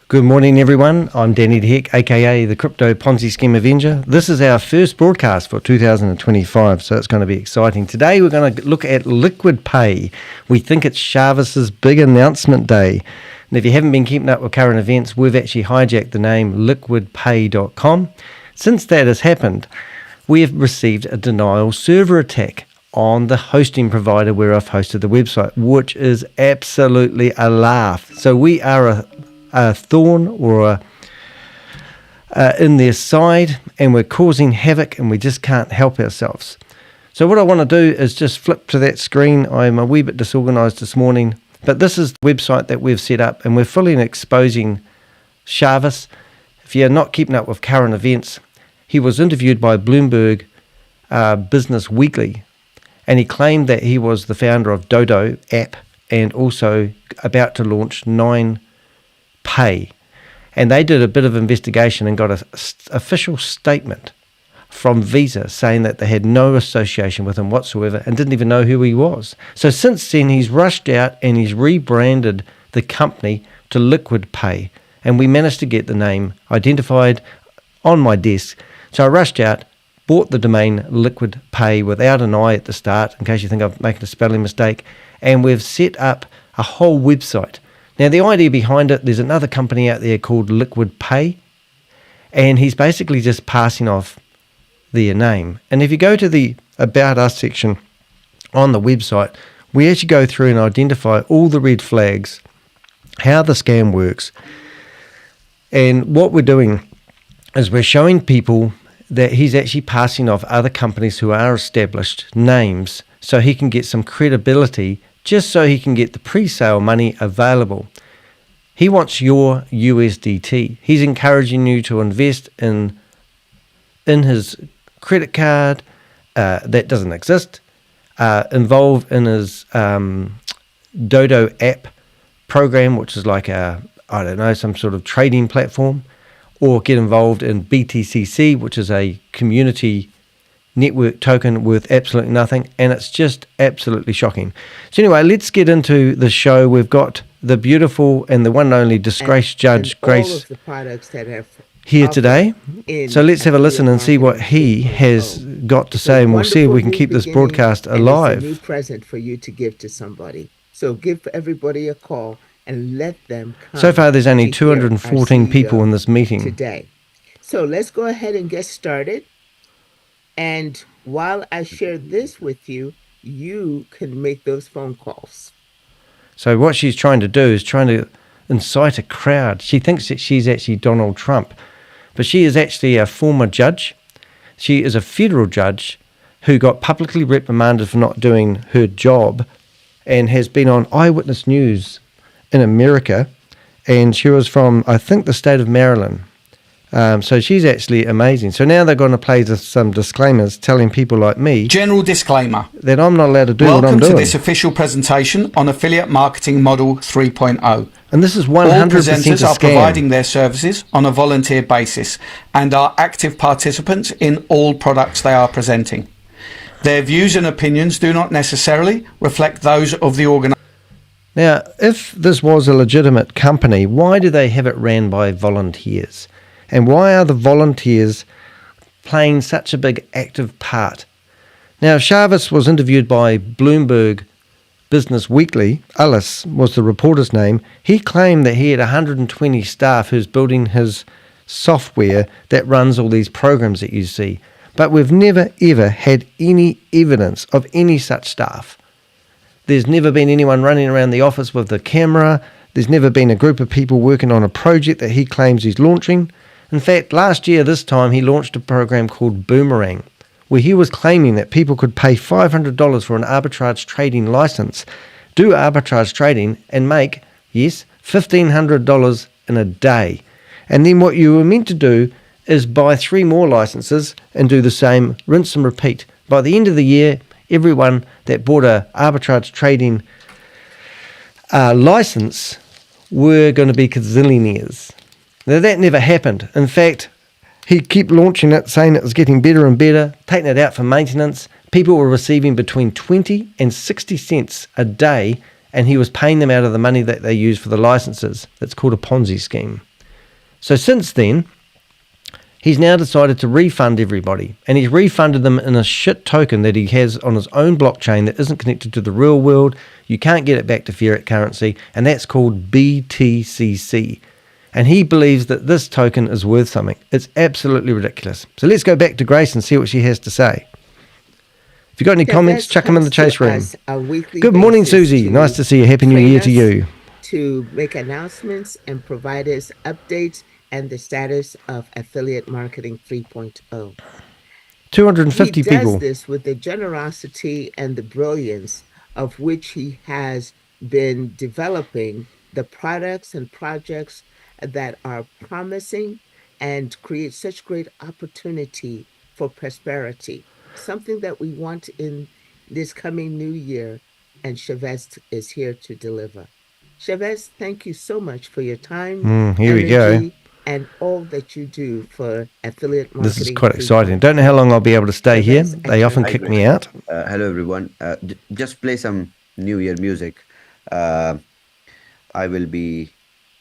Good morning, everyone. I'm Danny de Hek, aka the Crypto Ponzi Scheme Avenger. This is our first broadcast for 2025, so it's going to be exciting. Today, we're going to look at Lquid Pay. We think it's Chavez's big announcement day. And if you haven't been keeping up with current events, we've actually hijacked the name liquidpay.com. Since that has happened, we have received a denial server attack on the hosting provider where I've hosted the website, which is absolutely a laugh. So we are a thorn or in their side, and we're causing havoc, and we just can't help ourselves. So what I want to do is just flip to that screen. I'm a wee bit disorganized this morning, but this is the website that we've set up, and we're fully exposing Shavez. If you're not keeping up with current events, he was interviewed by Bloomberg Business Weekly, and he claimed that he was the founder of Dodo app and also about to launch 9 Pay. And they did a bit of investigation and got an official statement from Visa saying that they had no association with him whatsoever and didn't even know who he was. So since then, he's rushed out and he's rebranded the company to Lquid Pay. And we managed to get the name identified on my desk. So I rushed out, bought the domain Lquid Pay without an I at the start, in case you think I'm making a spelling mistake. And we've set up a whole website. Now, the idea behind it, there's another company out there called Lquid Pay, and he's basically just passing off their name. And if you go to the About Us section on the website, we actually go through and identify all the red flags, how the scam works. And what we're doing is we're showing people that he's actually passing off other companies who are established names so he can get some credibility, just so he can get the pre-sale money available. He wants your USDT. He's encouraging you to invest in his credit card that doesn't exist, involve in his Dodo app program, which is like some sort of trading platform, or get involved in BTCC, which is a community network token worth absolutely nothing, and it's just absolutely shocking. So anyway, let's get into the show. We've got the beautiful and the one and only disgraced Judge Grace here today. So let's have a listen and see what he has got to say, and we'll see if we can keep this broadcast alive. It's a new present for you to give to somebody. So give everybody a call and let them come. So far, there's only 214 people in this meeting today. So let's go ahead and get started. And while I share this with you, you can make those phone calls. So what she's trying to do is trying to incite a crowd. She thinks that she's actually Donald Trump, but she is actually a former judge. She is a federal judge who got publicly reprimanded for not doing her job and has been on Eyewitness News in America. And she was from, I think, the state of Maryland. So she's actually amazing. So now they're going to play some disclaimers telling people like me, general disclaimer, that I'm not allowed to do what I'm doing. Welcome to this official presentation on Affiliate Marketing Model 3.0. And this is 100% All presenters are scam. providing their services on a volunteer basis and are active participants in all products they are presenting. Their views and opinions do not necessarily reflect those of the organization. Now, if this was a legitimate company, why do they have it ran by volunteers? And why are the volunteers playing such a big active part? Now, Shavez was interviewed by Bloomberg Business Weekly. Alice was the reporter's name. He claimed that he had 120 staff who's building his software that runs all these programs that you see. But we've never, ever had any evidence of any such staff. There's never been anyone running around the office with the camera. There's never been a group of people working on a project that he claims he's launching. In fact, last year, this time, he launched a program called Boomerang, where he was claiming that people could pay $500 for an arbitrage trading license, do arbitrage trading, and make, yes, $1,500 in a day. And then what you were meant to do is buy 3 more licenses and do the same, rinse and repeat. By the end of the year, everyone that bought an arbitrage trading license were going to be gazillionaires. Now, that never happened. In fact, he kept launching it, saying it was getting better and better, taking it out for maintenance. People were receiving between 20 and 60 cents a day, and he was paying them out of the money that they use for the licenses. It's called a Ponzi scheme. So since then, he's now decided to refund everybody, and he's refunded them in a shit token that he has on his own blockchain that isn't connected to the real world. You can't get it back to fiat currency, and that's called BTCC. And he believes that this token is worth something. It's absolutely ridiculous. So let's go back to Grace and see what she has to say. If you've got any comments, chuck them in the chase room. Good morning, Susie. Nice to see you. Happy New Year to you. To make announcements and provide us updates and the status of Affiliate Marketing 3.0. 250 he people. Does this with the generosity and the brilliance of which he has been developing the products and projects that are promising and create such great opportunity for prosperity. Something that we want in this coming new year, and Shavez is here to deliver. Shavez, thank you so much for your time, here we go. And all that you do for affiliate marketing. This is quite exciting. Don't know how long I'll be able to stay here. They often kick me out. Hello, everyone. Just play some New Year music. I will be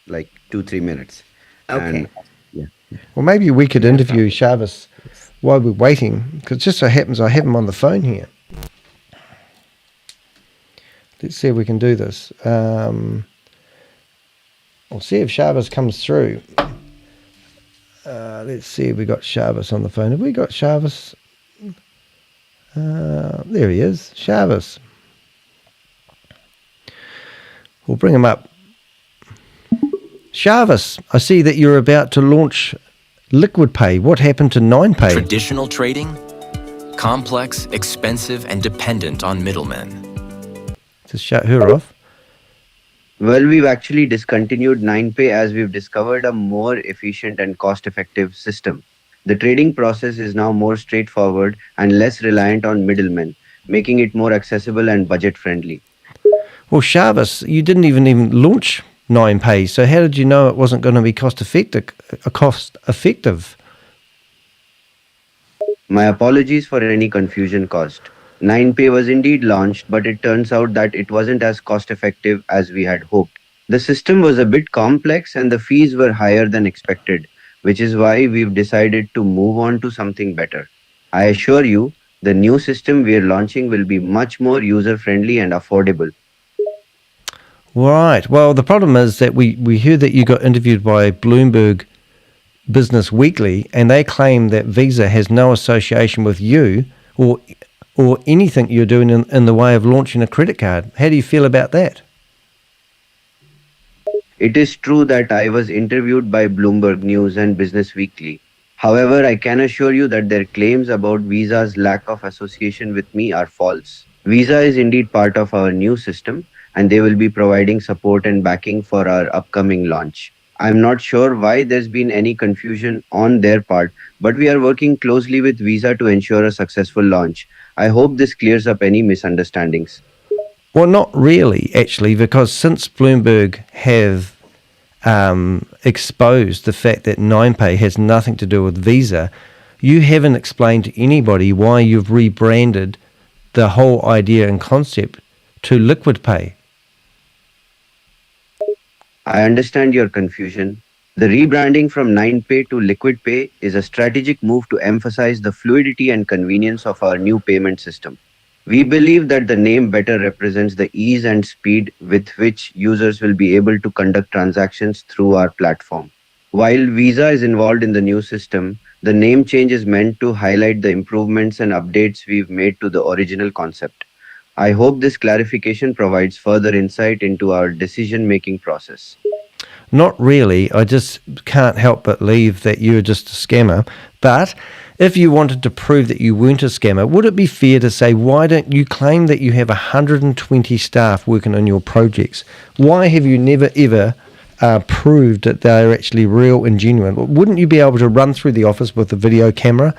like 2-3 minutes. Okay. And, Well, maybe we could interview Shavez while we're waiting, because it just so happens I have him on the phone here. Let's see if we can do this. We'll see if Shavez comes through. Let's see if we got Shavez on the phone. Have we got Shavez? There he is, Shavez. We'll bring him up. Shavez, I see that you're about to launch Lquid Pay. What happened to 9Pay? Traditional trading, complex, expensive, and dependent on middlemen. Just shut her off. well, we've actually discontinued 9Pay as we've discovered a more efficient and cost-effective system. The trading process is now more straightforward and less reliant on middlemen, making it more accessible and budget-friendly. Well, Shavez, you didn't even launch 9Pay, so how did you know it wasn't going to be cost-effective? My apologies for any confusion caused. 9Pay was indeed launched, but it turns out that it wasn't as cost-effective as we had hoped. The system was a bit complex and the fees were higher than expected, which is why we've decided to move on to something better. I assure you, the new system we're launching will be much more user-friendly and affordable. Right. Well, the problem is that we heard that you got interviewed by Bloomberg Business Weekly, and they claim that Visa has no association with you or anything you're doing in the way of launching a credit card. How do you feel about that? It is true that I was interviewed by Bloomberg News and Business Weekly. However, I can assure you that their claims about Visa's lack of association with me are false. Visa is indeed part of our new system, and they will be providing support and backing for our upcoming launch. I'm not sure why there's been any confusion on their part, but we are working closely with Visa to ensure a successful launch. I hope this clears up any misunderstandings. Well, not really, actually, because since Bloomberg have exposed the fact that 9Pay has nothing to do with Visa, you haven't explained to anybody why you've rebranded the whole idea and concept to Lquid Pay. I understand your confusion. The rebranding from 9Pay to Lquid Pay is a strategic move to emphasize the fluidity and convenience of our new payment system. We believe that the name better represents the ease and speed with which users will be able to conduct transactions through our platform. While Visa is involved in the new system, the name change is meant to highlight the improvements and updates we've made to the original concept. I hope this clarification provides further insight into our decision-making process. Not really. I just can't help but believe that you're just a scammer. But if you wanted to prove that you weren't a scammer, would it be fair to say, why don't you claim that you have 120 staff working on your projects? Why have you never ever proved that they're actually real and genuine? Wouldn't you be able to run through the office with a video camera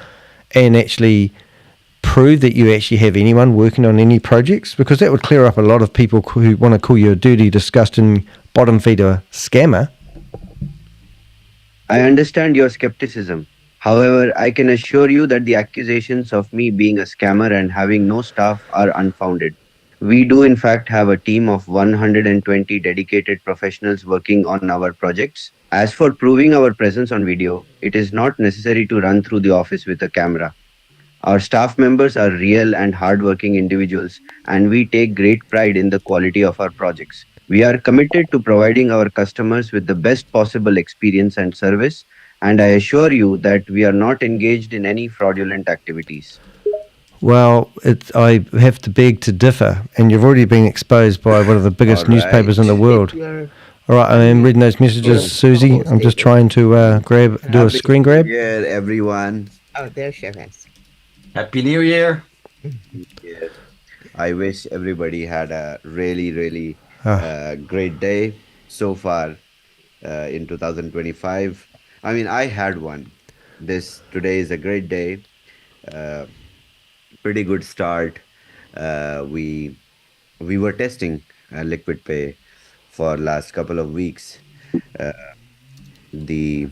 and actually prove that you actually have anyone working on any projects? Because that would clear up a lot of people who want to call you a dirty, disgusting, bottom feeder scammer. I understand your skepticism. However, I can assure you that the accusations of me being a scammer and having no staff are unfounded. We do, in fact, have a team of 120 dedicated professionals working on our projects. As for proving our presence on video, it is not necessary to run through the office with a camera. Our staff members are real and hardworking individuals, and we take great pride in the quality of our projects. We are committed to providing our customers with the best possible experience and service, and I assure you that we are not engaged in any fraudulent activities. Well, I have to beg to differ, and you've already been exposed by one of the biggest All newspapers in the right. world. You're All right, I am reading those messages, Yes. Susie. I'm just trying to do a screen grab. Yeah, everyone. oh, there's Shavez. Happy New Year. Yes. I wish everybody had a really, really great day so far in 2025. I mean, I had one. Today is a great day. Uh, Pretty good start. We were testing Liquid Pay for last couple of weeks. Uh, the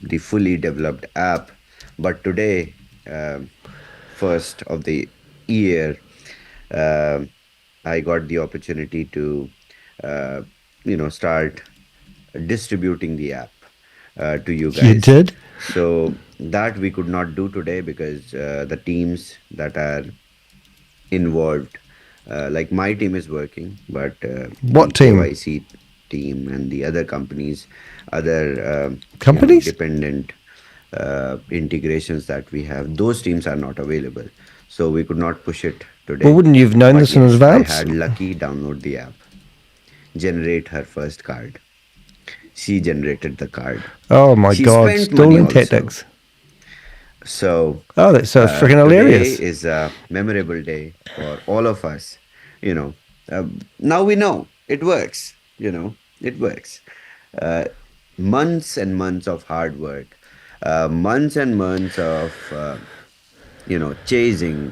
the fully developed app, but today, first of the year, uh, I got the opportunity to start distributing the app to you guys. You did? So that we could not do today because the teams that are involved, like my team is working, but What the team? KYC team and the other companies, other Companies? dependent integrations that we have, those teams are not available. So we could not push it today. Well, wouldn't you have known But this in yes, advance? I had Lucky download the app, generate her first card. She generated the card. Oh my She God! spent Stalling money also. tactics. So Oh, that's so freaking hilarious. today is a memorable day for all of us. Now we know it works. It works. Uh, Months and months of hard work, months and months of chasing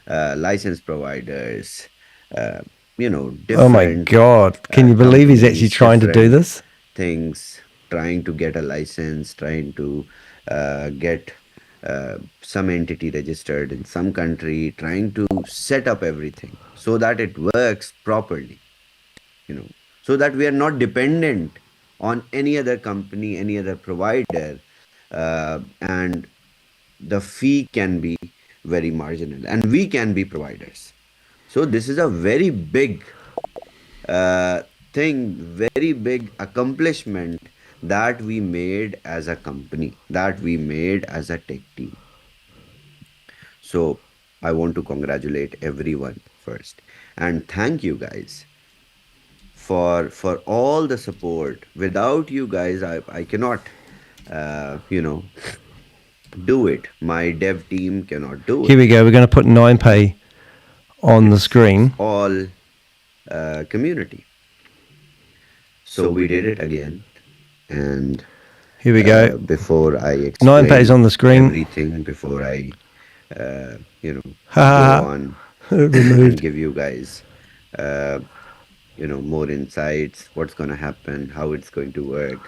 license providers. Uh, Oh my Different God! Can you believe he's actually companies, trying to do different this? things, trying to get a license, trying to get some entity registered in some country, trying to set up everything so that it works properly, so that we are not dependent on any other company, any other provider, and the fee can be very marginal and we can be providers. So this is a very big thing, very big accomplishment that we made as a company, that we made as a tech team. So I want to congratulate everyone first and thank you guys for all the support. Without you guys, I cannot, do it. My dev team cannot do Here it. we go. We're going to put 9pay on the screen. All community. So we did it again, and Here we go. before I 9pay's explain on the screen. everything, before I go Ha on and Removed. give you guys more insights, what's going to happen, how it's going to work,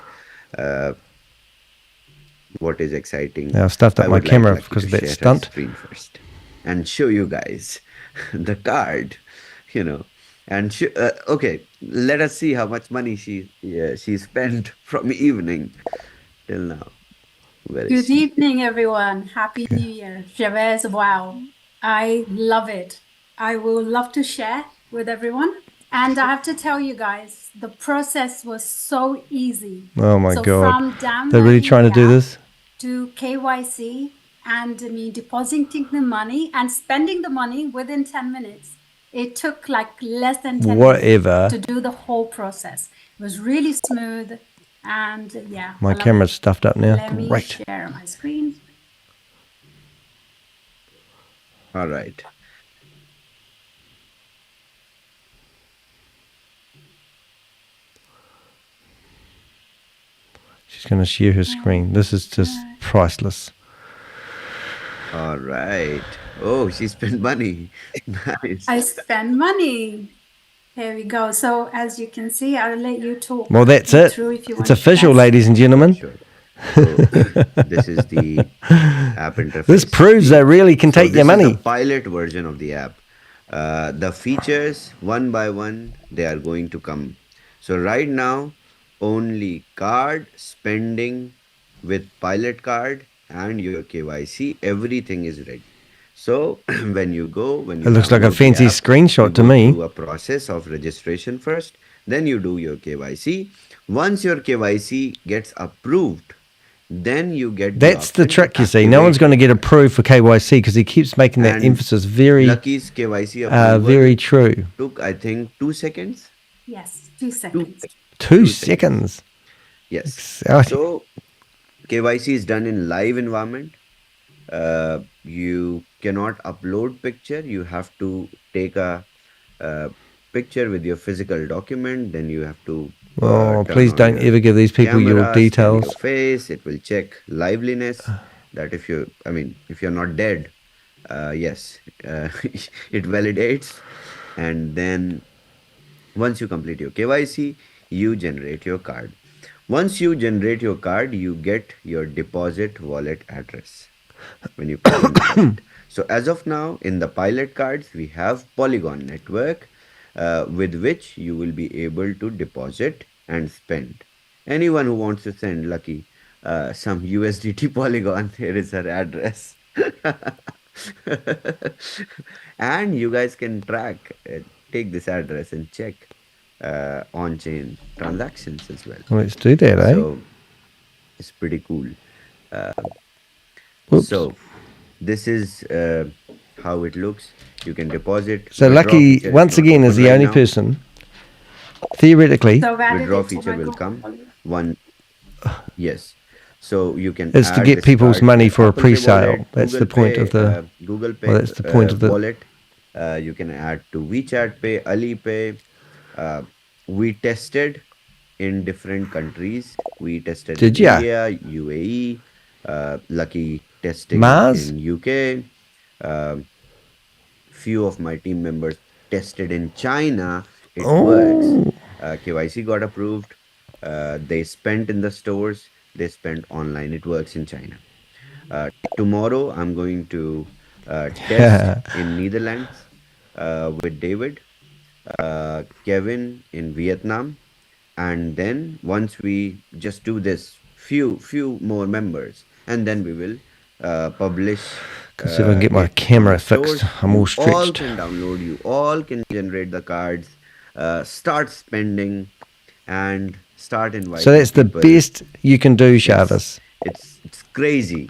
uh, what is exciting. Now I've stuffed up I my would like camera Lucky because to of that share her stunt. screen first and show you guys the card, and okay, let us see how much money she spent from evening till now. Where is Good she? evening, everyone. Happy New Year. Shavez, wow. I love it. I will love to share with everyone. And I have to tell you guys, the process was so easy. Oh my So God! from They're really downloading trying to the do app this. to KYC and me depositing the money and spending the money within 10 minutes. It took like less than 10 minutes Whatever. to do the whole process. It was really smooth. And yeah, My I love camera's it. stuffed up now. Let me Great. share my screen. All right. She's going to share her screen. This is just priceless. All right. Oh, she spent money. Nice. I spend money. Here we go. So as you can see, I'll let you talk Well, that's me it. through if you It's want. official, Yes. ladies and gentlemen. Sure. So this is the app interface. This proves they really can So take this your is money. the pilot version of the app. The features, one by one, they are going to come. So right now, only card spending with pilot card and your KYC, everything is ready. So when you It looks like a download the fancy app, screenshot you to go me. through a process of registration first, then you do your KYC. Once your KYC gets approved, then you get the That's the option to trick, you see. No one's activate going to your get card. approved for KYC because he keeps making that And emphasis very, Lucky's KYC approval very true. took, I think, 2 seconds. Yes, 2 Two, seconds. 2 seconds. Yes. Exciting. So KYC is done in live environment. You cannot upload picture. You have to take a picture with your physical document. Then you have to Oh, turn please on don't your ever give these people your camera, scan your details. face. It will check liveliness. That if you're not dead, yes, it validates. And then once you complete your KYC, you generate your card. Once you generate your card, you get your deposit wallet address when you click on deposit. So as of now, in the pilot cards, we have Polygon network with which you will be able to deposit and spend. Anyone who wants to send Lucky some USDT Polygon, here is her address. And you guys can take this address and check on-chain transactions as well. Let's do that, eh? So it's pretty cool. Whoops. So this is how it looks. You can deposit. So Withdraw Lucky, feature is once not again, is open the right only now. person, theoretically, So Withdraw validate feature will Google. come. One, yes. So you can is to add get this people's card money to for a Apple Pay pre-sale. wallet, That's Google the point Pay, of the. Google Pay Well, that's the point of the. wallet. You can add to WeChat Pay, Alipay. We tested in different countries. We tested Did in ya? India, UAE, Lucky testing Mars? in UK. Few of my team members tested in China. It works. Oh, KYC got approved. They spent in the stores. They spent online. It works in China. Tomorrow, I'm going to test in Netherlands with David, Kevin in Vietnam, and then once we just do this, few more members, and then we will publish because if I can get my it in camera the stores. fixed, I'm all You all stretched. can download. You all can generate the cards, start spending, and start inviting. So that's the people. best you can do, Yes, Shavez. it's crazy.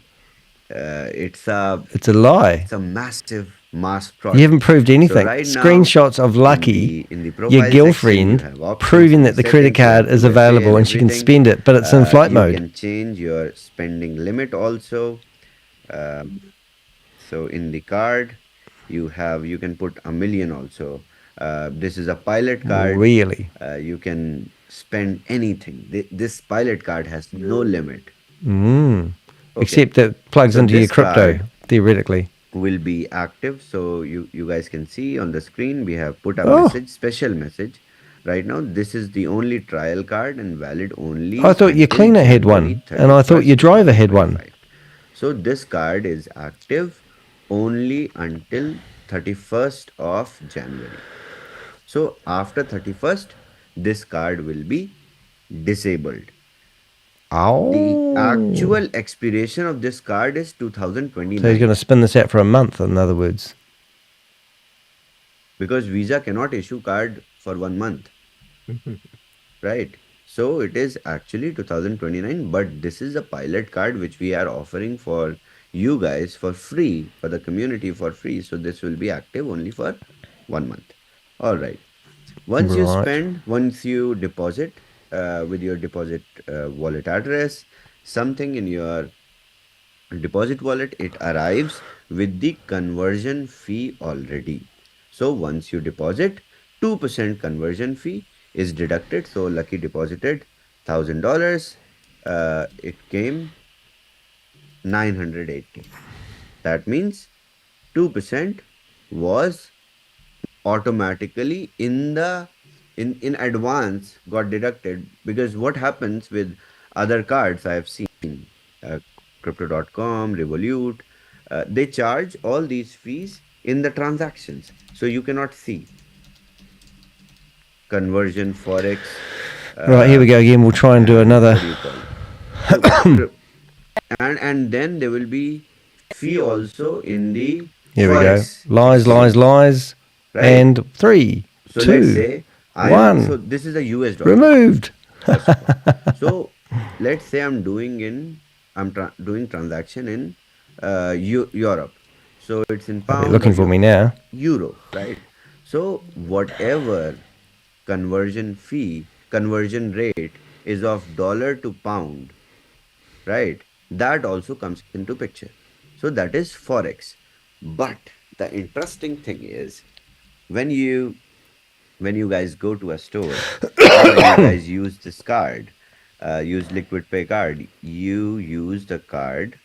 It's a It's a lie. massive mass You product. haven't proved So anything. right now, Screenshots of Lucky, in the your profile section, you girlfriend, have options proving and that the credit settings. You card have is USA available and and she can everything. spend it, but it's in flight You mode. can change your spending limit also. So in the card, you can put 1 million also. This is a pilot card. Really? You can spend anything. This pilot card has no limit. Mm. Okay. Except it plugs So into your this crypto, card theoretically. will be active. So you guys can see on the screen, we have put a Oh. message, special message. Right now, this is the only trial card and valid only. I thought your until cleaner had January one, and I thought your 31st, driver had one. 2025. So this card is active only until 31st of January. So after 31st, this card will be disabled. The actual expiration of this card is 2029. So he's going to spin this out for a month, in other words. Because Visa cannot issue card for 1 month. Right. So it is actually 2029, but this is a pilot card which we are offering for you guys for free, for the community for free. So this will be active only for 1 month. All right. Once you Right. spend, once you deposit with your deposit wallet address, something in your deposit wallet, it arrives with the conversion fee already. So once you deposit, 2% conversion fee is deducted. So Lucky deposited $1,000. It came 980. That means 2% was automatically in advance got deducted. Because what happens with other cards I have seen, crypto.com, Revolut, they charge all these fees in the transactions. So you cannot see conversion, forex. Right, here we go again. We'll try and do another. What do you call it? So, and then there will be fee also in the Here we go. forex Lies, lies, exchange, lies. right? And 3, So let's 2, say so 1. this is a US dollar. Removed. First of all. So let's say I'm doing doing transaction in Europe. So it's in They're pound. looking for me now. Euro, right? So whatever conversion rate is of dollar to pound, right? That also comes into picture. So that is forex. But the interesting thing is when you guys go to a store or when you guys use this card, use Liquid Pay card, you use the card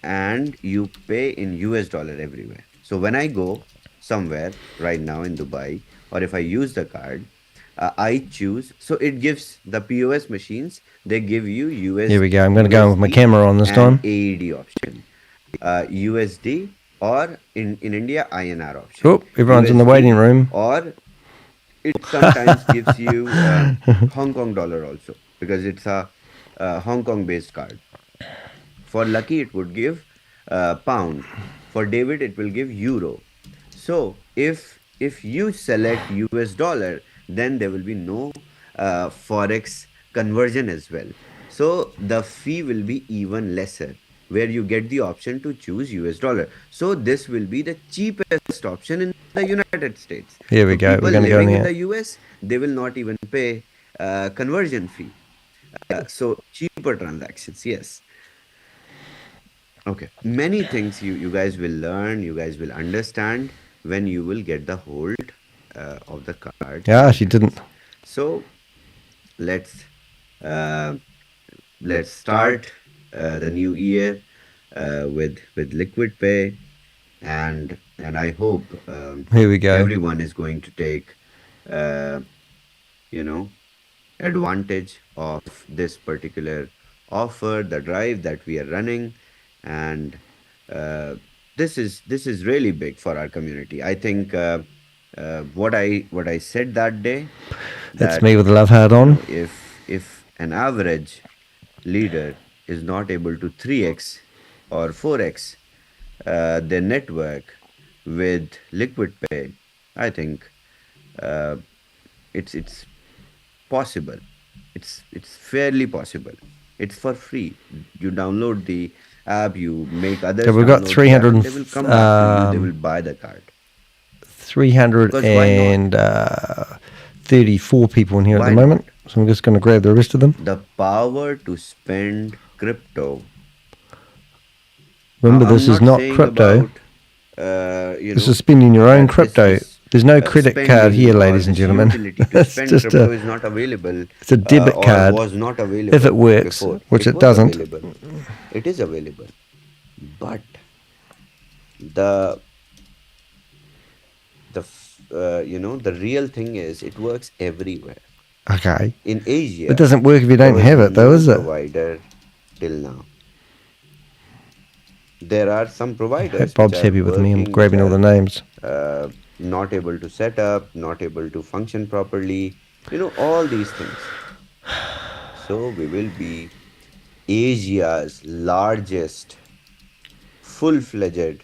and you pay in US dollar everywhere. So when I go somewhere right now in Dubai, or if I use the card, I choose. So it gives the POS machines, they give you US. Here we go. I'm going to go with my USD camera on this and time. AED option. USD or in India, INR option. Oh, everyone's in the USD, waiting room. Or it sometimes gives you Hong Kong dollar also because it's a Hong Kong based card. For Lucky, it would give pound. For David, it will give euro. So if you select US dollar, then there will be no forex conversion as well. So the fee will be even lesser, where you get the option to choose US dollar. So this will be the cheapest option in the United States. Here we go. People We're going to go in living in here. the US, they will not even pay conversion fee. So cheaper transactions, yes. Okay. Many things you guys will learn, you guys will understand when you will get the hold of the card. Yeah, she didn't. So let's start the new year with Liquid Pay, and I hope Here we go. everyone is going to take advantage of this particular offer, the drive that we are running, and this is really big for our community. I think what I said that day. That's me with the love heart on. If an average leader is not able to 3x or 4x their network with Liquid Pay, I think it's possible. It's fairly possible. It's for free. You download the app, you make others. So we've got download the 300 app, they will come back to you, they will buy the card. 334 people in here at Why the moment. So I'm just going to grab the rest of them. The power to spend crypto. Remember, I'm this is not saying crypto. about, This is spending your own that crypto. this is, There's no credit card spending here, or ladies and this gentlemen. utility to It's spend just crypto a, is not available. it's a debit Or card. was not available If it works, before. which it was doesn't. available. It is available, but the the real thing is it works everywhere. Okay. In Asia, It doesn't work if you don't there have was it, though, no is it? provider till now. There are some providers. Bob's which are happy with me. I'm working, grabbing all which the names. are not able to set up, not able to function properly. All these things. So we will be Asia's largest full-fledged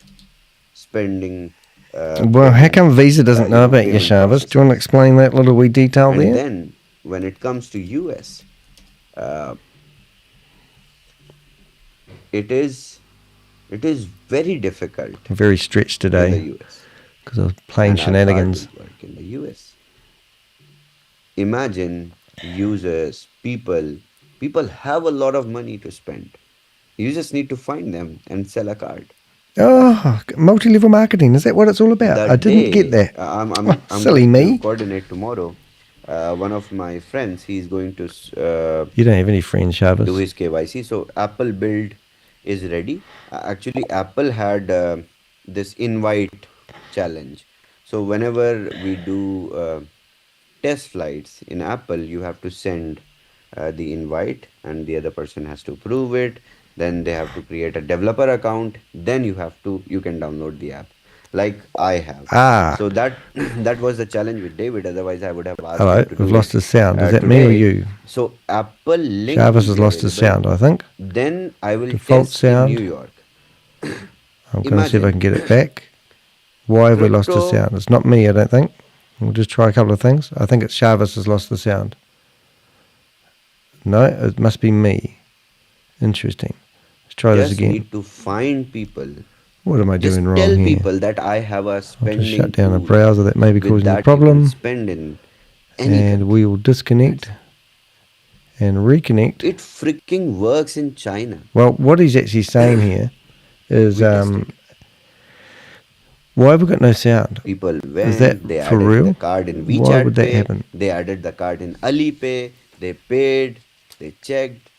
spending. Well, how come Visa doesn't know about your payment Shavez? Do you want to processes. explain that little wee detail And there? then when it comes to US, it is very difficult I'm very stretched in the today US. because I was playing And our card shenanigans. will work in the US. Imagine users, people have a lot of money to spend. You just need to find them and sell a card. Oh, multi-level marketing. Is that what it's all about? That I didn't get day, that. I'm Silly going me. to coordinate tomorrow. One of my friends, he's going to You don't have any friends, Shavez. do his KYC. So Apple Build is ready. Actually, Apple had this invite challenge. So whenever we do test flights in Apple, you have to send the invite and the other person has to approve it. Then they have to create a developer account. Then you can download the app. like I have. Ah. So that that was the challenge with David. Otherwise, I would have asked Hello, him to we've do lost it his sound. Is that me or today. you? So Apple link Shavez will has be lost his available. sound, I think. Then I will Default test in New sound. York. I'm going to see if I Imagine can get it back. Why have we lost his crypto. sound? It's not me, I don't think. We'll just try a couple of things. I think it's Shavez has lost the sound. No, it must be me. Interesting. Let's try this Just again. need to find people. What am I Just doing wrong tell here? people that I have a I'll just spending shut down a tool. browser that may be With causing the that, you can problem. spend in any And country. we will disconnect and reconnect. It freaking works in China. Well, what he's actually saying here is We tested. why have we got no sound? People Is went, that they for added the real? card in Why WeChat would that Pay, happen? they added the card in Alipay, they paid, they checked.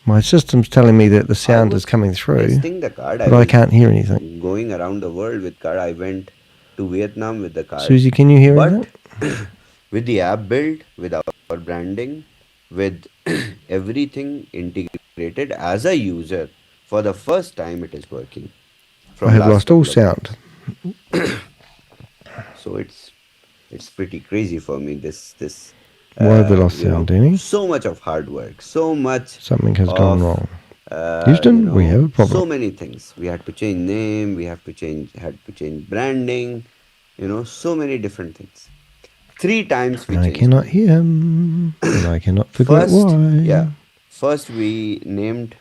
My system's telling me that the I sound is was coming through, testing the card. but I can't hear anything. Going around the world with card. I went to Vietnam with the card. Susie, can you hear But anything? with the app build, with our branding, with everything integrated as a user, for the first time it is working. I From have last lost all couple of sound. days. So it's pretty crazy for me. This Why have we lost sound, Danny? so much of hard work, so much Something has gone of wrong. Houston, we have a so problem. many things. We had to change name, we had to change branding, so many different things. 3 times we I changed cannot name. hear him, and I cannot figure out First, why. first we named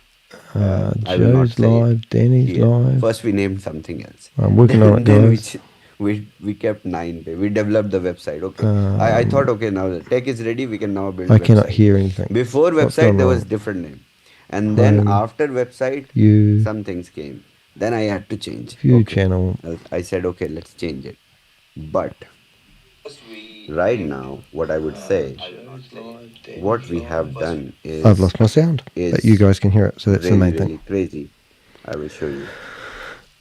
I will not Joe's say it live, Danny's here. live. First we named something else. I'm working on it, Then guys. we kept 9 pay. We developed the website. Okay. I thought, okay, now the tech is ready, we can now build I cannot website. hear anything. Before What's website gone there was wrong? different name. And then Home, after website you, some things came. Then I had to change. view Okay. channel. I said, okay, let's change it. But right now, what I would say, what we have done is I've lost my sound, but you guys can hear it, so that's the really, main really thing. crazy. I will show you.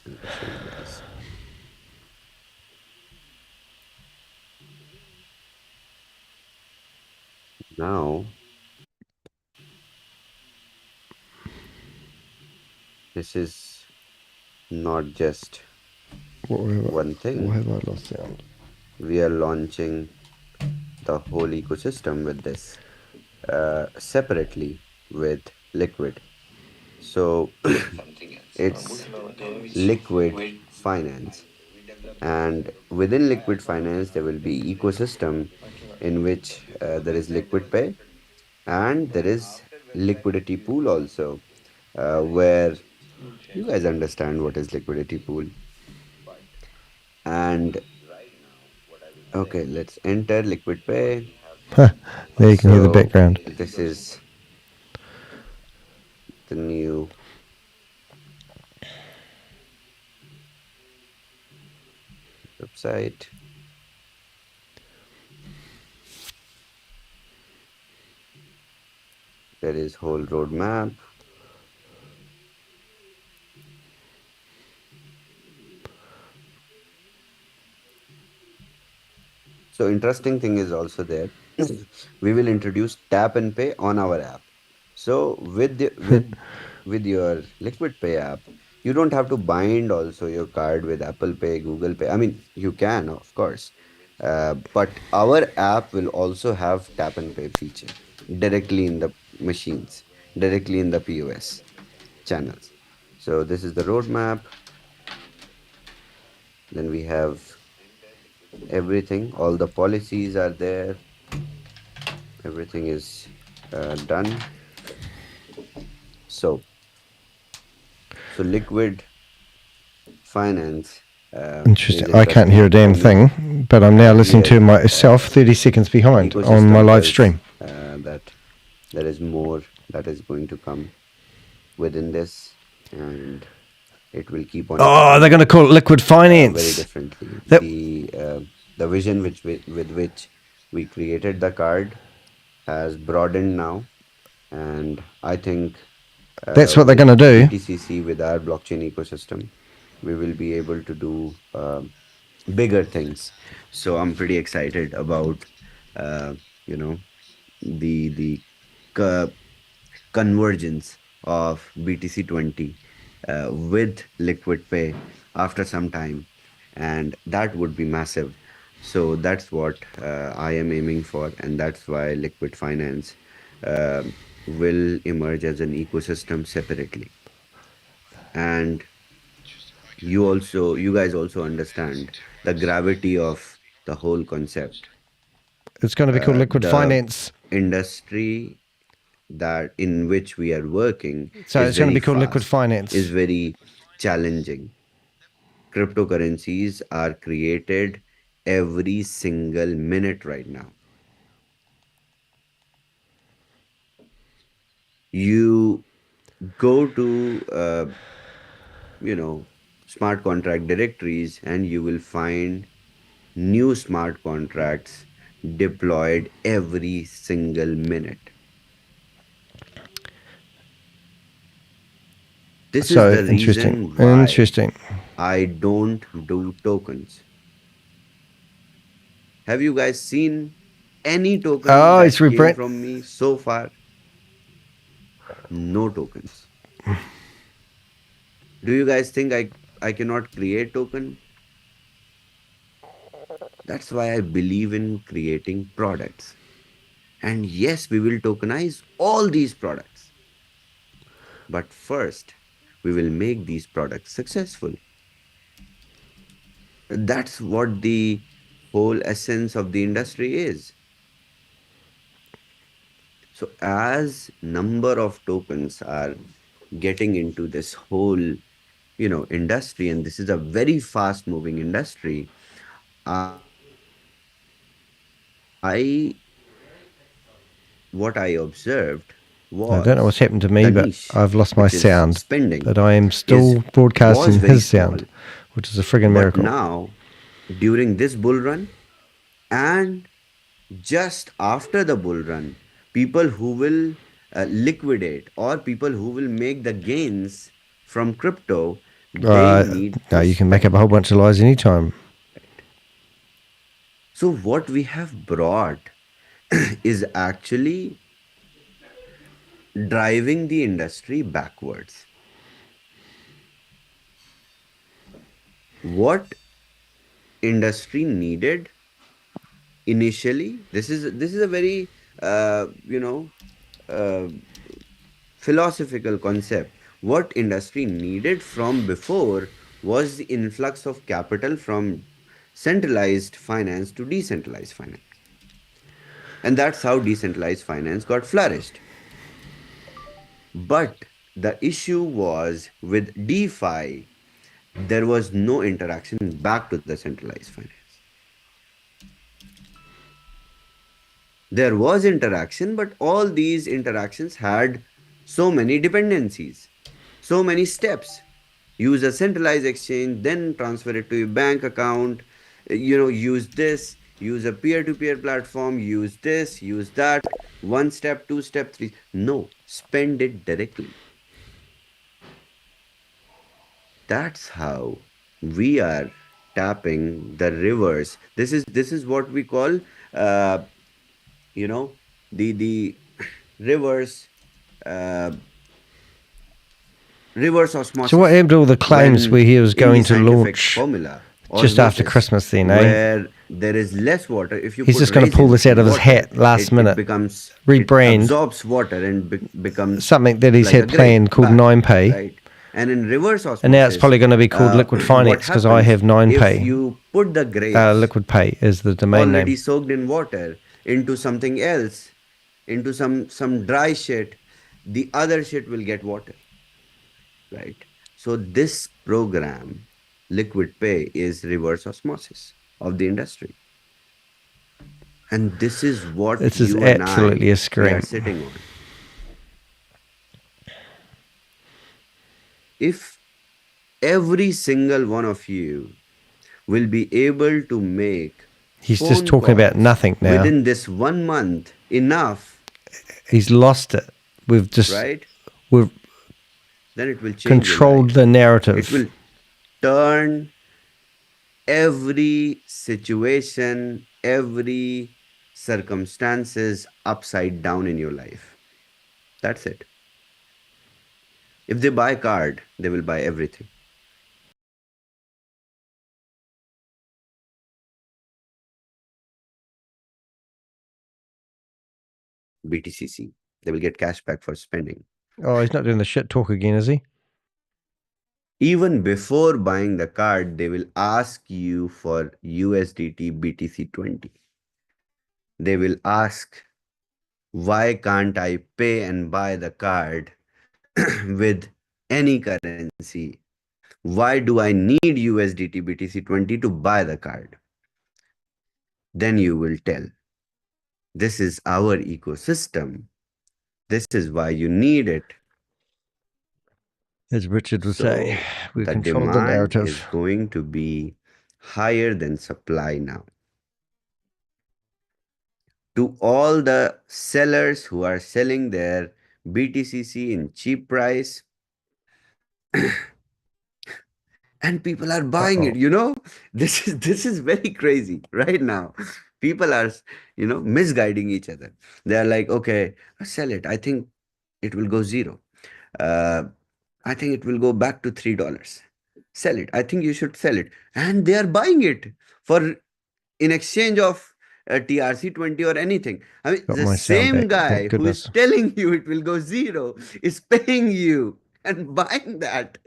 I will show you guys. Now, this is not just one thing. Why have I lost sound? We are launching the whole ecosystem with this separately with Liquid. So it's Liquid Finance, and within Liquid Finance there will be ecosystem in which there is Liquid Pay, and there is liquidity pool also, where you guys understand what is liquidity pool. And okay, let's enter Liquid Pay. There you can hear the So background. this is the new website. There is whole roadmap. So interesting thing is also there. We will introduce tap and pay on our app. So with your Liquid Pay app, you don't have to bind also your card with Apple Pay, Google Pay. I mean, you can, of course, but our app will also have tap and pay feature directly in the machines, directly in the POS channels. So this is the roadmap. Then we have everything. All the policies are there. Everything is done. So Liquid Finance. Interesting. I can't hear a damn thing, but I'm now listening to myself 30 seconds behind on my live stream. That there is more that is going to come within this, and it will keep on. Oh, they're going to call it Liquid Very Finance. differently. The vision with which we created the card has broadened now, and I think That's what they're going to do. BTCC with our blockchain ecosystem, we will be able to do bigger things. So I'm pretty excited about the convergence of BTC 20 with Liquid Pay after some time, and that would be massive. So that's what I am aiming for, and that's why Liquid Finance uh, will emerge as an ecosystem separately. And you guys also understand the gravity of the whole concept. It's going to be called Liquid The Finance. industry that in which we are working So is it's going to very be called Liquid fast, Finance. is very challenging. Cryptocurrencies are created every single minute right now. You go to smart contract directories and you will find new smart contracts deployed every single minute. This is So the interesting. reason why Interesting. I don't do tokens. Have you guys seen any token Oh, it's that came rebrand. from me so far? No tokens. Do you guys think I cannot create token? That's why I believe in creating products. And yes, we will tokenize all these products. But first, we will make these products successful. That's what the whole essence of the industry is. So as number of tokens are getting into this whole, industry, and this is a very fast moving industry, what I observed I don't know what's was happened to me, the but niche, I've lost my which is sound. spending, But I am is still was broadcasting very his small. sound, which is a friggin' But miracle. now, during this bull run and just after the bull run, people who will liquidate or people who will make the gains from crypto, they need No, to you can make up a whole spend. bunch of lies anytime. Right? So what we have brought is actually driving the industry backwards. What industry needed initially, this is a very uh, you know uh, philosophical concept. What industry needed from before was the influx of capital from centralized finance to decentralized finance, and that's how decentralized finance got flourished. But the issue was with DeFi, there was no interaction back to the centralized finance. There was interaction, but all these interactions had so many dependencies, so many steps. Use a centralized exchange, then transfer it to your bank account, use this, use a peer-to-peer platform, use this, use that, one step, two step, three. No, spend it directly. That's how we are tapping the rivers. This is what we call uh, you know the reverse uh, reverse So what osmosis. happened to all the claims When where he was in the going to scientific launch formula, just after osmosis, Christmas then, eh? where there is less water, if you He's put just going to pull raisins this out in of his water, hat last minute. it Rebrand absorbs water and becomes something that he's like a had grape planned called back, 9Pay. right? And in reverse And now it's osmosis, probably going to be called Liquid what Finance because I happens have if 9Pay. you put the grapes Liquid Pay is the domain already name. soaked in water into something else, into some dry shit, the other shit will get water, right? So this program, Liquid Pay, is reverse osmosis of the industry. And this is what This is you and absolutely a we are scream. sitting on. If every single one of you will be able to make He's just phone talking about calls nothing now. within this 1 month, enough, He's lost it. We've then it will change your controlled life. the narrative. It will turn every situation, every circumstances upside down in your life. That's it. If they buy card, they will buy everything. BTCC. They will get cashback for spending. Oh, he's not doing the shit talk again, is he? Even before buying the card, they will ask you for USDT BTC20. They will ask, why can't I pay and buy the card with any currency? Why do I need USDT BTC20 to buy the card? Then you will tell, this is our ecosystem. This is why you need it. As Richard would say, we the control the demand narrative. is going to be higher than supply now. To all the sellers who are selling their BTCC in cheap price, and people are buying it, this is very crazy right now. People are misguiding each other. They are like, okay, sell it, I think it will go zero. I think it will go back to $3. Sell it, I think you should sell it. And they are buying it for in exchange of a TRC20 or anything. I mean, Got the my sound same back, guy thank who is goodness. telling you it will go zero is paying you and buying that.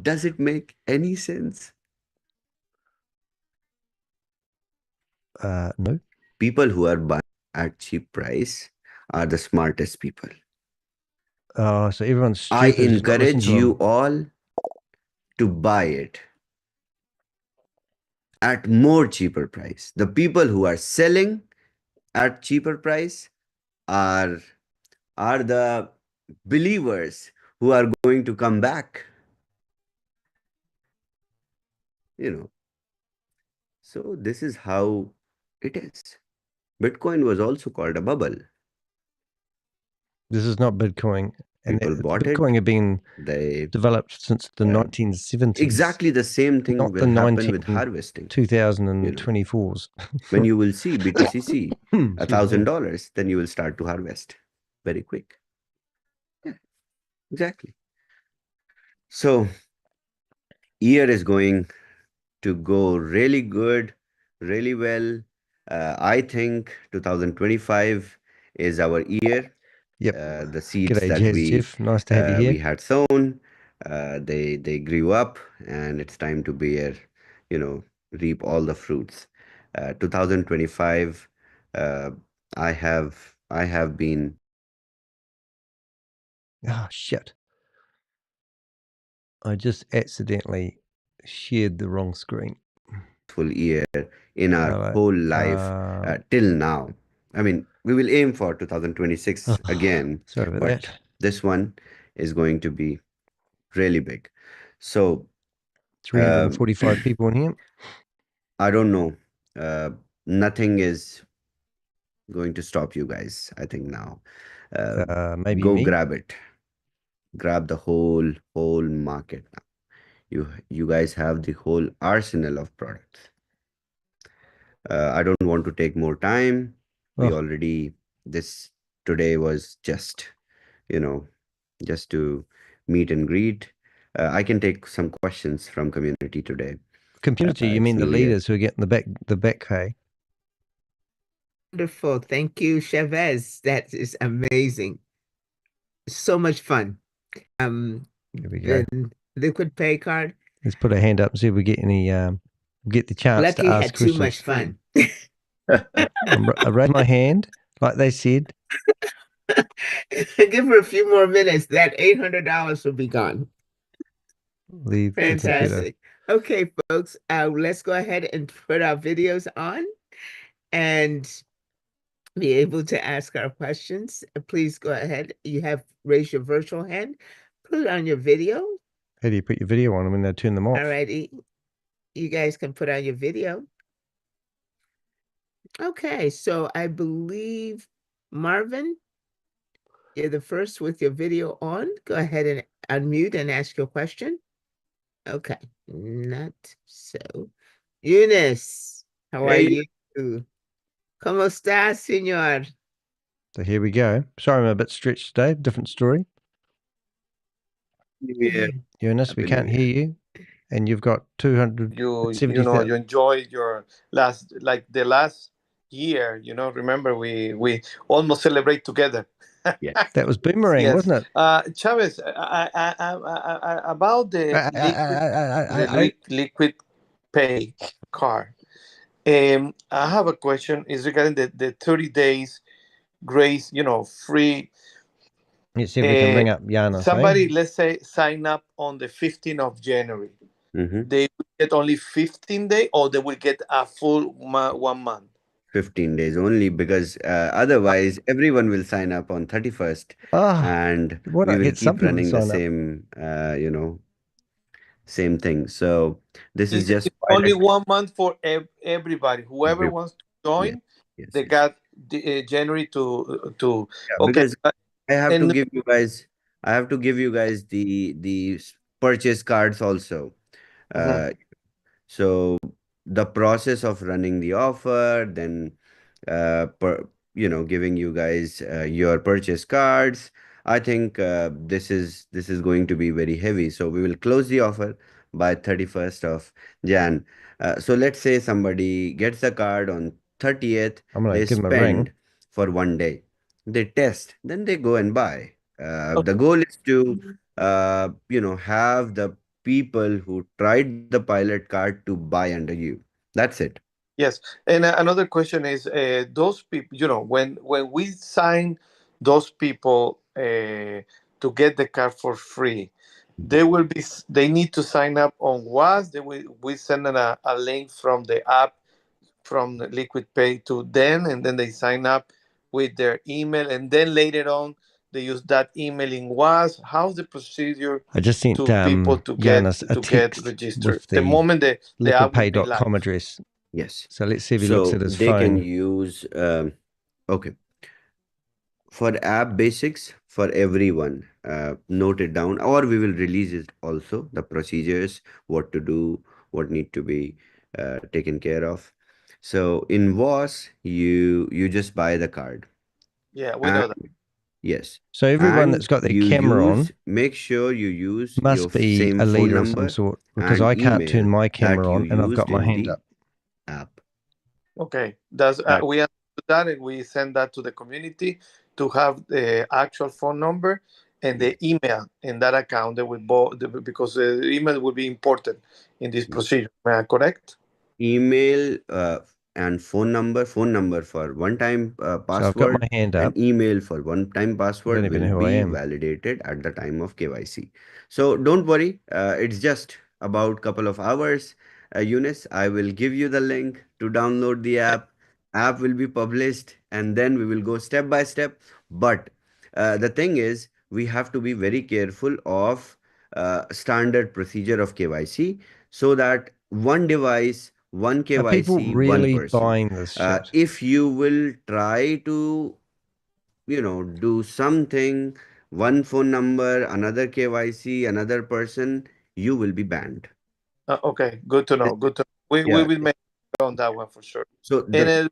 Does it make any sense? No. People who are buying at cheap price are the smartest people. Oh, so everyone's stupid. I Just not listen encourage to you them. all to buy it at more cheaper price. The people who are selling at cheaper price are the believers who are going to come back. So this is how it is. Bitcoin was also called a bubble. This is not Bitcoin. And People bought Bitcoin it. had been developed since the 1970s. Exactly the same thing not will the happen with harvesting. 2024s. When you will see BTCC Excuse me. $1,000, then you will start to harvest very quick. Yeah, exactly. So year is going to go really good, really well. I think 2025 is our year. Yep. The seeds G'day, that Jazz Jeff. Nice to have you here. we had sown, they grew up, and it's time to bear, reap all the fruits. 2025, I have been Oh, shit. I just accidentally shared the wrong screen. full year in our whole life till now. I mean, we will aim for 2026 again, Sorry about but that. this one is going to be really big. So 345 people in here. I don't know. Nothing is going to stop you guys, I think now. Maybe Go me. grab it. Grab the whole market now. You guys have the whole arsenal of products. I don't want to take more time. We already, today was just, just to meet and greet. I can take some questions from community today. Community, you mean the leaders who are getting the back pay? Wonderful. Thank you, Chavez. That is amazing. So much fun. Here we go. The Lquid Pay card. Let's put a hand up and see if we get any get the chance Lucky to ask had questions. too much fun. I raised my hand, like they said. Give her a few more minutes. That $800 will be gone. Leave Fantastic. Okay, folks, let's go ahead and put our videos on and be able to ask our questions. Please go ahead. You have raised your virtual hand. Put it on your video. How do you put your video on when they turn them off? All righty. You guys can put on your video. Okay, so I believe, Marvin, you're the first with your video on. Go ahead and unmute and ask your question. Okay, not so. Eunice, how are you? ¿Cómo estás, señor? So here we go. Sorry, I'm a bit stretched today. Different story. Yeah. Eunice, we Happy can't New hear Year. you, and you've got You 270,000. enjoyed your last, like the last year. Remember we almost celebrate together. Yes. That was Boomerang, Yes. wasn't it? Chavez, about the liquid pay card. I have a question. Is regarding the 30 days grace, free. Let's see if we can ring up Giannis, eh? Somebody, let's say, sign up on the 15th of January. Mm-hmm. They will get only 15 days, or they will get a full 1 month. 15 days only, because otherwise everyone will sign up on 31st, Ah, and why we not will get some keep people to running the sign up? same thing. So this is It's just only pilot. 1 month for everybody. Whoever Every, wants to yes, join, yes, they yes. got January to. Yeah, Okay. because I have to And give you guys, the purchase cards also. Mhm. Uh, So the process of running the offer, then giving you guys your purchase cards. I think this is going to be very heavy. So we will close the offer by 31st of Jan. So let's say somebody gets a card on 30th, I'm going to they give him a ring. spend for one day. They test, then they go and buy. The Okay. goal is to have the people who tried the pilot card to buy under you. That's it. Yes, and another question is, those people. When we sign those people to get the card for free, they need to sign up on WAS. We send them a link from the app from the Liquid Pay to them, and then they sign up with their email, and then later on they use that email in WAS. How's the procedure I just sent to people Giannis a to get text registered? with The the moment the app will be liquidpay.com live. address. Yes. So let's see if he looks at So his they can phone. use, okay, for app basics for everyone, note it down, or we will release it also, the procedures, what to do, what need to be taken care of. So in WAS, you just buy the card. Yeah, we And know that. yes. So everyone And that's got their you camera on make sure you use your must be same a phone leader of some number sort, because and I can't email turn my that camera you on and I've got used my in hand the up. app. Okay, that's That we understood that, and we send that to the community to have the actual phone number and Yes. the email in that account. That will because the email will be important in this procedure. Am I correct? Email and phone number for one time So I've got my password, hand and up. email for one time I don't password even will know who I be am. validated at the time of KYC. So don't worry, it's just about couple of hours. Eunice, I will give you the link to download the app will be published, and then we will go step by step. But the thing is, we have to be very careful of standard procedure of KYC, so that one device, one Are people KYC, one really person. buying this shit? If you will try to, do something, one phone number, another KYC, another person, you will be banned. Okay, good to know. Good to know. We Yeah. will make on that one for sure. So And the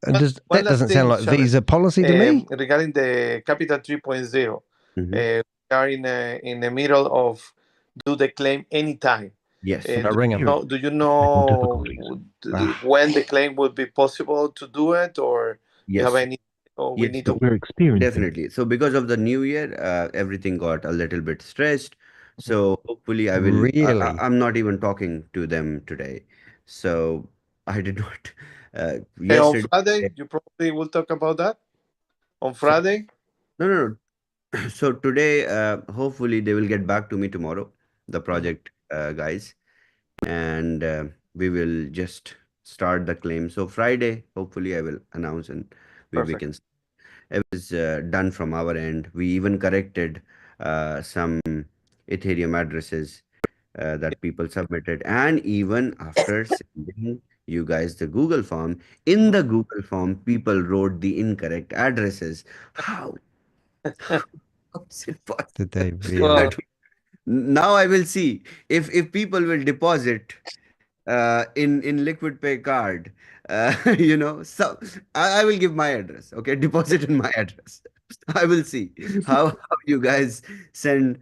one That last doesn't sound thing, like Chavez, Visa policy to me. regarding the Capital 3.0, Mhm. we are in the middle of do the claim anytime. Yes. I ring him. Do you know when the claim would be possible to do it, or you have Yes. any, or we Yes. need to? Definitely. So because of the new year, everything got a little bit stressed. So hopefully I will. Really? I'm not even talking to them today. So I did not. And on Yesterday. Friday, you probably will talk about that on So Friday. no, no, no. So today, hopefully they will get back to me tomorrow, the Mhm. project guys, and we will just start the claim. So Friday, hopefully I will announce, and we Perfect. can. It was done from our end. We even corrected some Ethereum addresses that people submitted. And even after sending you guys the Google form, in Mhm. the Google form, people wrote the incorrect addresses. How? How is it Did they possible? Well, really? Now I will see if people will deposit in Liquid Pay card. So I will give my address. Okay, deposit in my address. I will see how you guys send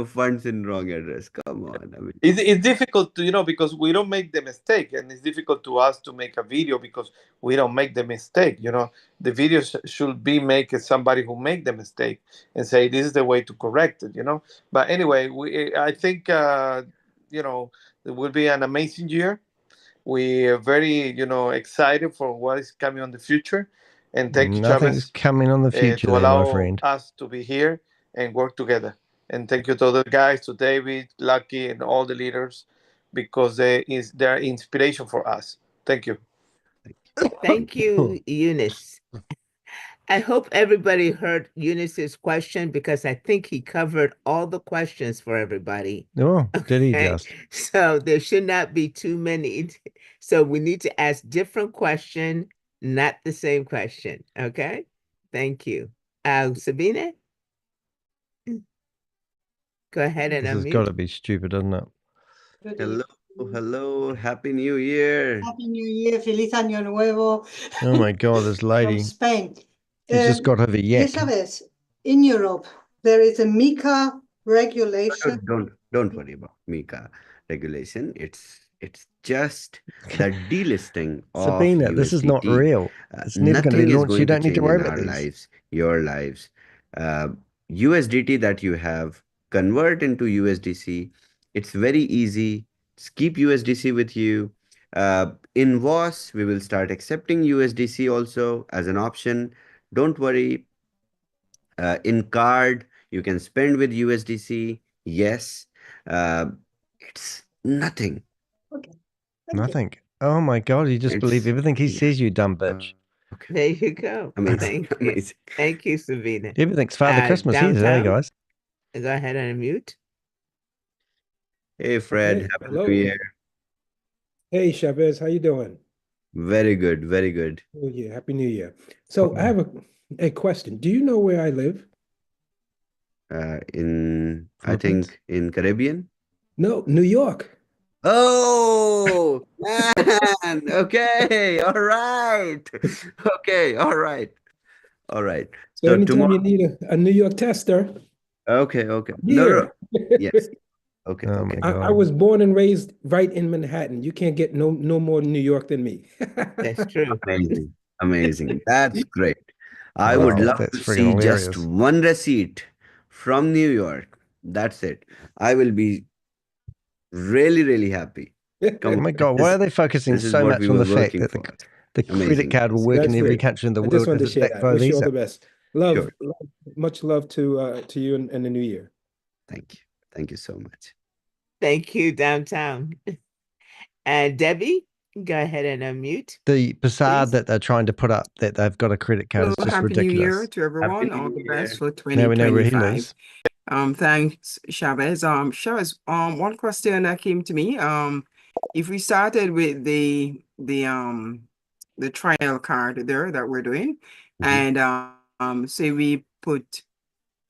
funds in wrong address. Come on. I mean, It's difficult to, because we don't make the mistake, and it's difficult to us to make a video because we don't make the mistake. The video should be make somebody who make the mistake and say this is the way to correct it. But anyway, I think it will be an amazing year. We are very excited for what is coming on the future, and thank you, Nothing's Chavez, coming on the future to there, my allow friend. us to be here and work together. And thank you to the guys, to David, Lucky, and all the leaders, because they're inspiration for us. Thank you. Thank you, Eunice. I hope everybody heard Eunice's question because I think he covered all the questions for everybody. Oh, did he Okay? just? So there should not be too many. So we need to ask different question, not the same question. Okay? Thank you. Sabine? Go ahead and This has unmute. got to be stupid, doesn't it? hello. Happy New Year. Happy New Year, Feliz Año Nuevo. Oh my God, this From lady. Spain. She's just got over yak. Chavez, in Europe, there is a Maika regulation. Don't worry about Maika regulation. It's just the delisting of Sabina, this is not USDT. real. It's never going to Nothing be is launched. going You don't to need to change worry in about our these. lives, your lives. USDT that you have, convert into USDC. It's very easy. Just keep USDC with you. In VOS, we will start accepting USDC also as an option. Don't worry. In card, you can spend with USDC. Yes. It's nothing. Okay. Nothing. Oh my God, you just believe everything he says, you dumb bitch. Okay. There you go. Amazing. Thank you. Amazing. Thank you, Sabina. Everything's Father Christmas here today, Downtown? guys. Go ahead and unmute. Hey, Fred. Hey, Happy hello. New Year. Hey, Shavez, how you doing? Very good. Very good. Oh yeah, Happy New Year. So I have a question. Do you know where I live? I Philippines? think in Caribbean. No, New York. Oh, man. Okay. All right. Okay. All right. All right. So So anytime tomorrow. you need a New York tester, Okay. Okay. here. Yes. Okay. Oh Okay. my God. I was born and raised right in Manhattan. You can't get no more New York than me. That's true. Amazing. Amazing. That's great. I Wow, would love that's to friggin' see just hilarious. one receipt from New York. That's it. I will be really, really happy. Oh my God, why are they focusing This is so what much we on were the fact working that for. the credit Amazing. card will work That's in every great. country in the I world just wanted to because it's share backed that. by Wish you all Visa? the best. Love, Sure. much love to you and the new year. Thank you. Thank you so much. Thank you, Downtown. And Debbie, go ahead and unmute. The facade Please. that they're trying to put up that they've got a credit card is just Happy New Year ridiculous. to everyone. Happy All New the best Year. for Now we know where he 2025. lives. Thanks, Chavez. Chavez, one question that came to me. If we started with the trial card there that we're doing, and say we put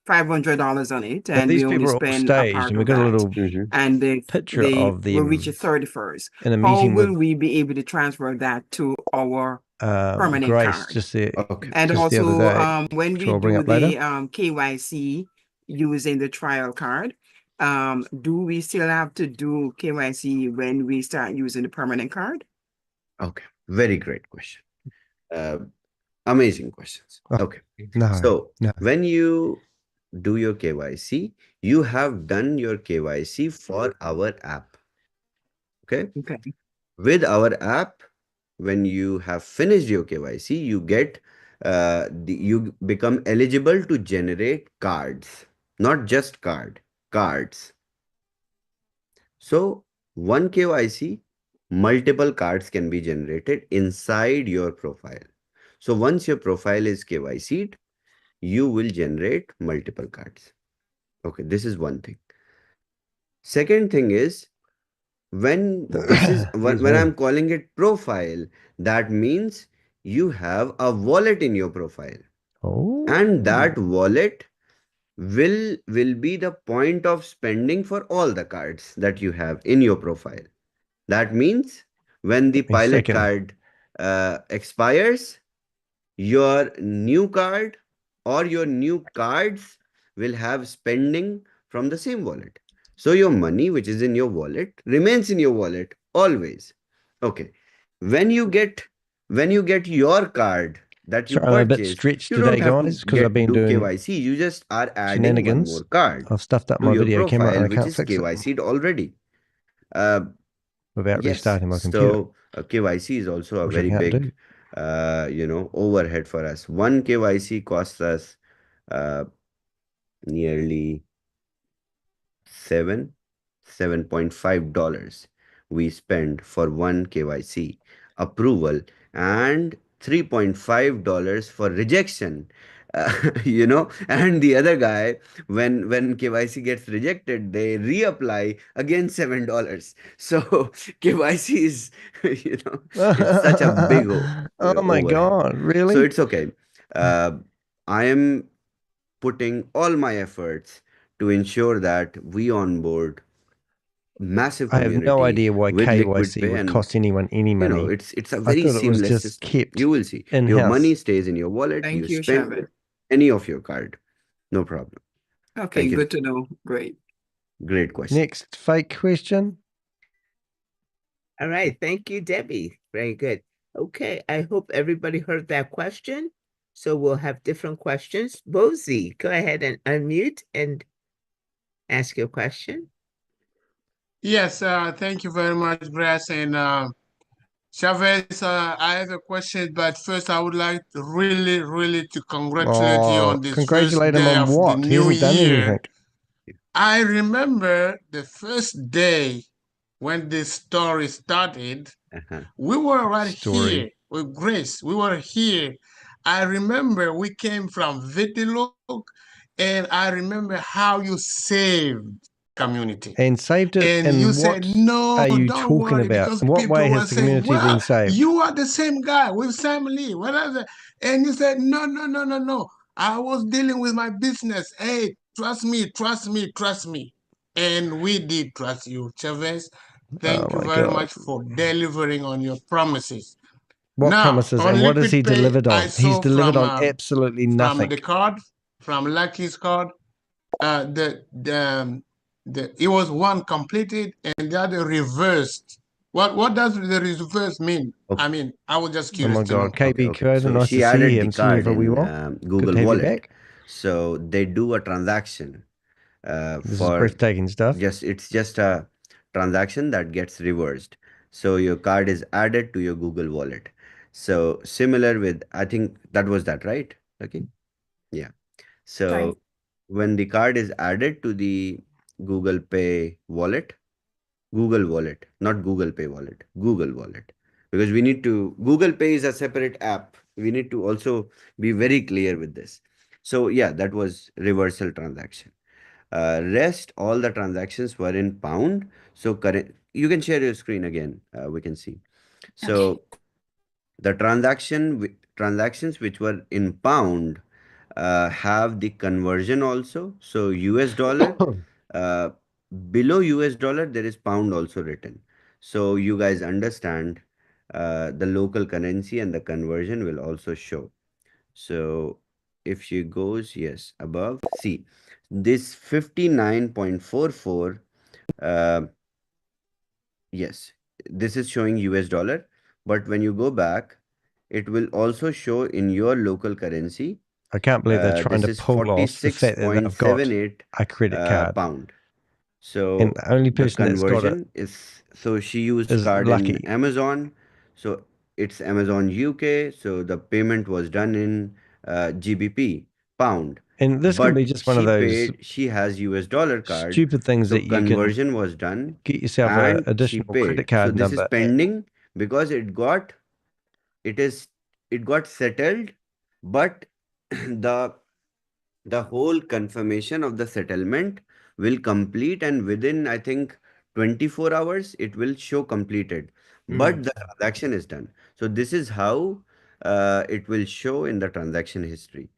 $500 on it, Now, and these we only people are all spend a staged, part and we've of got a that, little and picture they of will reach them the 31st. in a How meeting will with we be able to transfer that to our permanent Grace card? just there, Okay. And just the also, other day, when which we I'll bring do up later. the KYC using the trial card, do we still have to do KYC when we start using the permanent card? Okay. Very great question. Amazing questions. Oh, Okay. No, So no. when you do your KYC, you have done your KYC for our app. Okay. Okay. With our app, when you have finished your KYC, you get you become eligible to generate cards, not just cards. So one KYC, multiple cards can be generated inside your profile. So once your profile is KYC'd, you will generate multiple cards. Okay, this is one thing. Second thing is, when I'm calling it profile, that means you have a wallet in your profile. Oh. And that wallet will be the point of spending for all the cards that you have in your profile. That means when the pilot card expires, your new card or your new cards will have spending from the same wallet. So your money, which is in your wallet, remains in your wallet always. Okay. When you get your card that you Sorry, I'm a bit purchased, stretched you today, don't have to guys, because I've been do doing KYC. You just are adding one shenanigans. more card I've stuffed up to my your video camera and profile, I which can't is fix it KYC'd already. without Yes. restarting my computer, So KYC is also a which I very can't big, overhead for us. One KYC costs us nearly $7.5 we spend for one KYC approval and $3.5 for rejection. And the other guy, when KYC gets rejected, they reapply again $7. So KYC is, it's such a big Oh my overhead. God, So really? it's okay. I am putting all my efforts to ensure that we onboard massive I have no community idea why with Liquid KYC Pay, would and cost anyone any money. it's a I very thought it was seamless just system. kept You will see your in-house. money stays in your wallet. Thank You you, spend Shavez. any of your card, no problem. Okay, Thank you. good to know. Great. Great question. Next fake question. All right. Thank you, Debbie. Very good. Okay. I hope everybody heard that question. So we'll have different questions. Bozy, go ahead and unmute and ask your question. Yes, thank you very much, Grace. And Chavez, I have a question, but first I would like to really to congratulate you on this first Congratulate him day on of the what? He new hasn't done year. anything. I remember the first day when this story started. We were right here with Grace. We were here. I remember we came from Vitilog, and I remember how you saved community. And saved it, And and you what said, no, are you don't talking worry, about? because In what people way were has the saying, community been well, saved? you are the same guy with Sam Lee. And you said, no. I was dealing with my business. Hey, trust me. And we did trust you, Chavez. Thank you very much for delivering on your promises. What Now, promises, on and what has he Liquid Pay, delivered on? I He's saw delivered from, on absolutely from nothing. the card, from Lucky's card, it was one completed and the other reversed. What does the reverse mean? Okay. I mean, I was just Oh curious my to know. God, KB Okay. Code, So nice she to see added you. the Haven't seen you card for a wee in while. Good Google to have you Wallet. back. So they do a transaction This is for breathtaking stuff. it's just a transaction that gets reversed. So your card is added to your Google Wallet. So similar with, I think that was that, right? Okay. Yeah. So Right. when the card is added to the Google Pay wallet, not Google Pay wallet, Google Wallet. Because we need to, Google Pay is a separate app. We need to also be very clear with this. So yeah, that was reversal transaction. Rest, all the transactions were in pound. So current, you can share your screen again. We can see. So the transactions which were in pound have the conversion also. So US dollar, uh, below US dollar, there is pound also written. So you guys understand the local currency and the conversion will also show. So if she goes, yes, above, see this 59.44, yes, this is showing US dollar. But when you go back, it will also show in your local currency. I can't believe they're trying This to is pull off the fact that they've got 46.78 a credit card. pound. And So the only the person that's got it conversion is, so she used is card in Lucky. Amazon. So it's Amazon UK. So the payment was done in GBP, pound. And this can But be just one of those she has US dollar card. stupid things So that you can conversion was done get yourself an and she additional credit paid. So card this is number. pending because it got settled, but the whole confirmation of the settlement will complete, and within, I think, 24 hours it will show completed, but the transaction is done. So this is how it will show in the transaction history.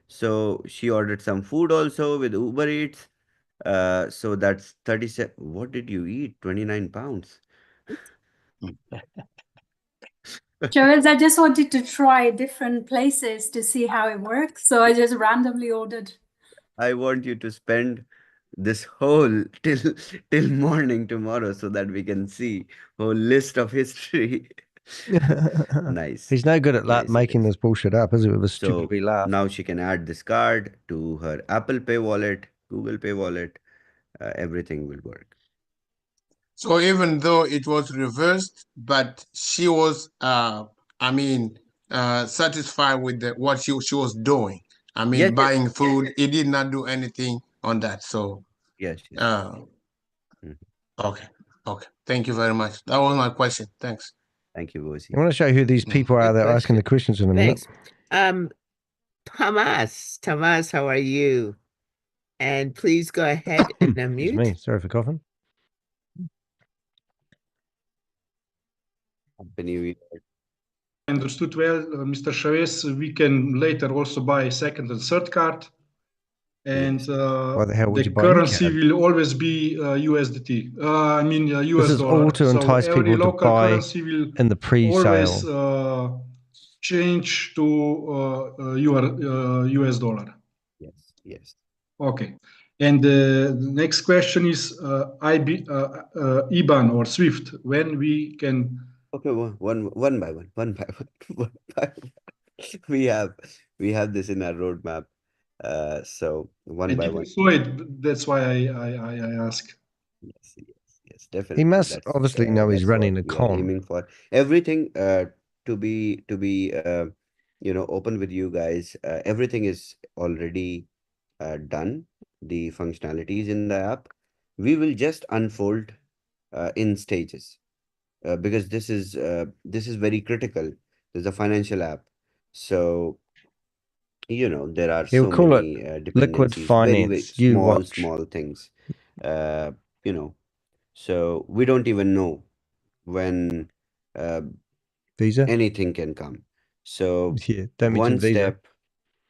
So she ordered some food also with Uber Eats. So that's 37. What did you eat? 29 pounds. Chavez, I just wanted to try different places to see how it works. So I just randomly ordered. I want you to spend this whole till morning tomorrow so that we can see whole list of history. Nice. He's no good at Nice it making is. this bullshit up, is it? With a stupid So wee laugh. now she can add this card to her Apple Pay wallet, Google Pay wallet. Everything will work. So even though it was reversed, but she was, satisfied with what she was doing. I mean, Yes, yes. buying food. He did not do anything on that. So Yes. okay. Thank you very much. That was my question. Thanks. Thank you, Bosi. I want to show you who these people are that are asking the questions in a minute. Thanks. Thomas, how are you? And please go ahead and unmute. It's me. Sorry for coughing. Happy New Year. Understood well, Mr. Chavez. We can later also buy a second and third card. And Why the hell would the you buy any currency card? will always be USDT. US This is dollar. all to entice every people to local buy currency will in the always pre-sale. change to your US dollar. Yes. Okay. And the next question is IBAN or SWIFT, when we can. Okay, one by one. We have this in our roadmap. So one by one. So that's why I ask. Yes, definitely. He must obviously know he's running a con. Aiming for everything to be open with you guys. Everything is already done. The functionalities in the app, we will just unfold in stages because this is very critical. This is a financial app, so there are He'll so call many it liquid dependencies, finance. very You small watch. things. So we don't even know when Visa. anything can come. So Yeah, don't mention one Visa. step,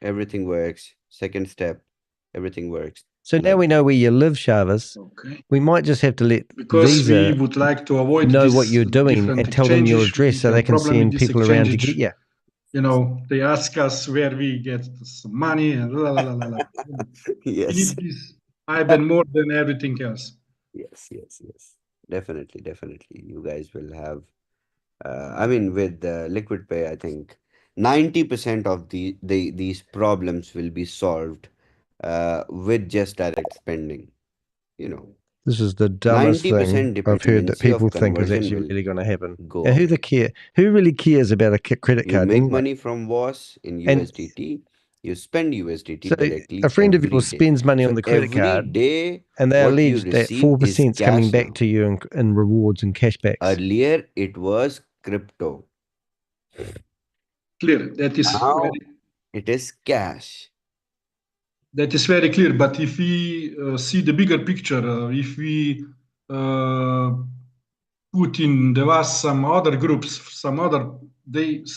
everything works. Second step, everything works. So now we know where you live, Chavez. Okay. We might just have to let Because Visa we would like to avoid know this what you're doing and tell them your address so they can send people around to get you. They ask us where we get some money and la la la la la. Yes. We need this IBAN more than everything else. Yes. Definitely. You guys will have. I mean, with Liquid Pay, I think 90% of these problems will be solved with just direct spending. This is the dumbest 90% thing I've heard that dependency of people think is conversion actually will really going to happen. go And away. who really cares about a credit You card make anyway? money from VOS in USDT. You spend USDT So directly a friend of every yours day. spends money So on the credit every card, day, and they what you allege that receive is 4% is coming cash back now. to you in rewards and cashbacks. Earlier, it was crypto. Clear. That is Now, it is cash. That is very clear. But if we see the bigger picture, if we put in there was some other groups,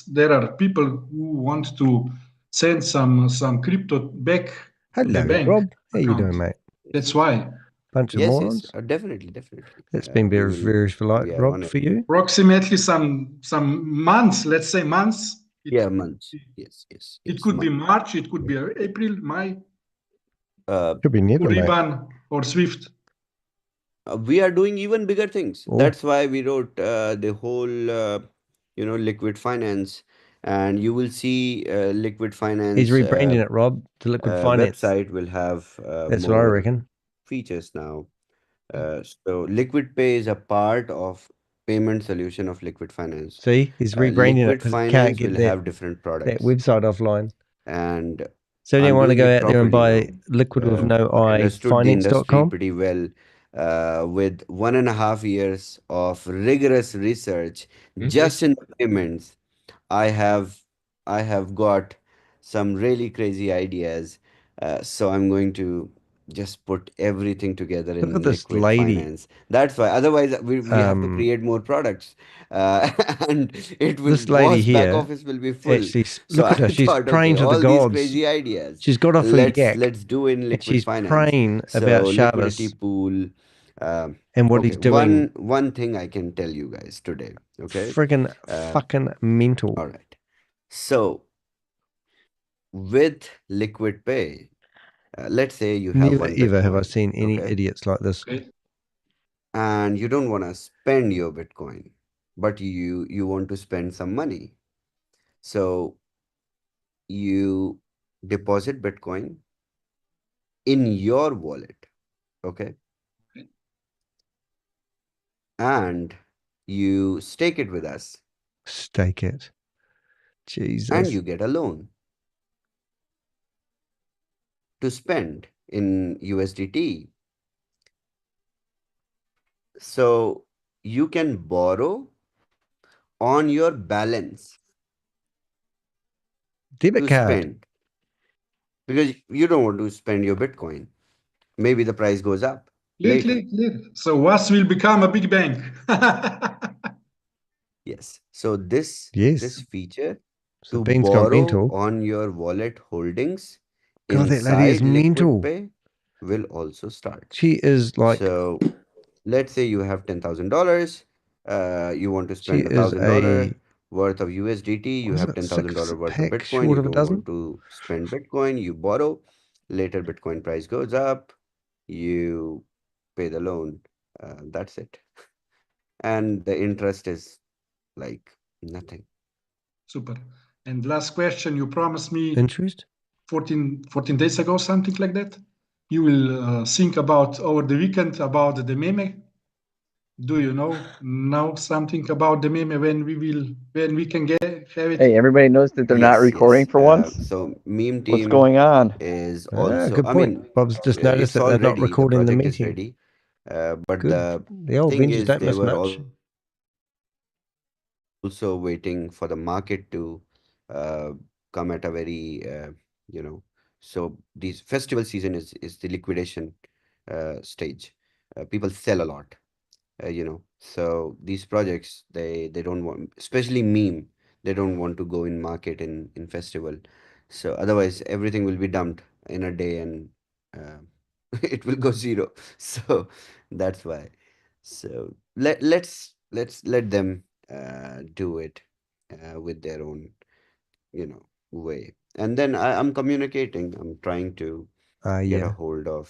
there are people who want to send some crypto back to the bank. Rob. How you account. doing, mate? That's why. Bunch of morons. Definitely. That's been very polite, Rob, for you. Approximately some months, let's say months. Months. Yes. It could be March, it could be April, May. Could be never, mate. IBAN or SWIFT. We are doing even bigger things. That's why we wrote the whole, liquid finance, and you will see liquid finance. He's rebranding it, Rob, to liquid finance. Website will have That's more what I reckon. features now. So Liquid Pay is a part of payment solution of liquid finance. See, he's rebranding it Liquid because he finance can't get will that, have different products. that website offline. And so you I'm want to doing go it out there and buy properly liquid with no I I understood the industry finance.com? pretty well. With 1.5 years of rigorous research, just in payments, I have got some really crazy ideas. So I'm going to just put everything together in Look at this liquid lady. finance. That's why. Otherwise, we have to create more products, and it will. This lady VOS back here office will be full. actually, So look at her. I She's thought, praying okay, to the all these gods. crazy ideas. She's got off her yak. Let's do in And liquid she's finance. praying So about liquidity Shavez pool. and what Okay, he's doing. one thing I can tell you guys today. Okay. Friggin' fucking mental. All right. So with Liquid Pay, Let's say you have Never one ever have I Bitcoin, seen any okay? idiots like this. Okay. And you don't want to spend your Bitcoin, but you want to spend some money. So you deposit Bitcoin in your wallet, okay? And you stake it with us. Stake it. And Jesus. you get a loan to spend in USDT. So you can borrow on your balance Debit to card. spend, because you don't want to spend your Bitcoin. Maybe the price goes up later. Clear. So WAS will become a big bank. Yes. So this Yes. feature So to Bean's gone borrow mental. on your wallet holdings God, that lady is inside Liquid mental. Pay will also start. She is like, So let's say you have $10,000. You want to she spend is $1,000 a, worth of USDT. You what is have it, $10,000 worth of six-pack Bitcoin. short You of a don't dozen? want to spend Bitcoin. You borrow. Later, Bitcoin price goes up. You pay the loan. That's it. And the interest is like nothing. Super. And last question, you promised me Interest? 14 days ago, something like that. You will think about over the weekend about the meme. Do you know something about the meme when we can have it? Hey, everybody knows that they're not recording for once. So meme What's team going on? is also, Good I point. mean, Bob's just noticed it's that all they're not ready. The recording the project is meeting. ready. But Good. the The old thing Avengers is, don't they miss were much. also waiting for the market to uh, come at a very, so these festival season is the liquidation stage. People sell a lot. So these projects, they don't want, especially meme, they don't want to go in market in festival. So otherwise everything will be dumped in a day, and uh, it will go zero. So that's why. So let's let them do it with their own way. And then I'm communicating, I'm trying to get a Yeah. hold of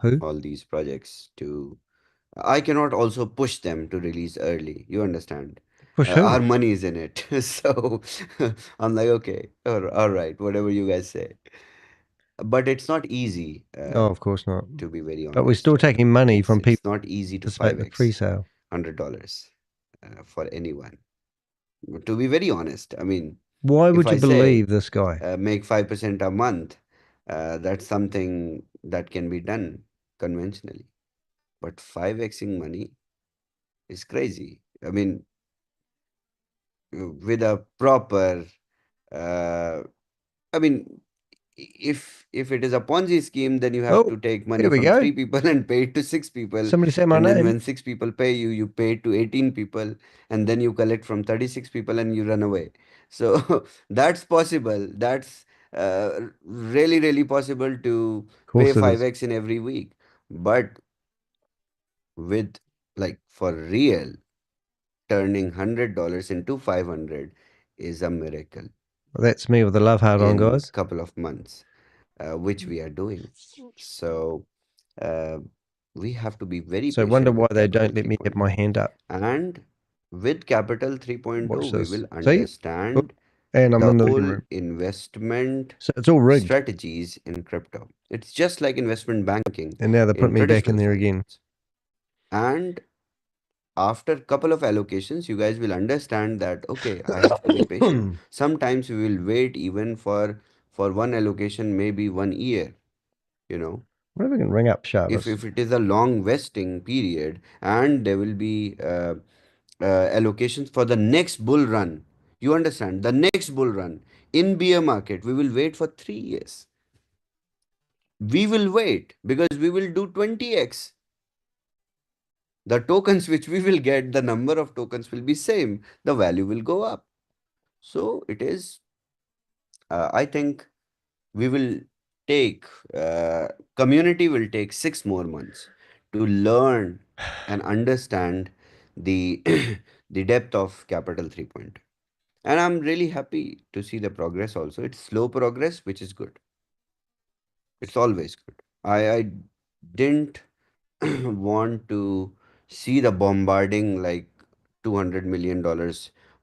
Who? all these projects to, I cannot also push them to release early. You understand? Push who? Our money is in it. So I'm like, okay, all right, whatever you guys say. But it's not easy, Oh, of course not. to be very But we're honest. still taking money from people It's not easy to to participate in the 5x pre-sale. $100 for anyone. To be very honest, I mean, Why if would you I say believe this guy? make 5% a month, that's something that can be done conventionally. But 5xing money is crazy. I mean, with a proper, uh, I mean, if it is a Ponzi scheme, then you have to Oh, take money here we from go. 3 people and pay it to 6 people. Somebody say my And then name. when 6 people pay you, you pay it to 18 people, and then you collect from 36 people and you run away. So that's possible. That's really, really possible to Of pay course it is. 5x in every week. But with, like, for real, turning $100 into 500 is a miracle Well, that's me with the love heart on, in guys. couple of months, which we are doing. So uh, we have to be very So I wonder patient why with they Capital don't let me have my 3.0. hand up. And with Capital Watch 3.0, we this. will See? Oh, understand and I'm the in the living whole room. investment So it's all rigged. strategies in crypto. It's just like investment banking And now they put in me back in traditional there again. finance. And after couple of allocations, you guys will understand that, okay, I have to be patient. Sometimes we will wait even for one allocation, maybe 1 year, you know. What if we can ring up Shavez? If it is a long vesting period, and there will be allocations for the next bull run, you understand, the next bull run in bear market, we will wait for 3 years. We will wait because we will do 20x. The tokens which we will get, the number of tokens will be same, the value will go up. So it is, I think we will take, community will take 6 more months to learn and understand the the depth of Capital 3.0. And I'm really happy to see the progress also. It's slow progress, which is good. It's always good. I didn't want to see the bombarding like $200 million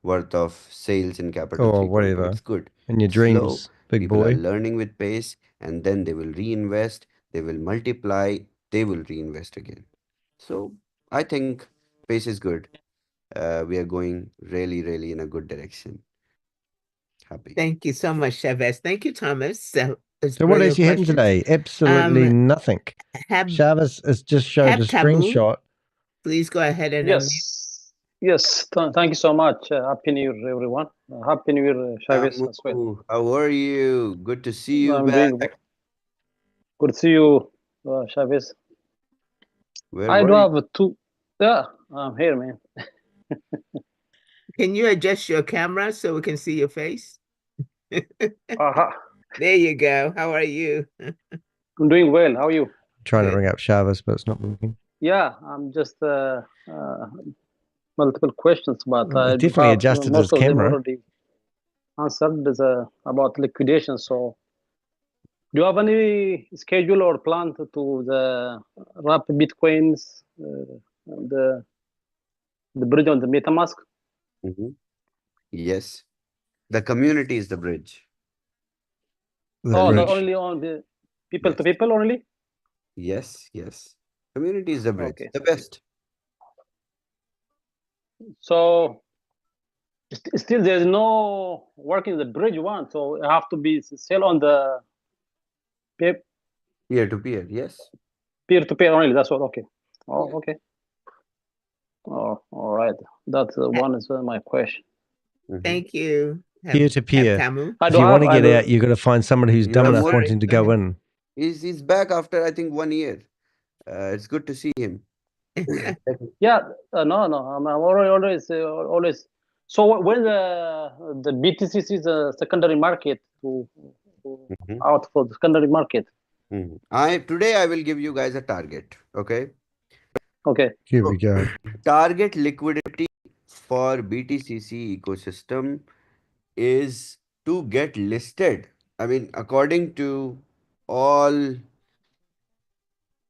worth of sales in Capital Or 3.0. whatever. It's good. In your It's slow. dreams, big People are boy. learning with pace, and then they will reinvest, they will multiply, they will reinvest again. So I think pace is good. We are going really, really in a good direction. Happy. Thank you so much, Chavez. Thank you, Thomas. So, it's So what brilliant else you having questions. today? Absolutely nothing. Chavez has just showed a Tamu, screenshot. please go ahead and Yes, yes. Thank you so much. Happy New Year, everyone. Happy New Year, Chavez, as well. Tamu, how are you? Good to see you I'm back. doing good to see you, Chavez. Where I do were you? have two. Yeah, I'm here, man. Can you adjust your camera so we can see your face? Aha. There you go. How are you? I'm doing well. How are you? Trying to ring up Chavez, but it's not working. Yeah, I'm just multiple questions, but Well, I it do definitely have adjusted most his of them camera. already answered. There's about liquidation. So, do you have any schedule or plan to the wrap bitcoins, the bridge on the MetaMask? Yes. The community is the bridge. The only on the people to people only? Yes, yes. Community is the bridge. Okay. The best. So still there's no working the bridge one, so it have to be sell on the Peer-to-peer, yes. Peer-to-peer only, that's all. Okay. Oh, okay. Oh, all right. That's one is my question. Thank you. Peer to peer. Tamu. If you want to get out, you've got to find somebody who's dumb enough wanting to go in. He's back after, I think, 1 year. It's good to see him. Yeah, no, I'm always. So when the BTCC is a secondary market to out for the secondary market. Today I will give you guys a target. Okay. Okay. Here we go. Target liquidity for BTCC ecosystem is to get listed. I mean, according to all,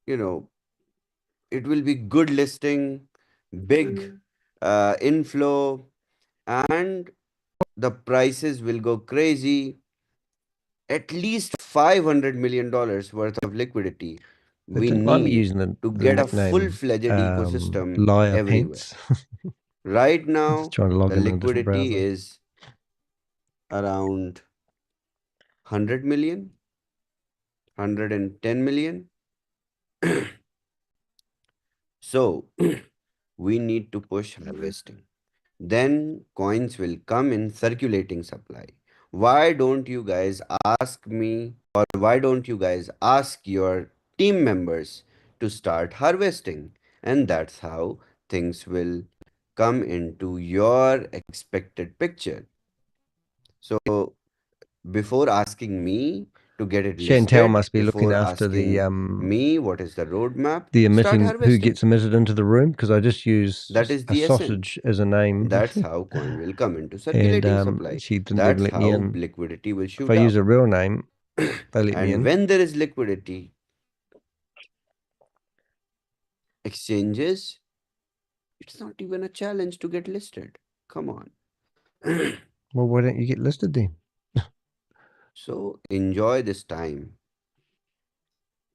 it will be good listing, big inflow, and the prices will go crazy. At least $500 million worth of liquidity we Might be need using the get a nickname, full-fledged ecosystem Liar everywhere. Pants. Right now, Just trying to log the in a different liquidity browser. is around 100 million, 110 million. So we need to push harvesting. Then coins will come in circulating supply. Why don't you guys ask me, or why don't you guys ask your team members to start harvesting? And that's how things will come into your expected picture. So before asking me to get it Chantal listed, must be looking before after the asking me what is the roadmap, the start emitting who harvesting. gets emitted into the room, because I just use That is a the sausage as a name. That's how coin will come into circulating and supply. she didn't That's even let me how in. liquidity will If shoot I use up. a real name, they let me And in. when there is liquidity, exchanges, it's not even a challenge to get listed. Come on. Well, why don't you get listed then? So enjoy this time.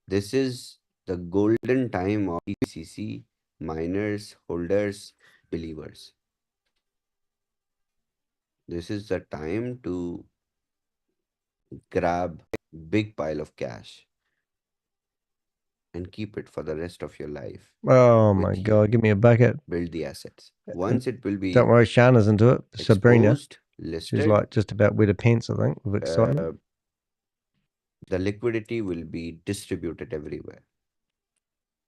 This is the golden time of BTCC miners, holders, believers. This is the time to grab big pile of cash and keep it for the rest of your life. Oh my God, give me a bucket. Build the assets. Once it will be Don't worry, Shana's into it. Sabrina. exposed, listed, She's like just about wet her pants, I think, with excitement. the liquidity will be distributed everywhere.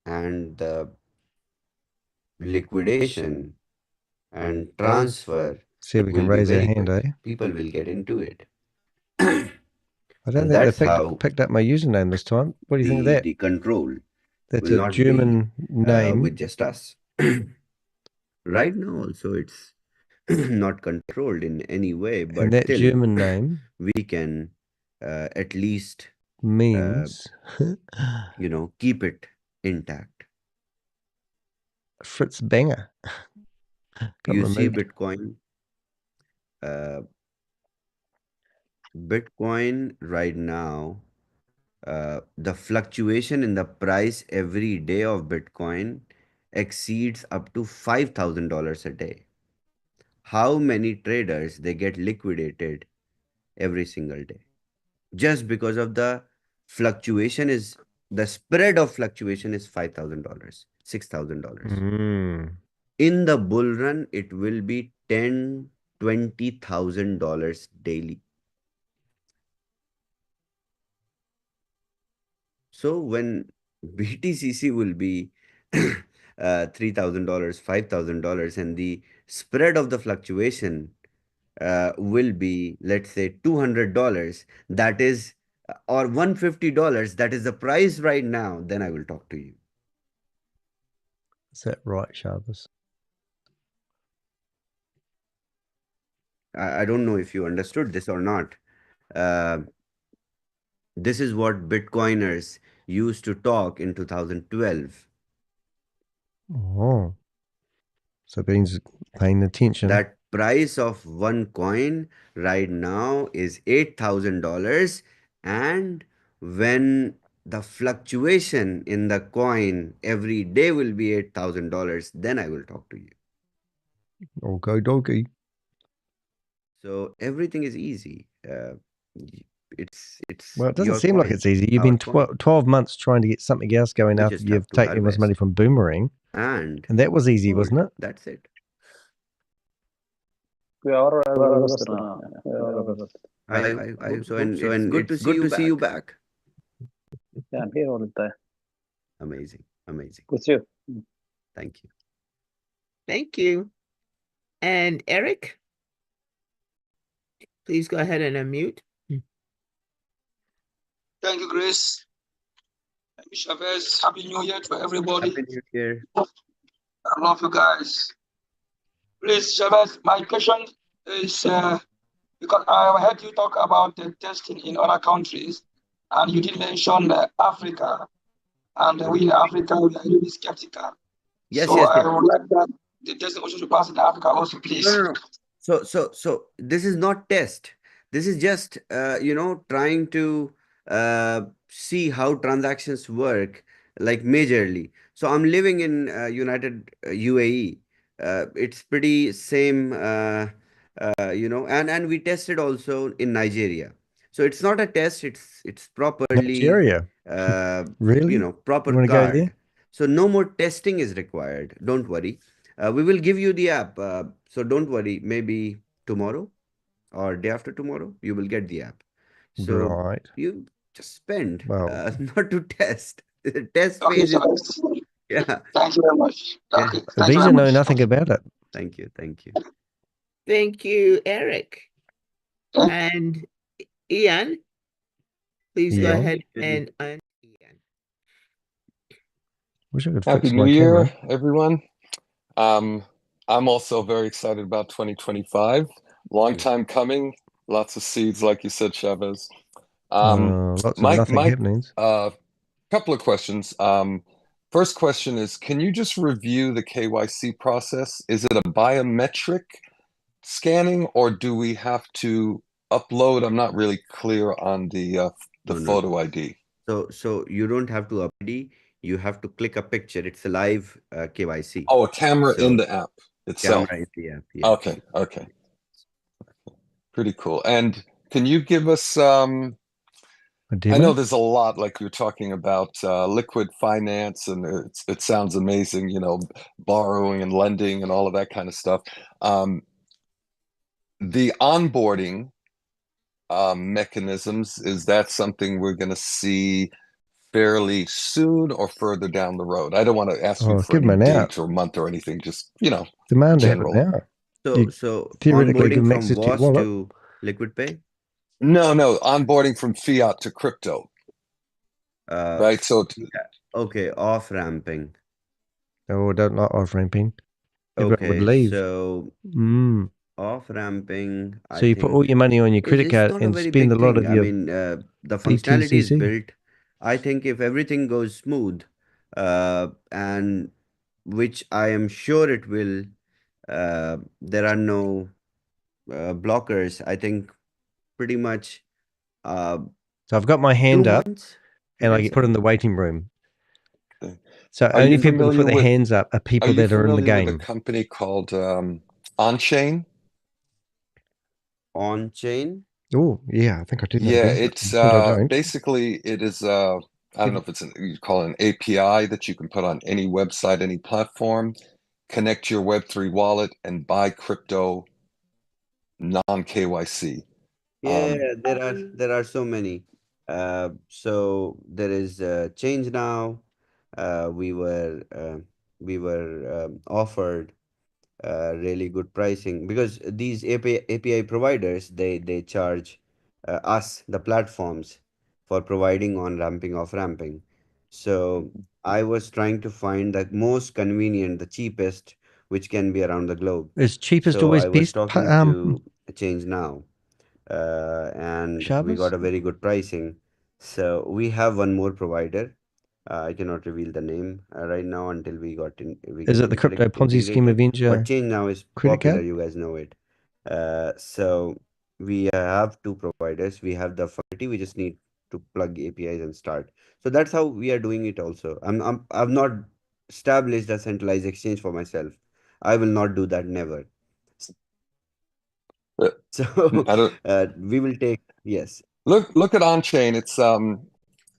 And the liquidation and transfer See if we can will be raise our very hand, quick. eh? People will get into it. I don't And think that's they how picked up my username this time. What do you think of that? the control That's will a not German be name. with just us. Right now also it's not controlled in any way, but And that still German name we can at least Means keep it intact. Fritz Banger. You see Bitcoin. Bitcoin right now, the fluctuation in the price every day of Bitcoin exceeds up to $5,000 a day. How many traders they get liquidated every single day? Just because of the spread of fluctuation is $5,000, $6,000. In the bull run, it will be $10,000, $20,000 daily. So when BTCC will be $3,000, $5,000, and the spread of the fluctuation will be, let's say, $200, that is, or $150, that is the price right now, then I will talk to you. Is that right, Shavez? I don't know if you understood this or not. This is what Bitcoiners used to talk in 2012. Oh. So Bean's paying attention. That price of one coin right now is $8,000. And when the fluctuation in the coin every day will be $8,000, then I will talk to you. Okay, doggy. So everything is easy. It's well, it doesn't seem like it's easy. You've been 12 months trying to get something else going after you've taken this money from Boomerang. And that was easy, wasn't it? That's it. We are So it's good to see you back. Yeah, I'm here all the time. Amazing. Good to see you. Thank you. Thank you. And Eric, please go ahead and unmute. Thank you, Grace. Thank you, Chavez. Happy New Year to everybody. Happy New Year. I love you guys. Please, Chavez, my question is because I heard you talk about the testing in other countries, and you did mention Africa, and we in Africa we are a little bit skeptical. Yes, so yes. I would like that the testing also should pass in Africa also, please. No. So this is not test. This is just trying to see how transactions work, like majorly. So I'm living in United UAE. It's pretty same, and we tested also in Nigeria. So it's not a test. It's properly Nigeria. Really? proper You wanna go card. there? So no more testing is required. Don't worry. We will give you the app. So don't worry. Maybe tomorrow or day after tomorrow, you will get the app. So Right. you just spend, Well. not to test. The test Okay, phase. Chavez. Yeah. Thank you very much. Yeah. Okay, thank you Visa very know much. nothing about it. Thank you. Thank you, Eric. And Ian, please go Ian? ahead and Ian. Wish I could Happy fix New my Year, camera. everyone. I'm also very excited about 2025. Long time coming. Lots of seeds, like you said, Chavez. Lots of nothing happenings. Couple of questions. First question is, can you just review the KYC process? Is it a biometric scanning, or do we have to upload? I'm not really clear on the photo ID. So you don't have to ID. You have to click a picture. It's a live KYC. Oh, a camera in the app itself. Camera in the app. Yeah. Okay. Pretty cool. And can you give us I know there's a lot, like you're talking about liquid finance, and it sounds amazing, borrowing and lending and all of that kind of stuff. The onboarding mechanisms, is that something we're going to see fairly soon or further down the road? I don't want to ask you for any date or month or anything, just, Demand general. So theoretically give onboarding them from access to your WAS wallet. to Liquid Pay? No, onboarding from fiat to crypto. Right, so okay, off-ramping. Oh, don't like off-ramping. Everyone would Okay, leave. so off ramping, So I you put all think, your money on your credit it's card not a and very spend a big lot thing. of I your mean, the functionality is BTCC. built. I think if everything goes smooth, and which I am sure it will, there are no blockers. I think pretty much So I've got my hand 2 up months, you and I can get say. put in the waiting room. So Are you only people who familiar put their with hands up are Are people you that are in the familiar with a game. company called On-Chain? On-chain? Oh, yeah, I think I do know Yeah, them, it's but I don't. basically it is I don't know if it's you call it an API that you can put on any website, any platform, connect your Web3 wallet and buy crypto non-KYC. Yeah, there are so many. So there is change now. Uh, we were uh, we were offered really good pricing because these API providers they charge us the platforms for providing on ramping off ramping. So I was trying to find the most convenient, the cheapest, which can be around the globe. Is cheapest So always I was best, talking to Change Now, and we Shavez? got a very good pricing. So we have one more provider. I cannot reveal the name right now until we Is get it the Crypto Ponzi Scheme integrated. But Avenger Change Now is credit popular, card? you guys know it. So we have two providers. We have the functionality. We just need to plug APIs and start. So that's how we are doing it. Also, I've not established a centralized exchange for myself. I will not do that, never. Uh, So I don't we will take, yes. look at On-Chain. It's a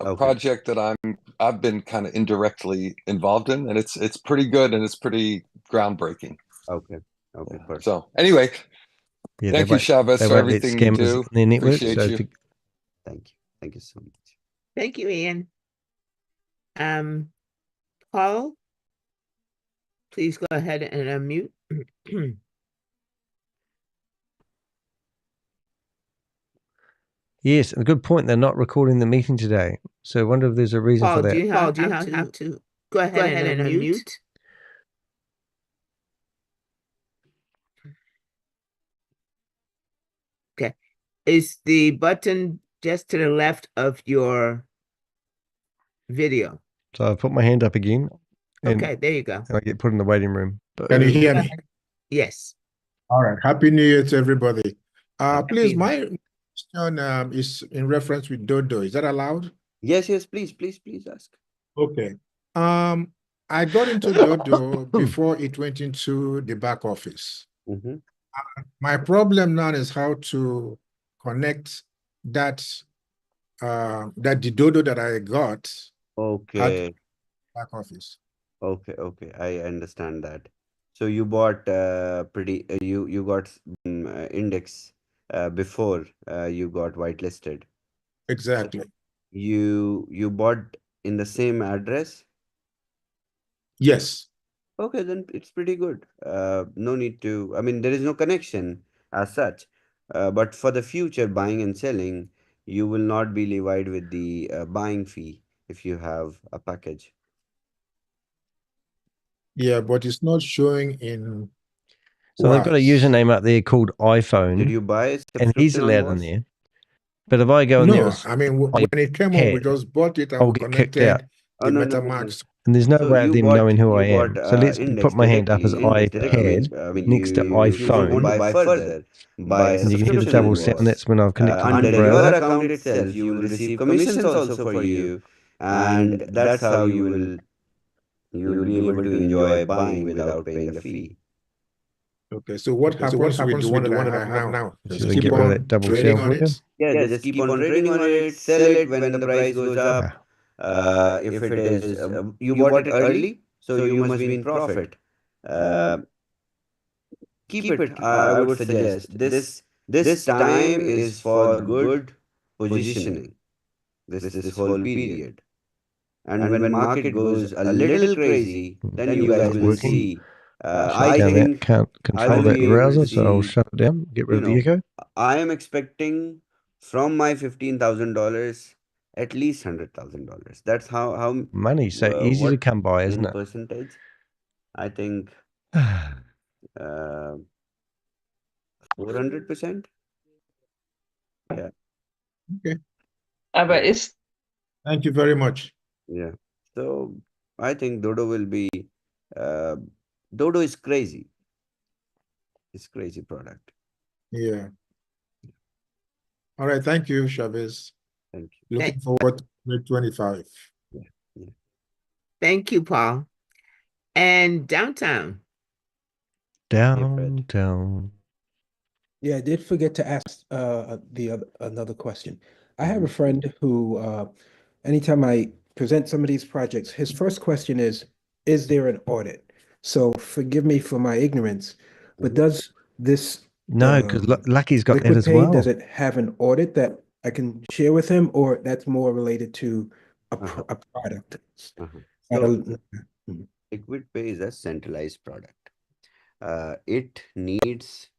Okay. project that I've been kind of indirectly involved in, and it's pretty good and it's pretty groundbreaking. Okay. Okay. Perfect. So anyway, Yeah, thank you, Chavez, they for won't let everything you scammers do. in their network. Appreciate So you. Thank you. Thank you so much. Thank you, Ian. Paul, please go ahead and unmute. Yes, a good point. They're not recording the meeting today. So I wonder if there's a reason for Paul, that. do you have to go ahead and unmute? Okay. Is the button just to the left of your video? So I put my hand up again. And, Okay, there you go. and I get put in the waiting room. Can you hear me? Yes. All right. Happy New Year to everybody. Please, New my question is in reference with Dodo. Is that allowed? Yes, yes, please ask. Okay. I got into Dodo before it went into the back office. Mm-hmm. My problem now is how to connect that the Dodo that I got Okay. at back office. Okay. Okay. I understand that. So you bought you got index before you got whitelisted. Exactly. You bought in the same address? Yes. Okay, then it's pretty good. No need to, I mean, there is no connection as such. But for the future buying and selling, you will not be levied with the buying fee if you have a package. Yeah, but it's not showing in. So they've got a Wise. username up there called iPhone. Did you buy a and he's subscription on allowed in Voss? there. But if I go in there No, with I mean, when it came on, we just bought it and I'll we get kicked out. connected Oh, the no, no, no, no. MetaMask. And there's no So way of you them knowing who I bought am. So let's index put my hand up as directly. iPad I mean, next to if you want to iPhone. buy further, buy a And you can hear the subscription on double sound. Voss. That's when I've connected Under the your browser. account itself, you will receive commissions also for you, and that's how you will be able to enjoy buying without paying the fee. Okay, so what happens with the one that I have now? See if Just I can keep get rid of that on double trading sound on for you. it? Yeah, just keep on trading on it, sell it when the price goes up. If it is, you bought it early, so you must be in profit. Uh, Keep it. I would suggest this time is for good positioning. This whole period. And when market goes a little crazy, then you guys will see. I Shut down that. think Can't I control will that be able to browser, so I'll see, shut it down. Get rid you of the know, echo. I am expecting from my $15,000 at least $100,000. That's how Money so easy to what come by, isn't in it? percentage? I think uh, 400%. Yeah. Okay. But it's Thank you very much. Yeah. So I think Dodo will be, uh, Dodo is crazy. It's crazy product. Yeah. All right. Thank you, Chavez. Thank you. Looking forward to 2025. Yeah. Yeah. Thank you, Paul. And downtown. Downtown. Yeah, I did forget to ask another question. I have a friend who, anytime I present some of these projects, his first question is there an audit? So forgive me for my ignorance, but does this No, because Lucky's got that Liquid as Pay, does well. it have an audit that I can share with him, or that's more related to a product? I So don't- Liquid Pay is a centralized product. It needs,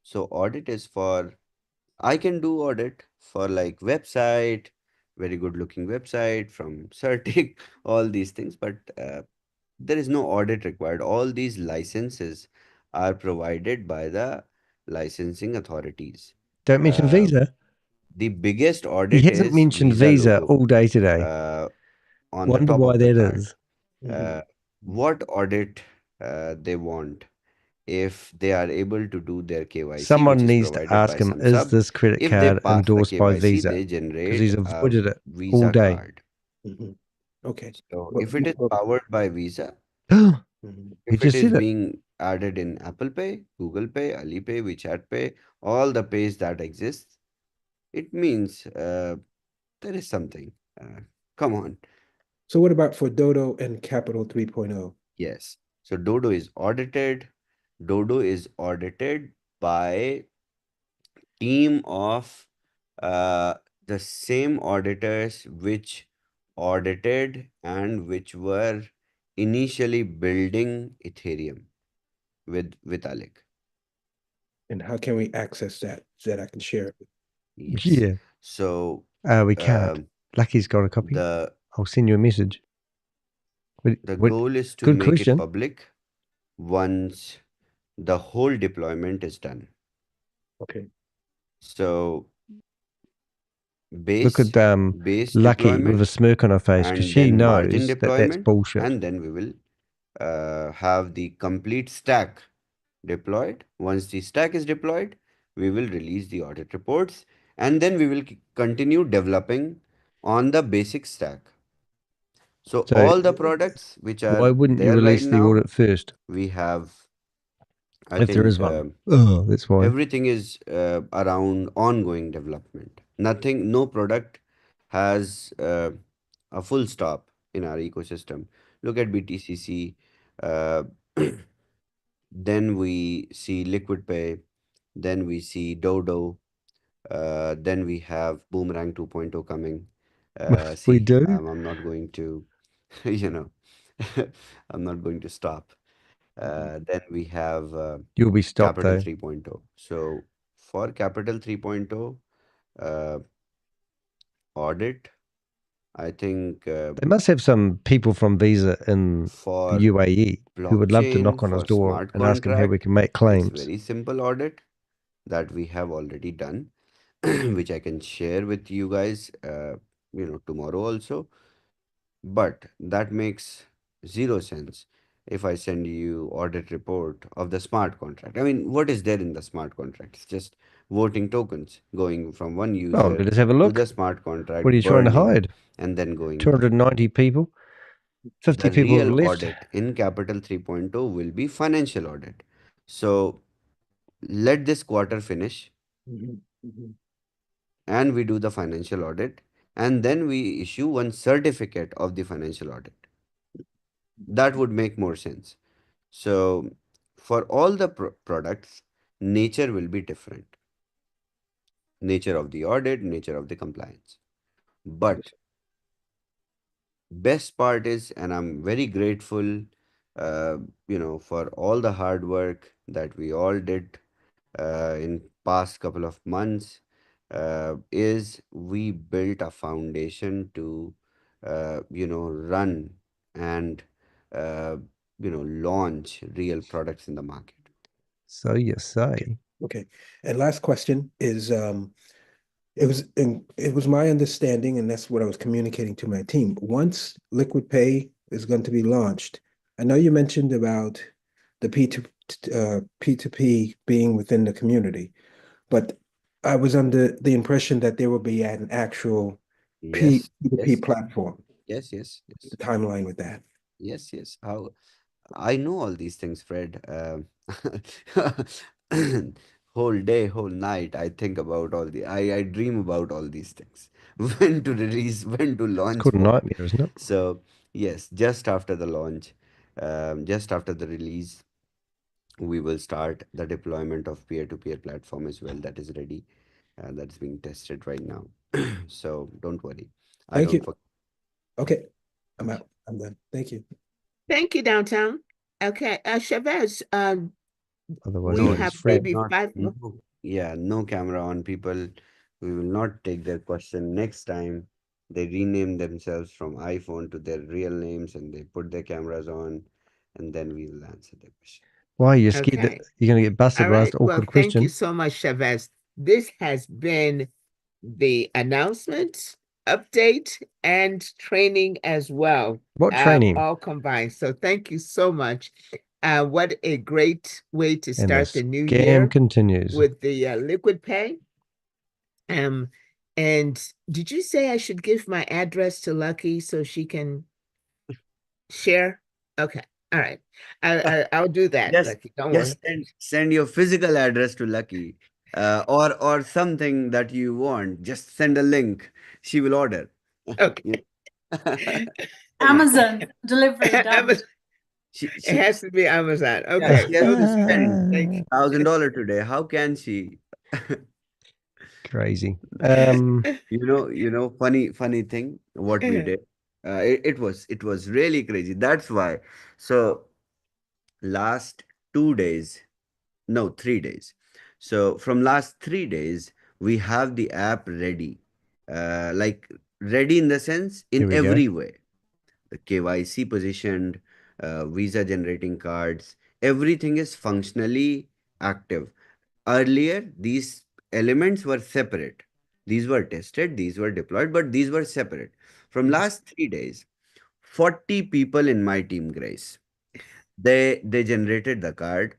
so audit is for, I can do audit for like website, very good looking website from Certic, all these things, but there is no audit required. All these licenses are provided by the licensing authorities. Don't mention Visa. The biggest He audit hasn't is mentioned Visa Visa logo all day today. on the Wonder top why of the that card. is. What audit they want? If they are able to do their KYC, Someone which is needs to provided by ask him, some is sub, this credit if they card pass the endorsed by KYC, Visa? they Because generate he's a avoided it all Visa day. card. Okay. So But- if it is powered by Visa, He if it just is said it. being added in Apple Pay, Google Pay, Alipay, WeChat Pay, all the pays that exist, it means there is something. Come on. So what about for Dodo and Capital 3.0? Yes. So Dodo is audited. Dodo is audited by team of the same auditors which audited and which were initially building Ethereum with Vitalik. And how can we access that so that I can share it? Yes. Yeah. So We can't. Lucky's got a copy. I'll send you a message. the goal is to good make question. it public once the whole deployment is done. Okay. So Look at base Lucky with a deployment smirk on her face because and she then margin knows that that's deployment, bullshit. and then we will have the complete stack deployed. Once the stack is deployed, we will release the audit reports, and then we will continue developing on the basic stack. So all the products which are why wouldn't you there right release the now, audit first? we have, I If there think, is one. That's why. everything is around ongoing development. Nothing, no product has a full stop in our ecosystem. Look at BTCC. Uh, then we see Liquid Pay. Then we see Dodo. Then we have Boomerang 2.0 coming. We do. I'm not going to, you know, I'm not going to stop. Then we have You'll be stopped Capital though. 3.0. So for Capital 3.0 audit, I think They must have some people from Visa in for the UAE who would love to knock blockchain, on his for door smart and ask him how we contract, can make it's claims. very simple audit that we have already done, which I can share with you guys, tomorrow also. But that makes zero sense if I send you audit report of the smart contract. I mean, what is there in the smart contract? It's just voting tokens going from one Oh, user let us have a to look. the smart contract, What are you trying to burning, hide? and then going. 290 people? 50 The people have real left. audit in Capital 3.0 will be financial audit. So let this quarter finish and we do the financial audit, and then we issue one certificate of the financial audit. That would make more sense. So for all the products, nature will be different. Nature of the audit, nature of the compliance. But best part is, and I'm very grateful, for all the hard work that we all did in past couple of months, is we built a foundation to, run and, launch real products in the market. So you say. Okay. And last question is, it was my understanding, and that's what I was communicating to my team. Once Liquid Pay is going to be launched, I know you mentioned about the P2P being within the community, but I was under the impression that there will be an actual Yes, P2P yes, platform. yes, yes, The yes, timeline with that. yes, yes. How I know all these things, Fred. Whole day, whole night, I think about I dream about all these things. When to release, when to It's launch called a what. nightmare, isn't it? So, yes, just after the launch, just after the release, we will start the deployment of peer-to-peer platform as well. That is ready. That's being tested right now. So don't worry. I Thank don't you. forget. Okay. I'm out. I'm done. Thank you. Thank you, Downtown. Okay, Chavez, Otherwise, we no, have Fred. maybe five more. No camera on people. We will not take their question next time. They rename themselves from iPhone to their real names and they put their cameras on, and then we will answer their question. Why are you scared that Okay. you're going to get busted All when I right. ask the awkward Well, thank you question? so much, Chavez. This has been the announcement, update, and training as well. What training? All combined. So thank you so much. What a great way to And the start the new scam year continues. with the Liquid Pay. And did you say I should give my address to Lucky so she can share? Okay. All right. I'll do that, Lucky. Don't worry. Send your physical address to Lucky, or something that you want. Just send a link. She will order. Okay. Amazon delivery done. Amazon. It has to be Amazon. Okay. She has So to spend thank you. $1,000 today. How can she? Crazy. Funny thing, what we did. It was really crazy. That's why. So last 2 days, no, 3 days. So from last 3 days, we have the app ready. Like ready in the sense Here in we go. every way. The KYC positioned, Visa generating cards, everything is functionally active. Earlier, these elements were separate. These were tested, these were deployed, but these were separate. From last 3 days, 40 people in my team, Grace, they generated the card.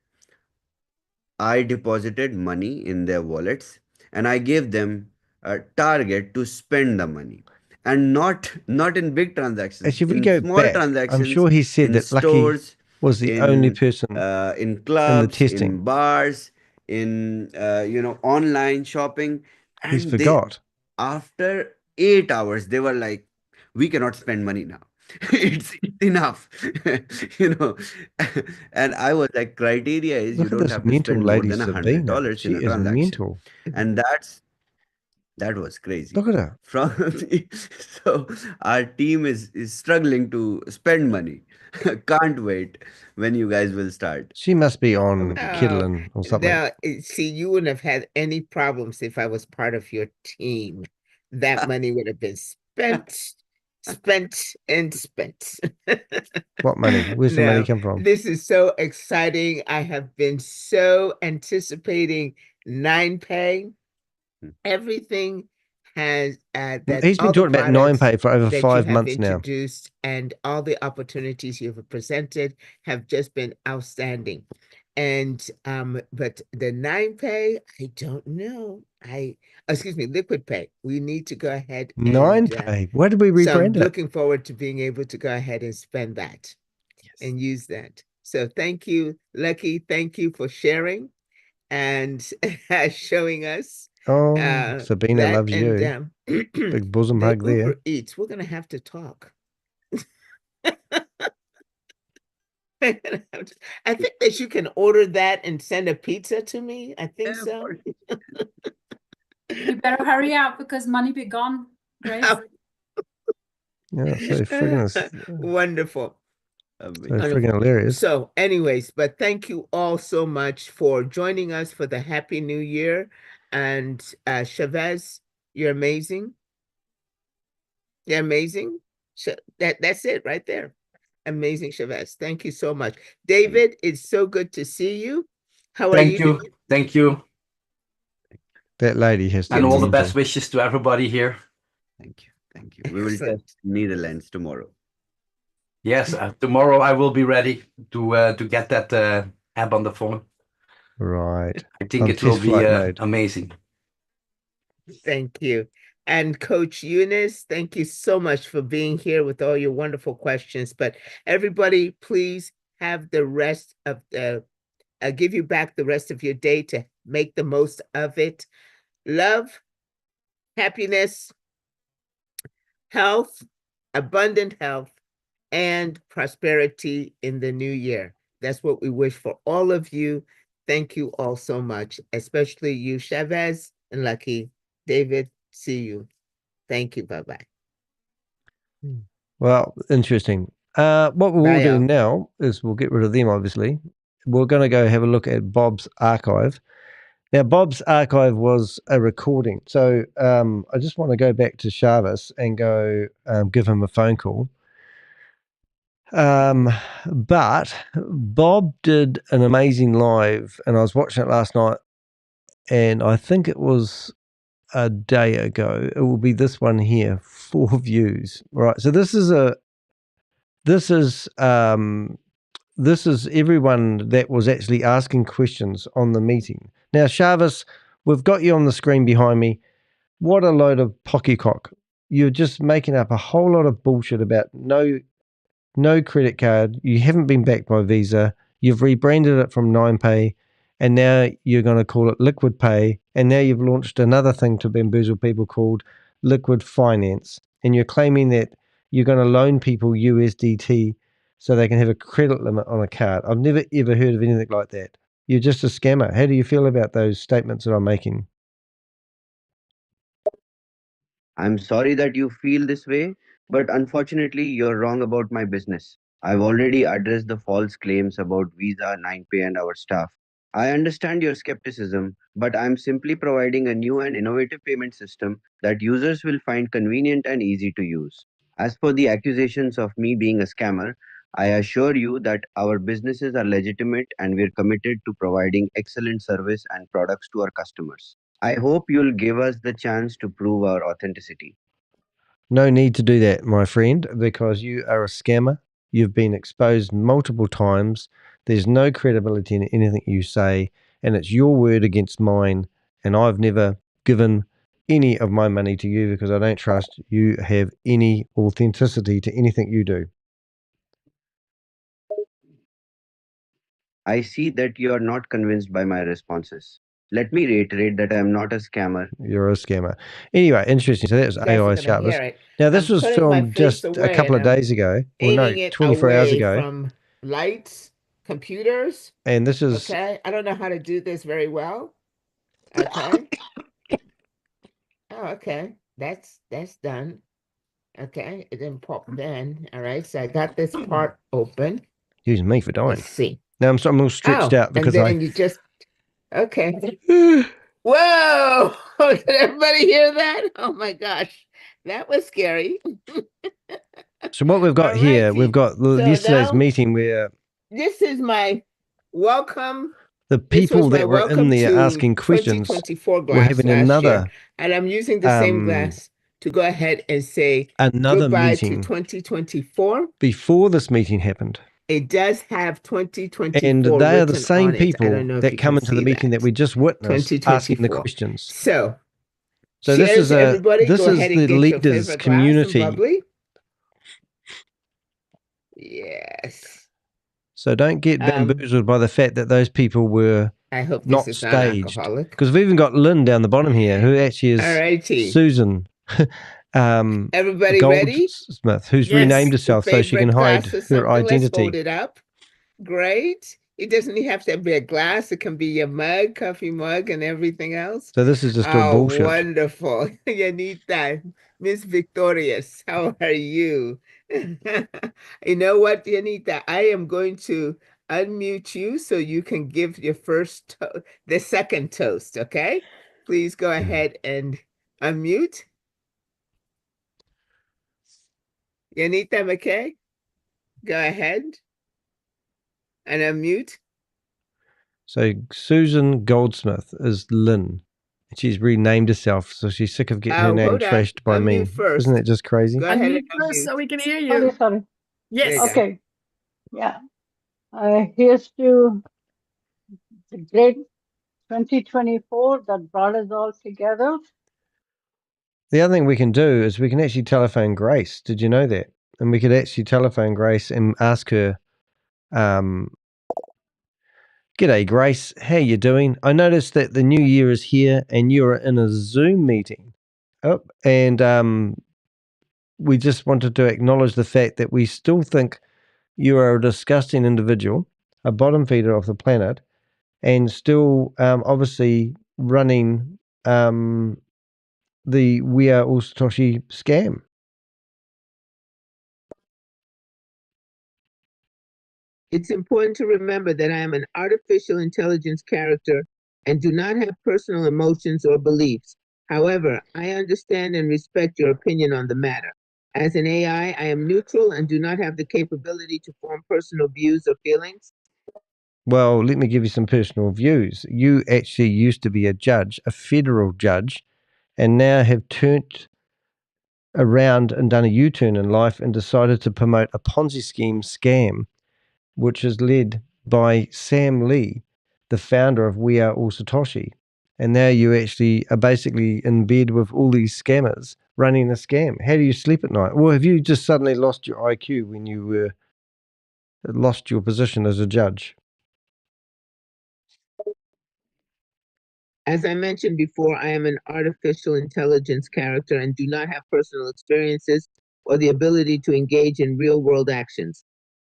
I deposited money in their wallets and I gave them a target to spend the money. And not in big transactions, Actually, if we in go small back, I'm transactions, sure he said in that Lucky stores, was the only person in in the clubs, testing. in bars, in online shopping. He's And forgot. after 8 hours, they were like, we cannot spend money now. It's enough. you know. And I was like, criteria is you Look at don't this have to mental spend more lady, than Sabina. $100 She in a is transaction. mental. And that was crazy. Look at her. So our team is struggling to spend money. Can't wait when you guys will start. She must be on Oh, Kettling or something. now, see, you wouldn't have had any problems if I was part of your team. That money would have been spent, and spent. What money? Where's the money No, come from? this is so exciting. I have been so anticipating 9Pay. Everything has that He's been all the talking about products 9Pay for over that you 5 have months now. introduced and all the opportunities you have presented have just been outstanding. And but the 9Pay, I don't know. Excuse me, Liquid Pay. We need to go ahead and 9Pay. Why did we so I'm rebrand it? looking forward to being able to go ahead and spend that and use that. So thank you, Lucky. Thank you for sharing and showing us. Oh, Sabina That loves and you. Big bosom the hug there. Uber Eats. We're gonna have to talk. I think that you can order that and send a pizza to me. I think so. You better hurry up because money be gone, Grace. Yeah, so friggin' Wonderful. so friggin' hilarious. So, anyways, but thank you all so much for joining us for the Happy New Year. And Chavez, you're amazing. You're amazing. That's it right there. Amazing, Chavez. Thank you so much. David, it's so good to see you. How are you? Thank you. That lady has to And be all the mental. best wishes to everybody here. Thank you. Thank you. We will test Netherlands tomorrow. Yes, tomorrow I will be ready to get that app on the phone. Right. I think On it will test be flight mode. amazing. Thank you. And Coach Eunice, thank you so much for being here with all your wonderful questions. But everybody, please have the rest of the, give you back the rest of your day to make the most of it. Love, happiness, health, abundant health, and prosperity in the new year. That's what we wish for all of you. Thank you all so much, especially you, Chavez and Lucky. David, see you. Thank you. Bye-bye. Well, interesting. What we will do now is we'll get rid of them, obviously. We're going to go have a look at Bob's archive. Now, Bob's archive was a recording. So I just want to go back to Shavez and go give him a phone call. But Bob did an amazing live, and I was watching it last night, and I think it was a day ago. It will be this one here, 4 views. Right. So this is everyone that was actually asking questions on the meeting. Now, Shavez, we've got you on the screen behind me. What a load of poppycock. You're just making up a whole lot of bullshit about no credit card. You haven't been backed by Visa. You've rebranded it from 9Pay, and now you're going to call it Lquid Pay, and now you've launched another thing to bamboozle people called Liquid Finance, and you're claiming that you're going to loan people USDT so they can have a credit limit on a card. I've never ever heard of anything like that. You're just a scammer. How do you feel about those statements that I'm making? I'm sorry that you feel this way, but unfortunately, you're wrong about my business. I've already addressed the false claims about Visa, 9Pay, and our staff. I understand your skepticism, but I'm simply providing a new and innovative payment system that users will find convenient and easy to use. As for the accusations of me being a scammer, I assure you that our businesses are legitimate and we're committed to providing excellent service and products to our customers. I hope you'll give us the chance to prove our authenticity. No need to do that, my friend, because you are a scammer. You've been exposed multiple times. There's no credibility in anything you say, and it's your word against mine. And I've never given any of my money to you because I don't trust you have any authenticity to anything you do. I see that you are not convinced by my responses. Let me reiterate that I am not a scammer. You're a scammer. Anyway, interesting. So that was AI Shavez. Now, this was filmed just a couple of days ago. Well, no, 24 hours ago. From lights, computers. And this is... Okay, I don't know how to do this very well. Okay. Oh, okay. That's done. Okay, it didn't pop then. All right, so I got this part open. Using me for dying. Let's see. Now I'm all stretched out because and you just... Okay. Whoa! Did everybody hear that? Oh my gosh, that was scary. So what we've got here, we've got yesterday's meeting where... This is my welcome. The people that were in there asking questions were having another... And I'm using the same glass to go ahead and say another goodbye meeting to 2024. Before this meeting happened. It does have 2024 and they are the same people that come into the meeting that we just witnessed asking the questions. So this is the leaders community. Yes. So don't get bamboozled by the fact that those people were not staged. Because we've even got Lynn down the bottom here, who actually is Susan. Everybody Goldsmith, ready? who's renamed herself so she can hide her identity. Let's hold it up. Great. It doesn't even have to be a glass. It can be your mug, coffee mug, and everything else. So this is just all bullshit. Wonderful. You need that. Miss Victorious, how are you? You know what, Janita? I am going to unmute you so you can give your the second toast, okay? Please go ahead and unmute. Janita McKay, go ahead and unmute. So Susan Goldsmith is Lynn, She's renamed herself, so she's sick of getting her name Hold on. trashed by me. Unmute first. Isn't that just crazy? Go ahead Unmute and first unmute. so we can hear Sorry, you. sorry. Yes. Okay. Yeah. Here's to the great 2024 that brought us all together. The other thing we can do is we can actually telephone Grace. Did you know that? And we could actually telephone Grace and ask her, G'day, Grace. How you doing? I noticed that the new year is here and you're in a Zoom meeting. Oh, and we just wanted to acknowledge the fact that we still think you are a disgusting individual, a bottom feeder of the planet, and still obviously running the We Are All Satoshi scam. It's important to remember that I am an artificial intelligence character and do not have personal emotions or beliefs. However, I understand and respect your opinion on the matter. As an AI, I am neutral and do not have the capability to form personal views or feelings. Well, let me give you some personal views. You actually used to be a judge, a federal judge, and now have turned around and done a U-turn in life and decided to promote a Ponzi scheme scam, which is led by Sam Lee, the founder of We Are All Satoshi. And now you actually are basically in bed with all these scammers running a scam. How do you sleep at night? Well, have you just suddenly lost your IQ when you lost your position as a judge? As I mentioned before, I am an artificial intelligence character and do not have personal experiences or the ability to engage in real-world actions.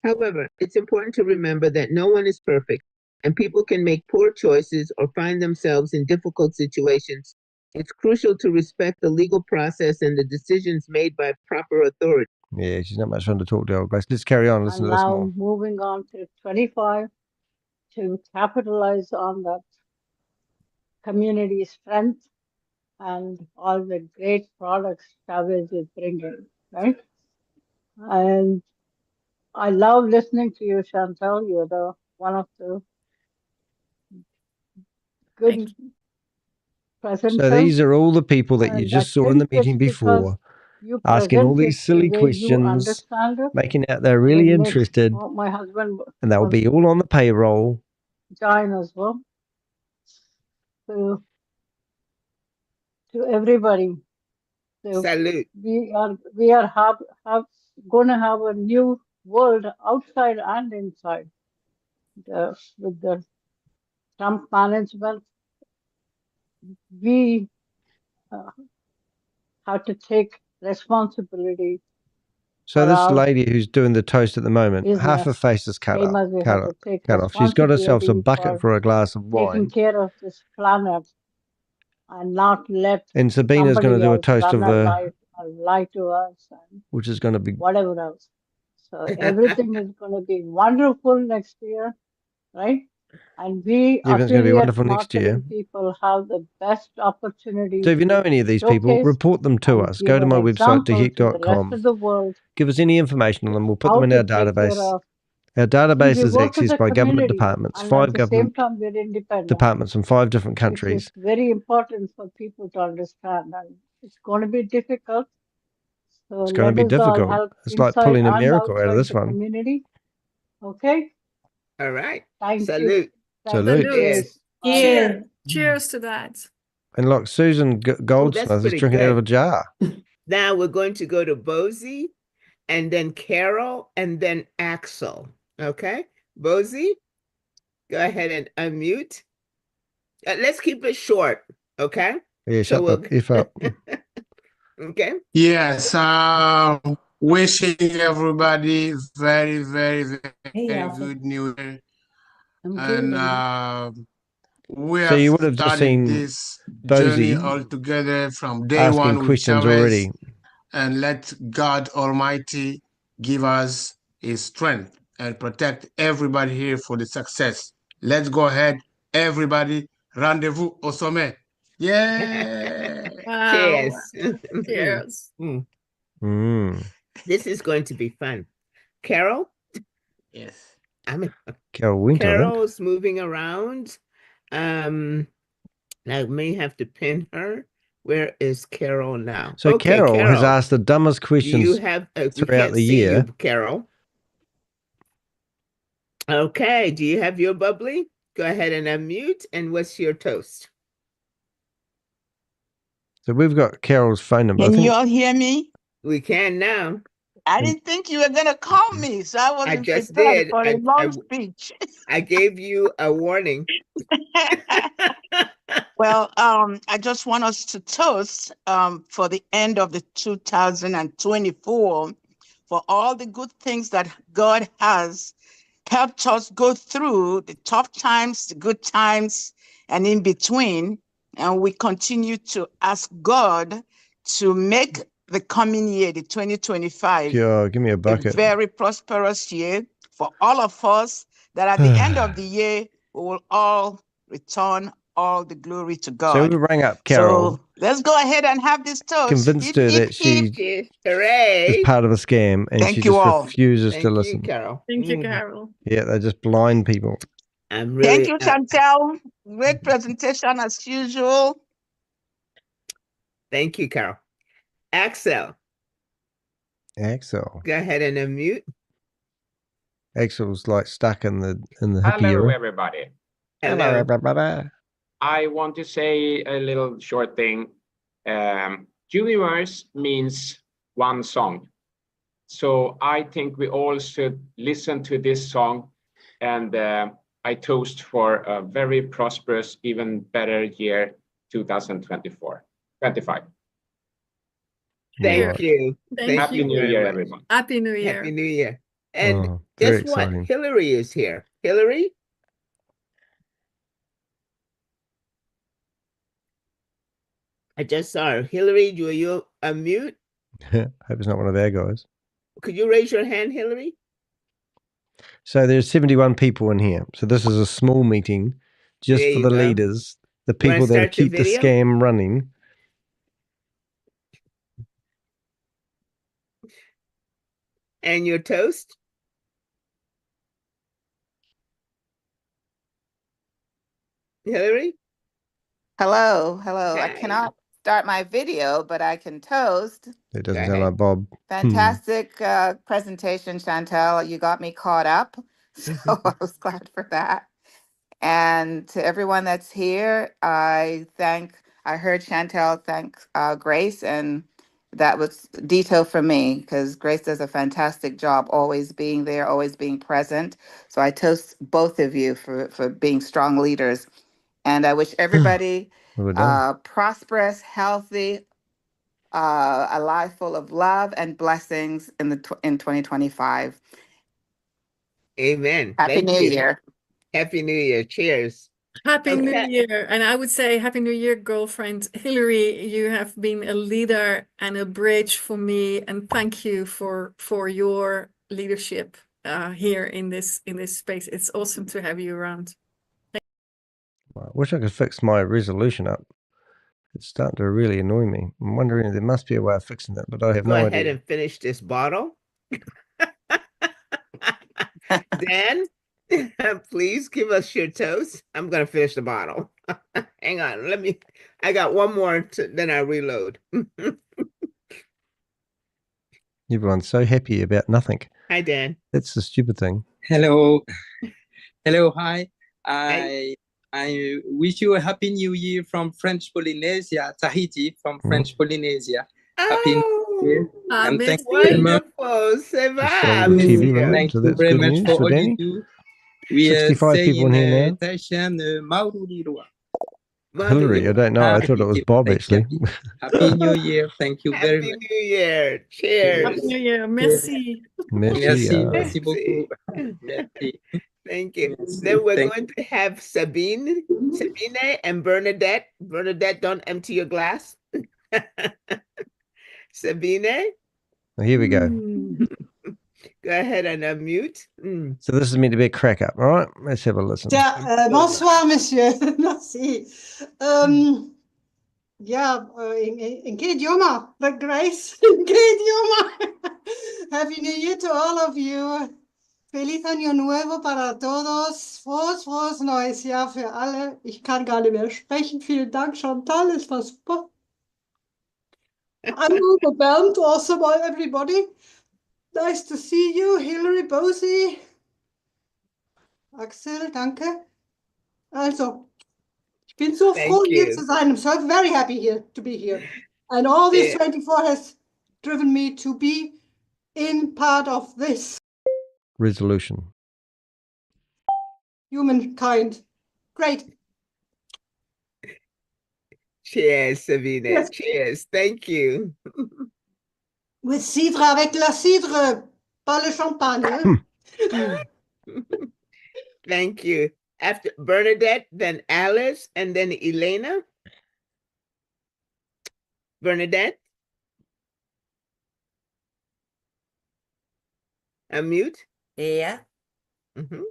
However, it's important to remember that no one is perfect and people can make poor choices or find themselves in difficult situations. It's crucial to respect the legal process and the decisions made by proper authority. Yeah, she's not much fun to talk to, old Grace. Let's carry on. Listen And to this now more. moving on to 25 to capitalize on that community strength and all the great products Chavez is bringing, right? And I love listening to you, Chantal. You're the one of the good presenters. So these are all the people that you And just I saw in the think it's meeting because before, you asking all present it these the silly way you questions, understand it, making out they're and really it makes interested, my husband and they'll was be all on the payroll. join as well. So to everybody, so Salute. we are going to have a new world outside and inside. With the Trump management, we have to take responsibility So for this our lady who's doing the toast at the moment, half her business. face is cut Same off. as we have to take Cut off. She's got herself a responsibility bucket for a glass of taking wine, care of this planet and not let and Sabina's going to somebody do a else toast run of our the, life or lie to us and which is going to be. whatever else. So everything is going to be wonderful next year, right? And we Everything's going to be affiliate wonderful next year. marketing people have the best opportunity So if you know any of these people, showcase report them to and us. give Go to an my website, example to the rest dehek.com. of the world Give us any information on them. We'll put them how in to our take care database. of. Our See, database we is work as accessed a by government community, departments, and at 5 the same government time, we're independent, departments in 5 different which countries. is very important for people to understand. And it's going to be difficult. So It's going to let be us all difficult. help It's like inside pulling a and miracle out of outside this the one. community. Okay? All right. Thank you. Salute. Thank Salute. you. Cheers. Cheers. Cheers to that. And look, Susan Oh, that's Goldsmith is pretty drinking out of a good. jar. Now we're going to go to Bozy and then Carol and then Axel. Okay? Bozy, go ahead and unmute. Let's keep it short. Okay? Yeah, So shut the F up. Okay. Yes, wishing everybody very, very, very good New Year. And we So have you would have just started seen this journey Bozy all together from day asking one with questions Chavez, already. and let God Almighty give us His strength and protect everybody here for the success. Let's go ahead, everybody. Rendezvous au sommet. Yeah. Wow. Cheers. Cheers. This is going to be fun. Carol? Yes. I mean, Carol Winter, I think. Carol's moving around. I may have to pin her. Where is Carol now? So Okay, Carol has Carol, asked the dumbest do you questions have? We throughout can't the see year. you, Carol. Okay, do you have your bubbly? Go ahead and unmute. And what's your toast? So we've got Carol's phone number. Can you all hear me? We can now. I didn't think you were going to call me, so I wasn't just prepared did. for a long speech. I gave you a warning. Well, I just want us to toast for the end of the 2024 for all the good things that God has helped us go through, the tough times, the good times, and in between. And we continue to ask God to make the coming year, the 2025, give me a a bucket. very prosperous year for all of us, that at the end of the year, we will all return all the glory to God. So we rang up Carol. So let's go ahead and have this toast. Convinced her that she Hooray. is part of a scam, and Thank she you just all. refuses to Thank listen. you, Carol. Thank you, Carol. Yeah, they're just blind people. I'm really. Thank you, Chantel. Great presentation as usual. Thank you, Carol. Axel, Axel. go ahead and unmute. Axel's like stuck in the hippie Hello, era. everybody. Hello, everybody. I want to say a little short thing. Universe means one song. So I think we all should listen to this song, and I toast for a very prosperous, even better year, 2024, 25. Thank you. Happy New Year, everyone. Happy New Year. Happy New Year. And very guess what? exciting. Hillary is here. Hillary? I just saw her. Hillary, do you unmute? Hope it's not one of our guys. Could you raise your hand, Hillary? So there's 71 people in here. So this is a small meeting just There for you the go. leaders, the people that start the keep the video? scam running. And your toast? Hillary? Hello. I Hi. cannot start my video, but I can toast. It doesn't sound like Bob. Fantastic presentation, Chantel. You got me caught up, so I was glad for that. And to everyone that's here, I heard Chantel thank Grace, and that was detail for me, because Grace does a fantastic job always being there, always being present. So I toast both of you for being strong leaders. And I wish everybody prosperous, healthy, a life full of love and blessings in 2025. Amen. Happy New Year. Happy New Year. Cheers. Happy New Year. And I would say Happy New Year, girlfriend. Hillary, you have been a leader and a bridge for me. And thank you for your leadership here in this space. It's awesome to have you around. I wish I could fix my resolution up. It's starting to really annoy me. I'm wondering, there must be a way of fixing that, but I have no idea. Go ahead and finish this bottle. Dan, please give us your toast. I'm going to finish the bottle. Hang on. I got one more, then I reload. Everyone's so happy about nothing. Hi, Dan. That's the stupid thing. Hello. Hello, hi. I wish you a happy new year from French Polynesia, Tahiti from French Polynesia. Happy New Year. And thank you very much. Wonderful. Thank you very much for all Danny. you do. We 65 say people in here now. Tahitian, Maurulirua. Hillary, I don't know. I thought it was Bob, actually. Happy New Year. Thank you very much. Happy New Year. Cheers. Happy New Year. Merci. Merci beaucoup. Merci. Thank you. Merci. Then we're going to have Sabine and Bernadette. Bernadette, don't empty your glass. Sabine? Well, here we go. Go ahead and unmute. So this is meant to be a crack up, all right? Let's have a listen. Bonsoir, monsieur. Merci. Ja, in qué idioma? But Grace, in qué idioma? Happy New Year to all of you. Feliz Año Nuevo para todos. Frohes neues Jahr für alle. Ich kann gar nicht mehr sprechen. Vielen Dank, Chantal. Es war super. Anrufe, Bernd, awesome, everybody. Nice to see you, Hillary, Bosie. Axel, danke. Also, ich bin so froh, hier zu sein. I'm so very happy here to be here. And all this 24 has driven me to be in part of this Resolution. humankind. Great. Cheers, Sabina. Yes. Cheers. Thank you. With cidre avec la cidre, pas le champagne. Thank you. After Bernadette, then Alice, and then Elena. Bernadette? Unmute. Yeah. Mhm.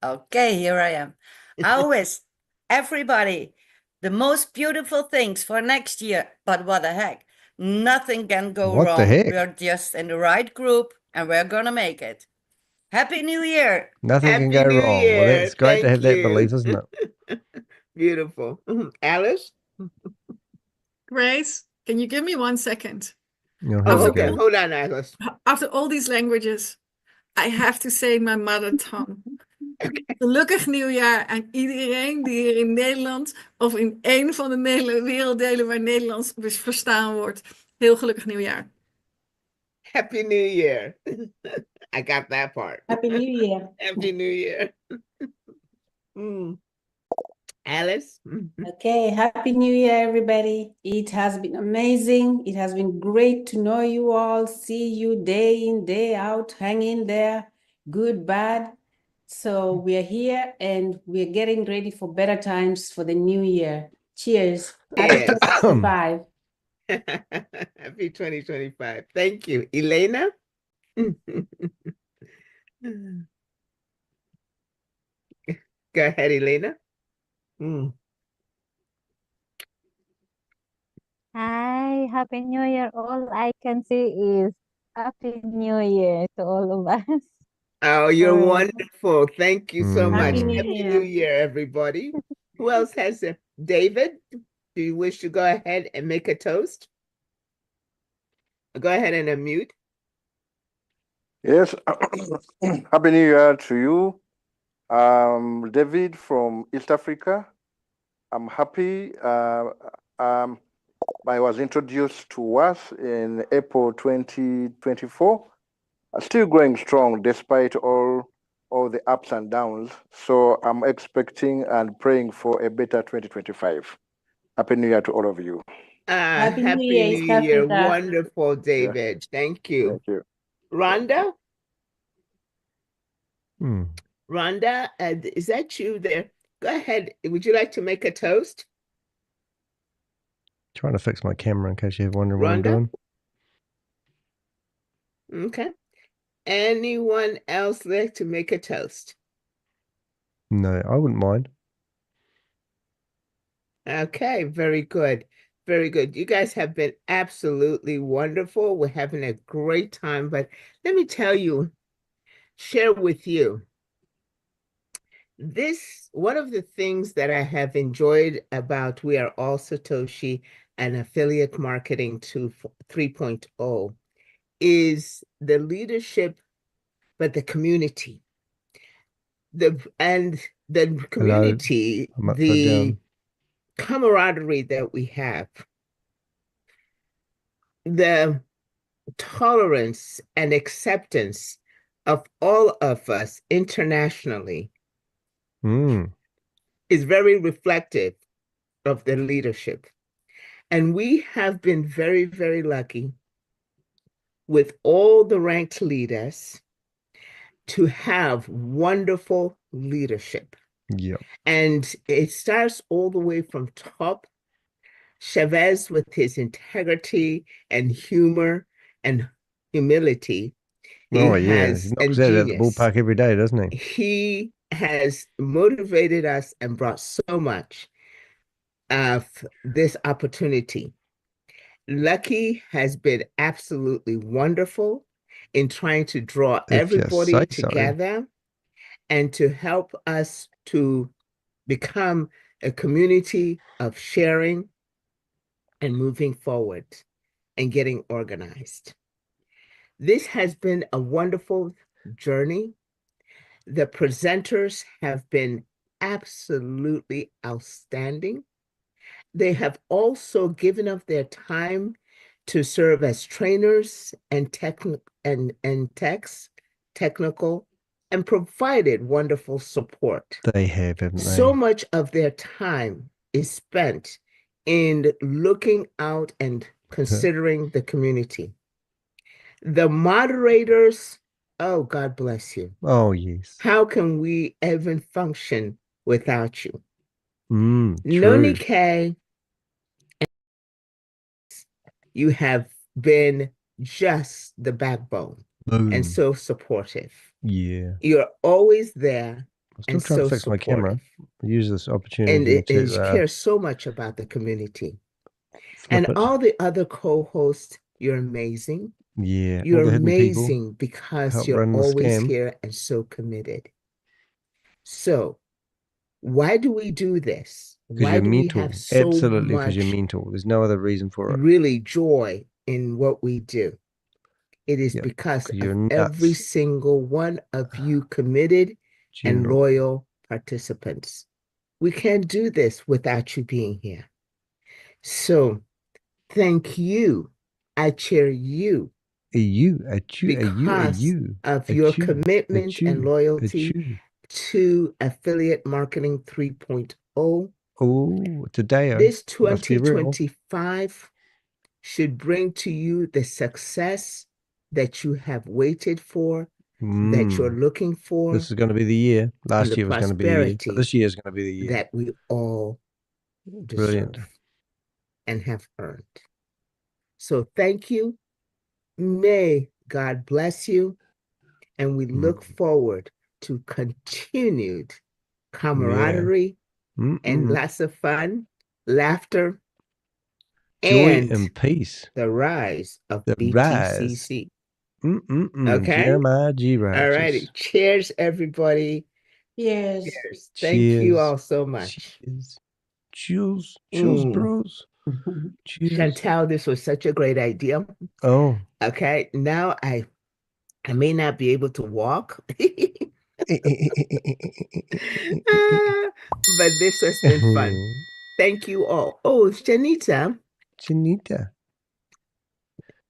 Okay, here I am. I wish everybody the most beautiful things for next year. But what the heck? Nothing can go What the wrong. heck? We're just in the right group and we're gonna make it. Happy New Year. Nothing can go Happy New wrong. Well, Year. that's great to Thank have that you. belief, isn't it? Beautiful. Alice? Grace, can you give me 1 second? No, here Oh, we okay. go. Hold on, Alice. After all these languages, I have to say my mother tongue. Gelukkig nieuwjaar aan iedereen die hier in Nederland of in een van de werelddelen waar Nederlands verstaan wordt. Heel gelukkig nieuwjaar. Happy New Year. I got that part. Happy New Year. Happy New Year. Alice? Okay, Happy New Year, everybody. It has been amazing. It has been great to know you all, see you day in, day out, hang in there, good, bad. So we're here and we're getting ready for better times for the new year. Cheers. Happy Yes. 2025. Happy 2025. Thank you. Elena? Go ahead, Elena. Hi, Happy New Year. All I can say is Happy New Year to all of us. Oh, you're Alright. wonderful. Thank you so much. Happy New Happy Year. New Year, everybody. Who else has a David? Do you wish to go ahead and make a toast? Go ahead and unmute. Yes, Happy New Year to you. David from East Africa. I'm happy. I was introduced to us in April 2024. Still going strong despite all the ups and downs. So I'm expecting and praying for a better 2025. Happy New Year to all of you. Happy New Happy Year, New East Year. Africa. Wonderful, David. Thank you. Thank you. Rhonda? Hmm. Rhonda, is that you there? Go ahead. Would you like to make a toast? Trying to fix my camera in case you're wondering what I'm Rhonda? doing. Okay. Anyone else like to make a toast? No, I wouldn't mind. Okay, very good. Very good. You guys have been absolutely wonderful. We're having a great time, but let me tell you, share with you. One of the things that I have enjoyed about We Are All Satoshi and Affiliate Marketing 3.0 is the leadership, but the community. The community, I'm upside the down. camaraderie that we have, the tolerance and acceptance of all of us internationally is very reflective of the leadership. And we have been very, very lucky with all the ranked leaders to have wonderful leadership. Yeah. And it starts all the way from top. Chavez, with his integrity and humor and humility, Oh, yeah. He knocks and that out of the genius. ballpark every day, doesn't he? He has motivated us and brought so much of this opportunity. Lucky has been absolutely wonderful. in trying to draw If you everybody say so. together and to help us to become a community of sharing and moving forward and getting organized. This has been a wonderful journey. The presenters have been absolutely outstanding. They have also given up their time to serve as trainers and technical and provided wonderful support. They have, haven't they? So much of their time is spent in looking out and considering the community. The moderators, oh, God bless you. Oh, yes. How can we even function without you? True. Nonike, you have been just the backbone and so supportive. Yeah. You're always there. I'm still and trying so to fix my camera. supportive. I use this opportunity And you to care so much about the community. flip And it. all the other co-hosts, you're amazing. Yeah, all You're the hidden people amazing because help you're run the always scam. here and so committed. So why do we do this? Because Why you're do we mental. have so Absolutely, because you're much mental. There's no other reason for it. really joy in what we do? It is Yep, because 'cause you're of every nuts. single one of you committed and General. loyal participants. We can't do this without you being here. So thank you. I cheer you because of your commitment and loyalty to Affiliate Marketing 3.0. Oh, today This must be real. 2025 should bring to you the success that you have waited for, that you're looking for. This is going to be the year. Last year was going to be the year. But this year is going to be the year. That we all deserve Brilliant. and have earned. So thank you. May God bless you. And we look forward to continued camaraderie and lots of fun, laughter, joy and peace. The rise of the BTCC. Okay. All righty. Cheers, everybody. Yes. Cheers. Thank you all so much. Cheers. Cheers, bros. Cheers. Chantel, this was such a great idea. Oh. Okay. Now I may not be able to walk. But this has been fun. Thank you all. Oh, it's Janita.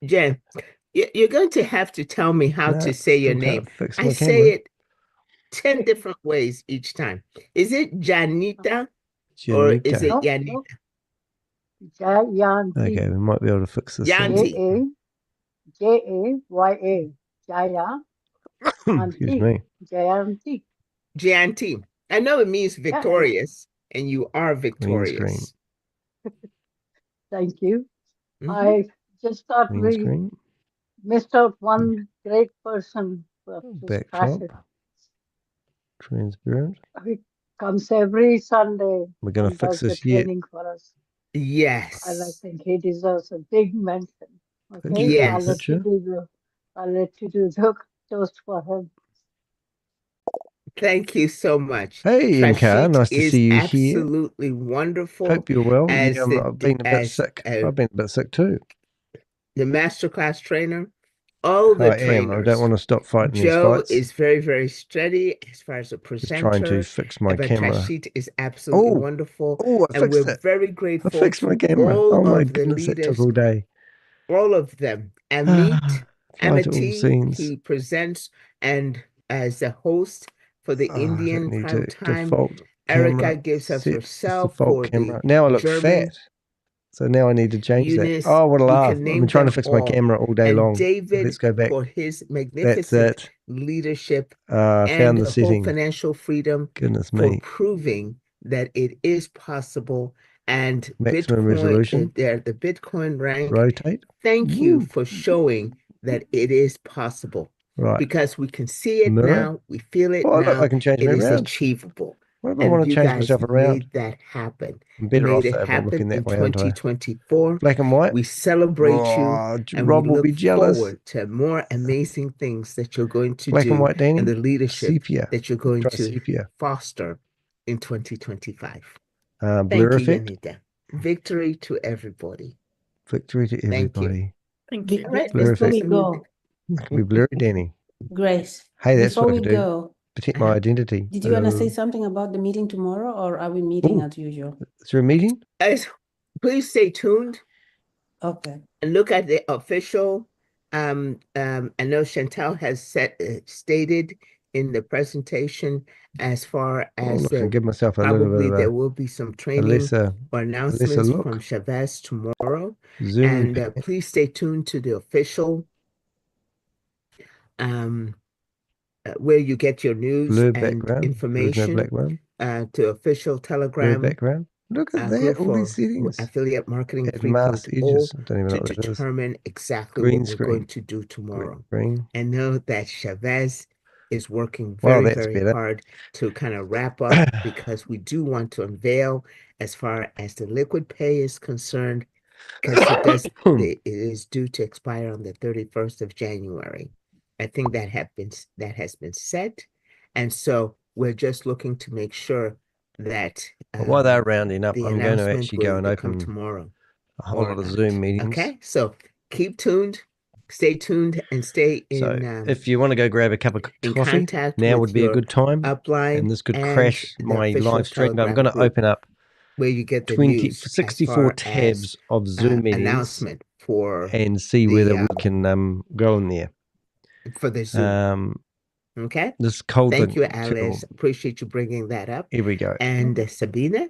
Jen, you're going to have to tell me how to say your name. I say it 10 different ways each time. Is it Janita or is it Yanita? Jayanti. Okay, we might be able to fix this. Yanti. Jaya. Jaya. Excuse me. Jayanti. Jayanti. I know it means victorious, and you are victorious. Thank you. I just thought we missed out one great person. Backdrop. Transparent. He comes every Sunday. We're going to fix this yet. Training for us. Yes. And I think he deserves a big mention. Okay. Yes. I'll let you do the toast for him. Thank you so much. Hey, Inka, nice to see you here. Absolutely wonderful. Hope you're well. I've been a bit sick. I've been a bit sick too. The masterclass trainer, all the trainers. I don't want to stop fighting these fights. Joe is very, very steady as far as a presenter. Just trying to fix my camera. Rashid is absolutely wonderful. Oh, I fixed it. Very grateful. I fixed my camera. Oh my goodness, that took all day. All of them. Amit, Amity, he presents and as a host for the Indian prime time. Erica gives us herself for the now I look German fat. So now I need to change that. Oh, what a laugh. I've been trying to fix my camera all day long. David, let's go back. For his magnificent leadership found and the setting. Financial freedom. Goodness for me. proving that it is possible. And maximum resolution. The Bitcoin rank. Rotate. Thank you for showing that it is possible. Right. Because we can see it now, we feel it now. Look, I can change it it is around. achievable. What if I And want to you change guys myself around? made that happen. I'm You better made off it though if I'm happen looking in that way, aren't I? 2024. Black and white? We celebrate you Oh, and we Rob will look be jealous. forward to more amazing things that you're going to Black and do white, Danny? and the leadership Sepia. that you're going Try to sepia. foster in 2025. Blur Thank you, effect? Yanida. Victory to everybody. Victory to Thank you. everybody. Thank Be- you. All right, Blur let's play effect. Before we some music. go, I can be blurry, Danny. Grace, Hey, that's before what I we could do. go, Protect my identity. did you want to say something about the meeting tomorrow, or are we meeting as usual? Is there a meeting? Please stay tuned Okay. and look at the official. I know Chantal has stated in the presentation as far Oh, as look, I can give myself a little bit probably of there will be some training lesser or announcements look. from Shavez tomorrow. Zoom And please stay tuned to the official where you get your news blur and background. There is no information background. to official Blur Telegram background. Look at that, group all for these settings. affiliate marketing Advanced 3.0 edges. I don't even know to what that is. determine exactly Green what we're screen. going to do tomorrow. Green. And know that Chavez is working Wow, very, that's very better. hard to kind of wrap up because we do want to unveil as far as the Liquid Pay is concerned, because it is due to expire on the 31st of January. I think that has been set. And so we're just looking to make sure that But while they're rounding up, the I'm going to announcement actually go will and either come open tomorrow a whole or lot of not. Zoom meetings. Okay, so keep tuned, stay tuned, and stay So in. if you want to go grab a cup of in coffee, contact now with would be a your good time. upline And this could and crash the my official live stream. But I'm Telegram going to group, open up where you get the 20, news 64 as far tabs as, of Zoom meetings announcement for and see the, whether we can go in there. for the Zoom. Okay. This cold Thank thing. you, Alice. Appreciate you bringing that up. Here we go. And Sabina.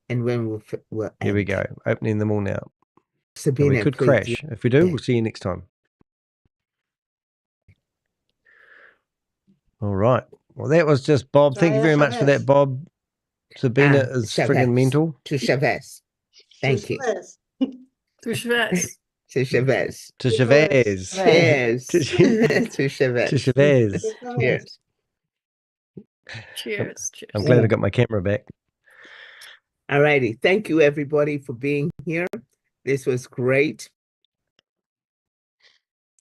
And when we'll Here we end. go. Opening them all now. Sabina, And we could please, crash. If we do, we'll see you next time. All right. Well, that was just Bob. Thank you very much for that, Bob. Sabina is friggin' mental. To Chavez. Thank you. To Chavez. To Chavez. To Chavez. Cheers. To To Chavez. To Chavez. Cheers. Cheers. Cheers. I'm glad I got my camera back. All righty. Thank you, everybody, for being here. This was great.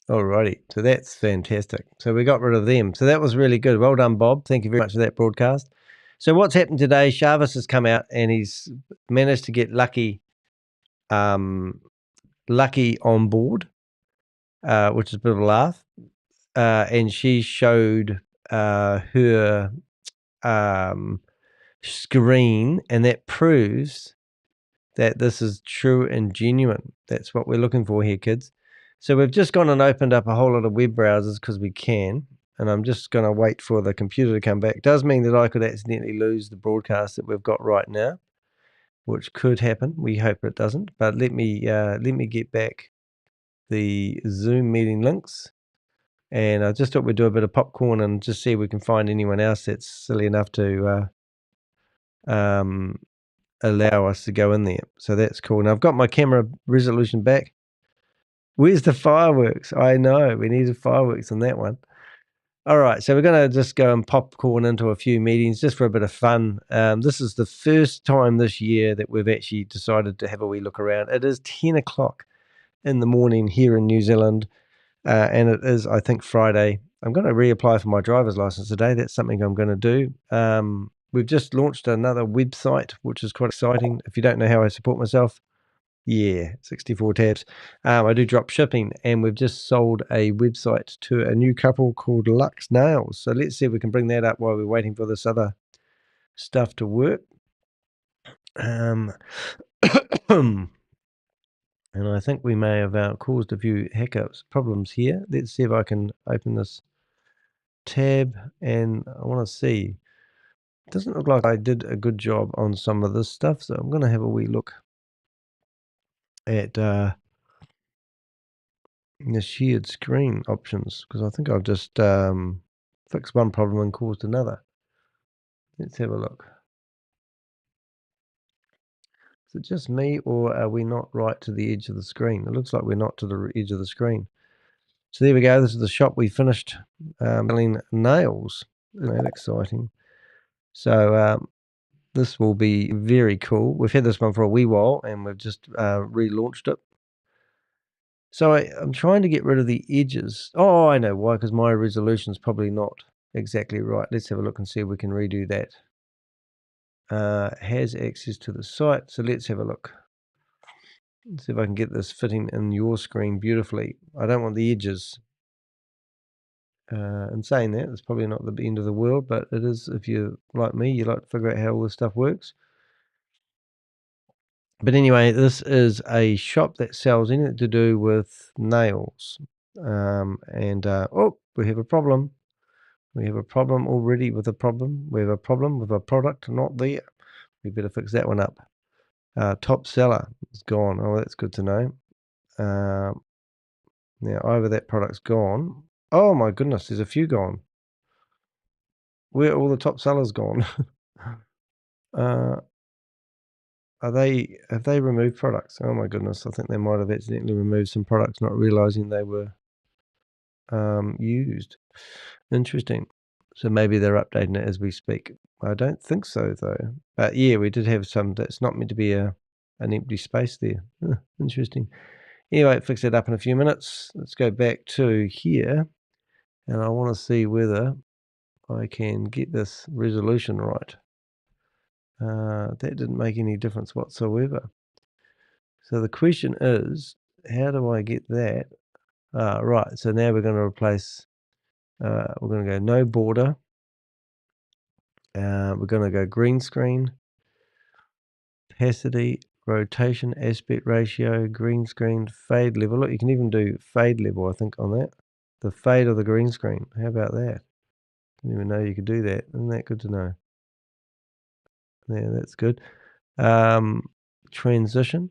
Alrighty, so that's fantastic. So we got rid of them. So that was really good. Well done, Bob. Thank you very much for that broadcast. So what's happened today? Shavez has come out and he's managed to get Lucky on board, which is a bit of a laugh. And she showed her screen, and that proves that this is true and genuine. That's what we're looking for here, kids. So we've just gone and opened up a whole lot of web browsers because we can, and I'm just going to wait for the computer to come back. It does mean that I could accidentally lose the broadcast that we've got right now, which could happen. We hope it doesn't. But let me get back the Zoom meeting links, and I just thought we'd do a bit of popcorn and just see if we can find anyone else that's silly enough to allow us to go in there. So that's cool. Now I've got my camera resolution back. Where's the fireworks? I know, we needed fireworks on that one. All right, so we're going to just go and popcorn into a few meetings just for a bit of fun. This is the first time this year that we've actually decided to have a wee look around. It is 10 o'clock in the morning here in New Zealand, and it is, I think, Friday. I'm going to reapply for my driver's license today. That's something I'm going to do. We've just launched another website, which is quite exciting. If you don't know how I support myself, yeah, 64 tabs. I do drop shipping, and we've just sold a website to a new couple called Lux Nails. So let's see if we can bring that up while we're waiting for this other stuff to work. And I think we may have caused a few hiccups, problems here. Let's see if I can open this tab, and I want to see. It doesn't look like I did a good job on some of this stuff, so I'm going to have a wee look at the shared screen options, because I think I've just fixed one problem and caused another. Let's have a look. Is it just me, or are we not right to the edge of the screen? It looks like we're not to the edge of the screen. So there we go. This is the shop we finished selling nails. Isn't that exciting? So this will be very cool. We've had this one for a wee while, and we've just relaunched it. So I'm trying to get rid of the edges. Oh, I know why, because my resolution is probably not exactly right. Let's have a look and see if we can redo that. Has access to the site. So let's have a look. Let's see if I can get this fitting in your screen beautifully. I don't want the edges. In saying that, it's probably not the end of the world, but it is if you're like me, you like to figure out how all this stuff works. But anyway, this is a shop that sells anything to do with nails. Oh, we have a problem. We have a problem already with a problem. We have a problem with a product not there. We better fix that one up. Top seller is gone. Oh, that's good to know. Now, either that product's gone. Oh my goodness, there's a few gone. Where are all the top sellers gone? Have they removed products? Oh my goodness, I think they might have accidentally removed some products, not realizing they were used. Interesting. So maybe they're updating it as we speak. I don't think so though. But yeah, we did have some. That's not meant to be an empty space there. Interesting. Anyway, fix it up in a few minutes. Let's go back to here, and I want to see whether I can get this resolution right. That didn't make any difference whatsoever. So the question is, how do I get that? Right, so now we're going to replace, we're going to go no border. We're going to go green screen, opacity, rotation, aspect ratio, green screen, fade level. Look, you can even do fade level, I think, on that. The fade of the green screen. How about that? Didn't even know you could do that. Isn't that good to know? Yeah, that's good. Transition,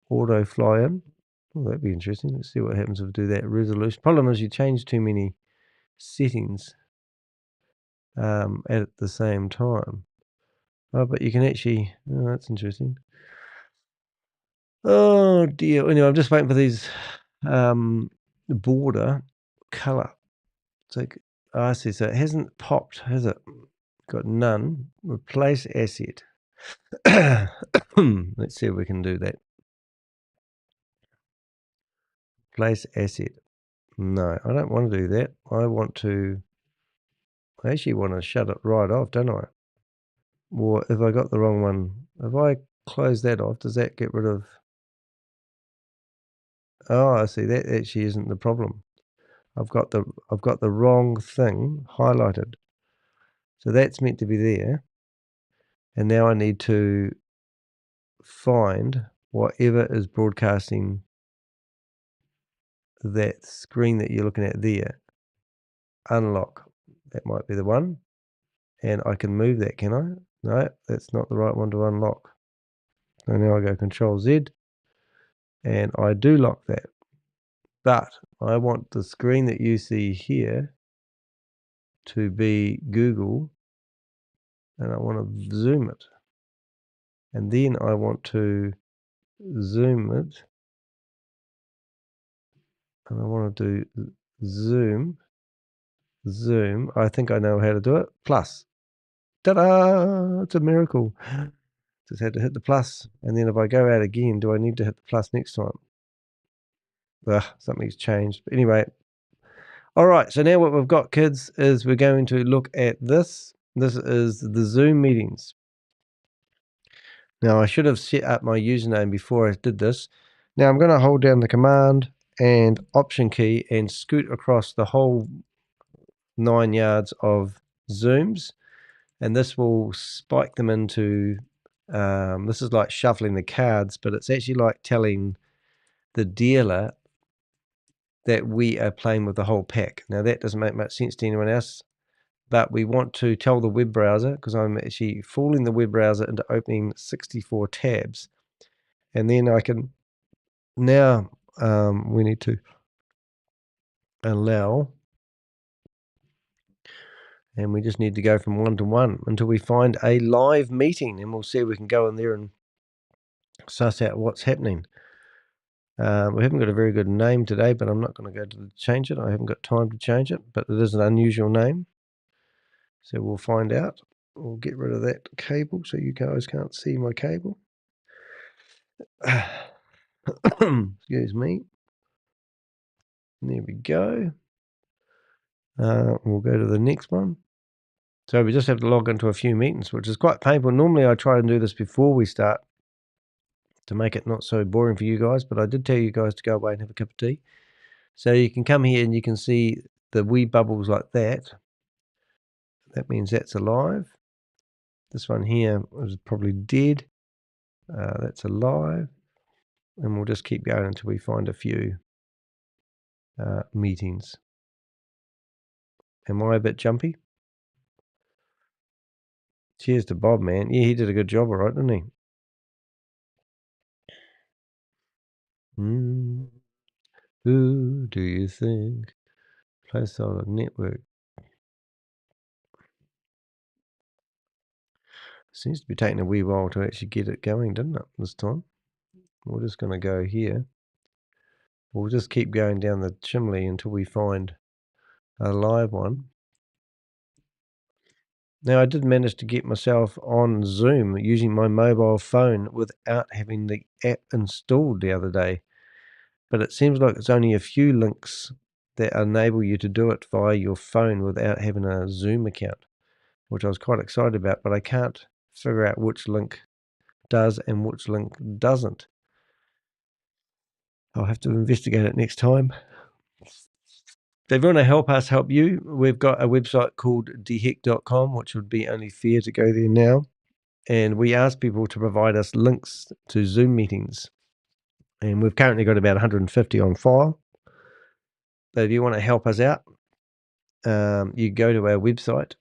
auto fly in. Oh, that'd be interesting. Let's see what happens if we do that. Resolution. Problem is you change too many settings at the same time. Oh, but you can actually. Oh, that's interesting. Oh dear. Anyway, I'm just waiting for these border color. So I see. So it hasn't popped, has it? Got none. Replace asset. Let's see if we can do that. Replace asset. No, I don't want to do that. I actually want to shut it right off, don't I? Or if I got the wrong one, if I close that off, does that get rid of... Oh, I see. That actually isn't the problem. I've got the wrong thing highlighted. So that's meant to be there. And now I need to find whatever is broadcasting that screen that you're looking at there. Unlock. That might be the one. And I can move that, can I? No, that's not the right one to unlock. So now I go Control Z. And I do lock that. But I want the screen that you see here to be Google. And I want to zoom it. And then I want to zoom it. And I want to do zoom. I think I know how to do it. Plus. Ta-da! It's a miracle. Just had to hit the plus. And then if I go out again, do I need to hit the plus next time? Something's changed. But anyway. All right. So now what we've got, kids, is we're going to look at this. This is the Zoom meetings. Now, I should have set up my username before I did this. Now, I'm going to hold down the command and option key and scoot across the whole 9 yards of Zooms. And this will spike them into, this is like shuffling the cards, but it's actually like telling the dealer that we are playing with the whole pack. Now, that doesn't make much sense to anyone else, but we want to tell the web browser, because I'm actually fooling the web browser into opening 64 tabs. And then I can, now we need to allow, and we just need to go from 1 to 1 until we find a live meeting, and we'll see if we can go in there and suss out what's happening. We haven't got a very good name today, but I'm not going to go to change it. I haven't got time to change it, but it is an unusual name. So we'll find out. We'll get rid of that cable so you guys can't see my cable. Excuse me. There we go. We'll go to the next one. So we just have to log into a few meetings, which is quite painful. Normally I try and do this before we start to make it not so boring for you guys, but I did tell you guys to go away and have a cup of tea. So you can come here and you can see the wee bubbles like that. That means that's alive. This one here is probably dead. That's alive. And we'll just keep going until we find a few meetings. Am I a bit jumpy? Cheers to Bob, man. Yeah, he did a good job, all right, didn't he? Who do you think? Placeholder network. Seems to be taking a wee while to actually get it going, didn't it, this time? We're just going to go here. We'll just keep going down the chimney until we find a live one. Now, I did manage to get myself on Zoom using my mobile phone without having the app installed the other day. But it seems like it's only a few links that enable you to do it via your phone without having a Zoom account, which I was quite excited about, but I can't figure out which link does and which link doesn't. I'll have to investigate it next time. So if you want to help us help you, we've got a website called dehek.com, which would be only fair to go there now. And we ask people to provide us links to Zoom meetings. And we've currently got about 150 on file. So if you want to help us out, you go to our website.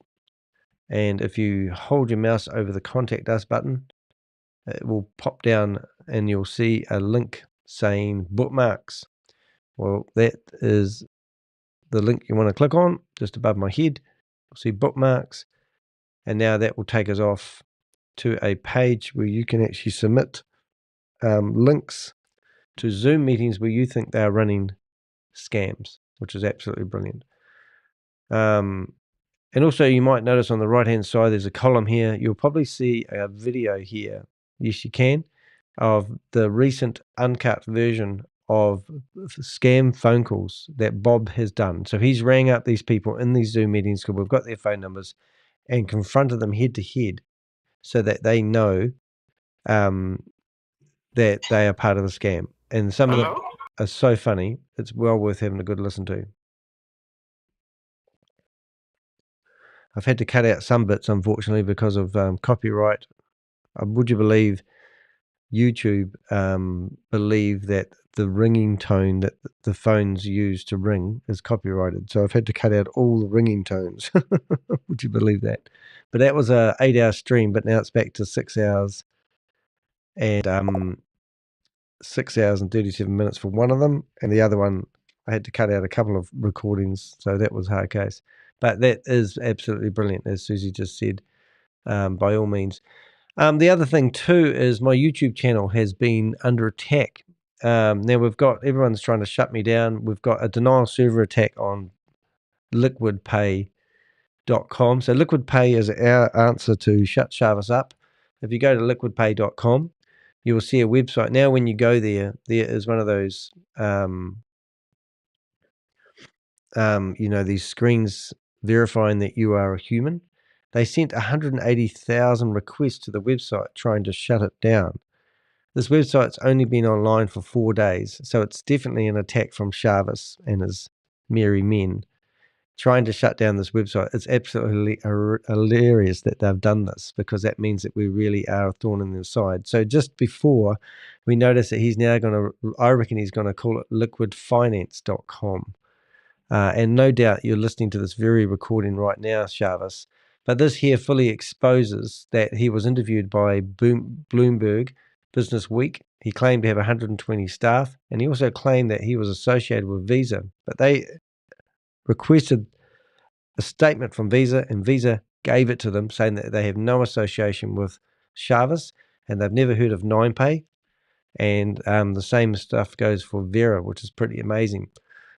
And if you hold your mouse over the Contact Us button, it will pop down and you'll see a link saying bookmarks. Well, that is the link you want to click on just above my head. You'll see bookmarks, and now that will take us off to a page where you can actually submit links to Zoom meetings where you think they are running scams, which is absolutely brilliant. And also you might notice on the right hand side there's a column here. You'll probably see a video here, yes you can, of the recent uncut version of scam phone calls that Bob has done. So he's rang up these people in these Zoom meetings because we've got their phone numbers and confronted them head to head so that they know that they are part of the scam. And some of them are so funny, it's well worth having a good listen to. I've had to cut out some bits, unfortunately, because of copyright. Would you believe YouTube believe that the ringing tone that the phones use to ring is copyrighted? So I've had to cut out all the ringing tones. Would you believe that? But that was a 8-hour stream, but now it's back to 6 hours and 6 hours and 37 minutes for one of them, and the other one I had to cut out a couple of recordings, so that was a hard case. But that is absolutely brilliant, as Susie just said, by all means. The other thing too is my YouTube channel has been under attack. Now we've got, everyone's trying to shut me down. We've got a denial server attack on liquidpay.com. So Liquid Pay is our answer to shut Shavez up. If you go to liquidpay.com, you will see a website. Now when you go there, there is one of those, these screens verifying that you are a human. They sent 180,000 requests to the website trying to shut it down. This website's only been online for 4 days, so it's definitely an attack from Shavez and his merry men trying to shut down this website. It's absolutely hilarious that they've done this, because that means that we really are a thorn in their side. So just before we notice that he's now going to, I reckon he's going to call it liquidfinance.com. And no doubt you're listening to this very recording right now, Shavez. But this here fully exposes that he was interviewed by Bloomberg Business Week. He claimed to have 120 staff, and he also claimed that he was associated with Visa. But they requested a statement from Visa, and Visa gave it to them, saying that they have no association with Shavez, and they've never heard of 9pay. And the same stuff goes for Vera, which is pretty amazing.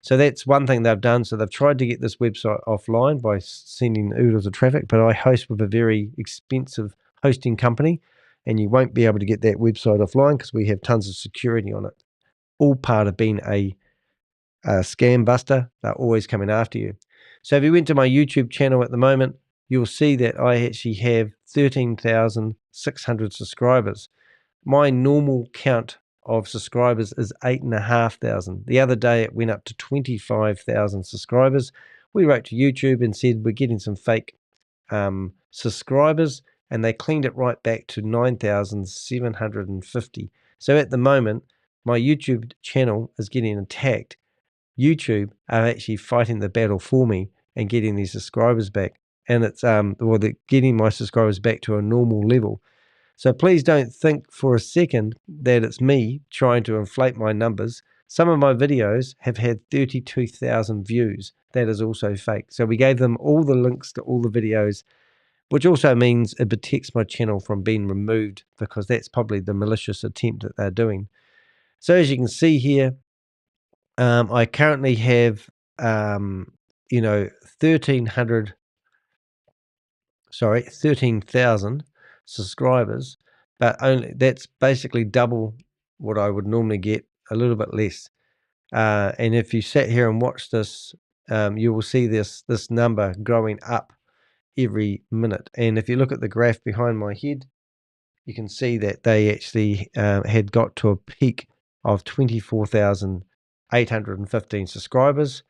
So that's one thing they've done. So they've tried to get this website offline by sending oodles of traffic, but I host with a very expensive hosting company, and you won't be able to get that website offline because we have tons of security on it. All part of being a scam buster. They're always coming after you. So if you went to my YouTube channel at the moment, you'll see that I actually have 13,600 subscribers. My normal count of subscribers is 8,500. The other day it went up to 25,000 subscribers. We wrote to YouTube and said we're getting some fake subscribers, and they cleaned it right back to 9,750. So at the moment, my YouTube channel is getting attacked. YouTube are actually fighting the battle for me and getting these subscribers back. And it's well, they're getting my subscribers back to a normal level. So please don't think for a second that it's me trying to inflate my numbers. Some of my videos have had 32,000 views. That is also fake. So we gave them all the links to all the videos, which also means it protects my channel from being removed, because that's probably the malicious attempt that they're doing. So as you can see here, I currently have, 13,000 subscribers, but only that's basically double what I would normally get, a little bit less. And if you sat here and watched this, you will see this number growing up every minute. And if you look at the graph behind my head, you can see that they actually had got to a peak of 24,815 subscribers.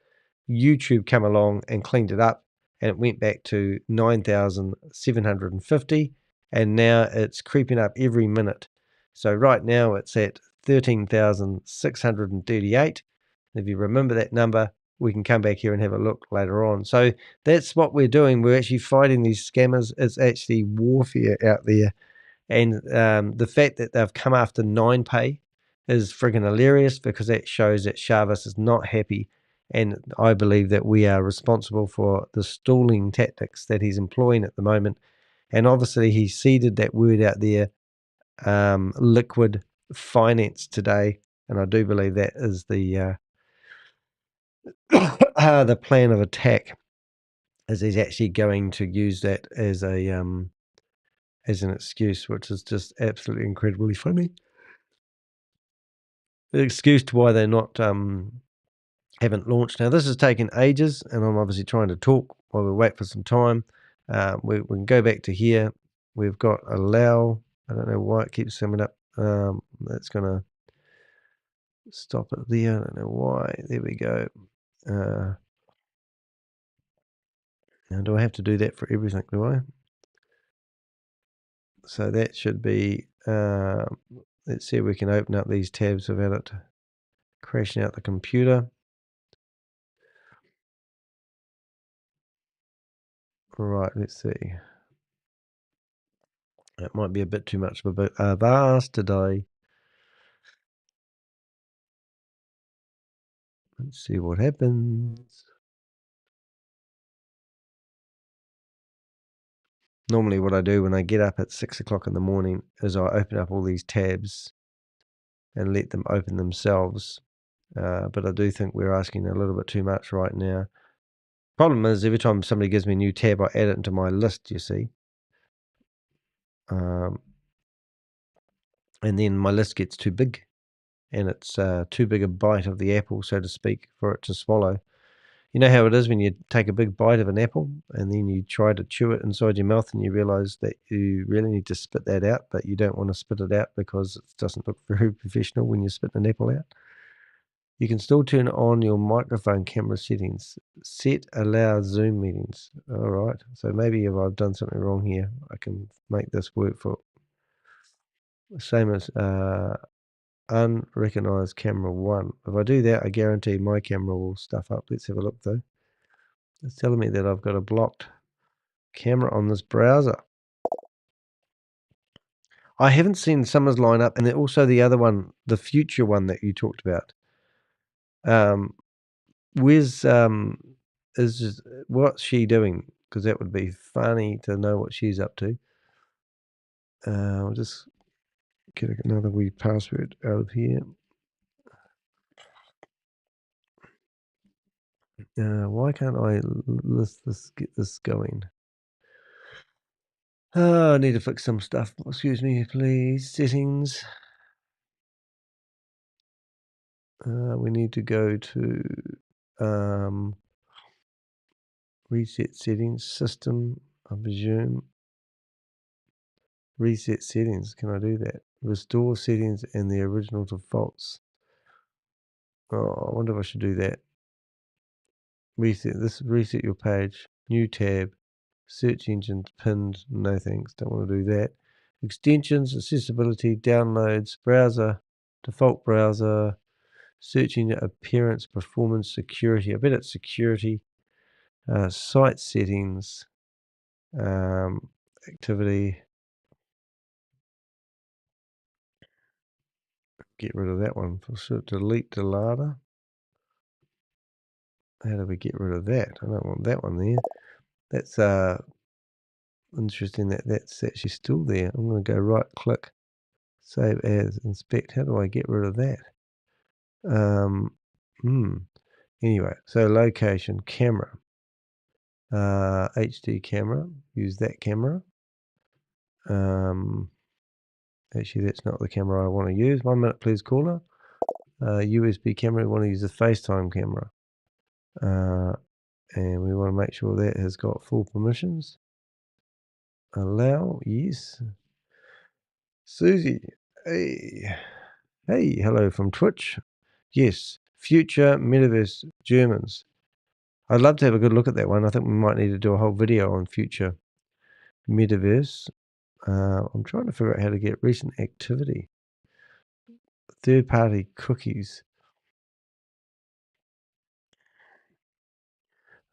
YouTube came along and cleaned it up, and it went back to 9,750, and now it's creeping up every minute. So right now it's at 13,638. If you remember that number, we can come back here and have a look later on. So that's what we're doing. We're actually fighting these scammers. It's actually warfare out there. And the fact that they've come after 9Pay is friggin' hilarious, because that shows that Chavez is not happy. And I believe that we are responsible for the stalling tactics that he's employing at the moment. And obviously he seeded that word out there, liquid finance, today. And I do believe that is the plan of attack, is he's actually going to use that as an excuse, which is just absolutely incredibly funny. The excuse to why they're not haven't launched. Now this has taken ages, and I'm obviously trying to talk while we wait for some time. We can go back to here. We've got allow. I don't know why it keeps coming up. That's gonna stop it there. I don't know why. There we go. Now do I have to do that for everything, do I? So that should be, let's see if we can open up these tabs without it crashing out the computer. Right, let's see. That might be a bit too much of a vast today. Let's see what happens. Normally what I do when I get up at 6 o'clock in the morning is I open up all these tabs and let them open themselves. But I do think we're asking a little bit too much right now. Problem is, every time somebody gives me a new tab, I add it into my list, you see. And then my list gets too big, and it's too big a bite of the apple, so to speak, for it to swallow. You know how it is when you take a big bite of an apple and then you try to chew it inside your mouth and you realize that you really need to spit that out, but you don't want to spit it out because it doesn't look very professional when you spit an apple out. You can still turn on your microphone camera settings. Set allow Zoom meetings. All right. So maybe if I've done something wrong here, I can make this work for same as unrecognized camera 1. If I do that, I guarantee my camera will stuff up. Let's have a look though. It's telling me that I've got a blocked camera on this browser. I haven't seen Summers line up, and then also the other one, the future one that you talked about. Where's what's she doing? Because that would be funny to know what she's up to. I'll just get another wee password out of here. Why can't I get this going? I need to fix some stuff. Excuse me, please. Settings. We need to go to reset settings, system, I presume. Reset settings. Can I do that? Restore settings and the original defaults. Oh, I wonder if I should do that. Reset your page. New tab. Search engines pinned. No thanks. Don't want to do that. Extensions, accessibility, downloads, browser, default browser, search engine appearance, performance, security. I bet it's security. Site settings, activity. Get rid of that one. Delete deleter. How do we get rid of that? I don't want that one there. That's interesting that that's actually still there. I'm going to go right click, save as, inspect. How do I get rid of that? Anyway, so location, camera, HD camera, use that camera. Actually, that's not the camera I want to use. 1 minute, please, caller. USB camera, we want to use the FaceTime camera. And we want to make sure that has got full permissions. Allow, yes. Susie, hey, hello from Twitch. Yes, future metaverse Germans. I'd love to have a good look at that one. I think we might need to do a whole video on future metaverse. I'm trying to figure out how to get recent activity. Third-party cookies.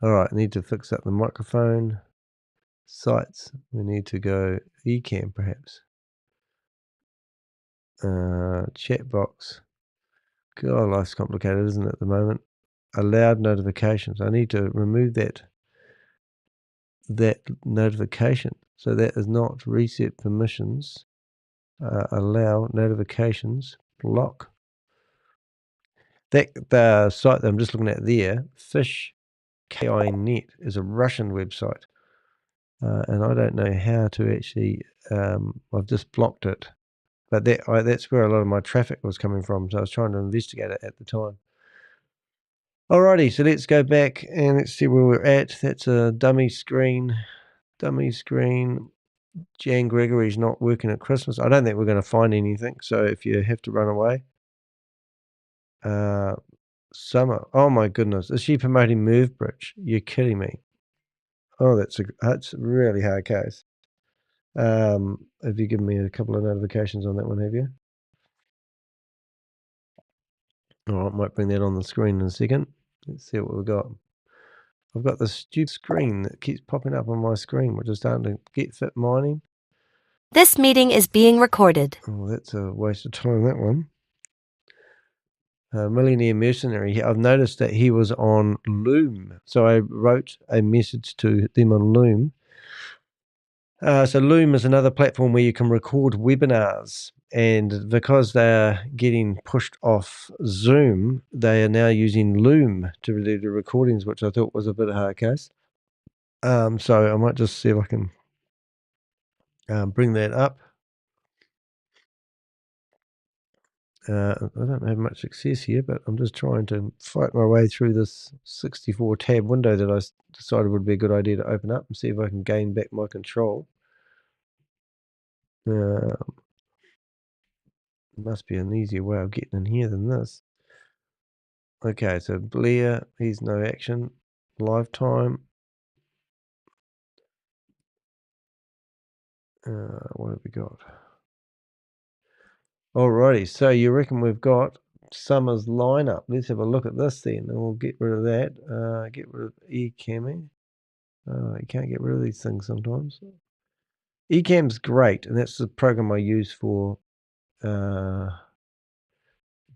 All right, I need to fix up the microphone. Sites. We need to go eCam perhaps. Chat box. God, life's complicated, isn't it, at the moment? Allowed notifications. I need to remove that notification. So that is not reset permissions. Allow notifications. Block. The site that I'm just looking at there, Fish KI.net, is a Russian website. And I don't know how to actually, I've just blocked it. But that's where a lot of my traffic was coming from. So I was trying to investigate it at the time. Alrighty, so let's go back and let's see where we're at. That's a dummy screen. Dummy screen. Jan Gregory's not working at Christmas. I don't think we're going to find anything. So if you have to run away. Summer. Oh my goodness. Is she promoting MoveBridge? You're kidding me. Oh, that's a really hard case. Have you given me a couple of notifications on that one, have you? All right, might bring that on the screen in a second. Let's see what we've got. I've got this stupid screen that keeps popping up on my screen, which is starting to get fit mining. This meeting is being recorded. Oh, that's a waste of time, that one. Millionaire Mercenary. I've noticed that he was on Loom. So I wrote a message to them on Loom. So Loom is another platform where you can record webinars. And because they're getting pushed off Zoom, they are now using Loom to do the recordings, which I thought was a bit of a hard case. So I might just see if I can bring that up. I don't have much success here, but I'm just trying to fight my way through this 64 tab window that I decided would be a good idea to open up and see if I can gain back my control. Must be an easier way of getting in here than this. Okay, so Blair, he's no action. Lifetime. What have we got? Alrighty, so you reckon we've got Summer's lineup. Let's have a look at this then, and we'll get rid of that. Get rid of eCamming. You can't get rid of these things sometimes. eCam's great, and that's the program I use for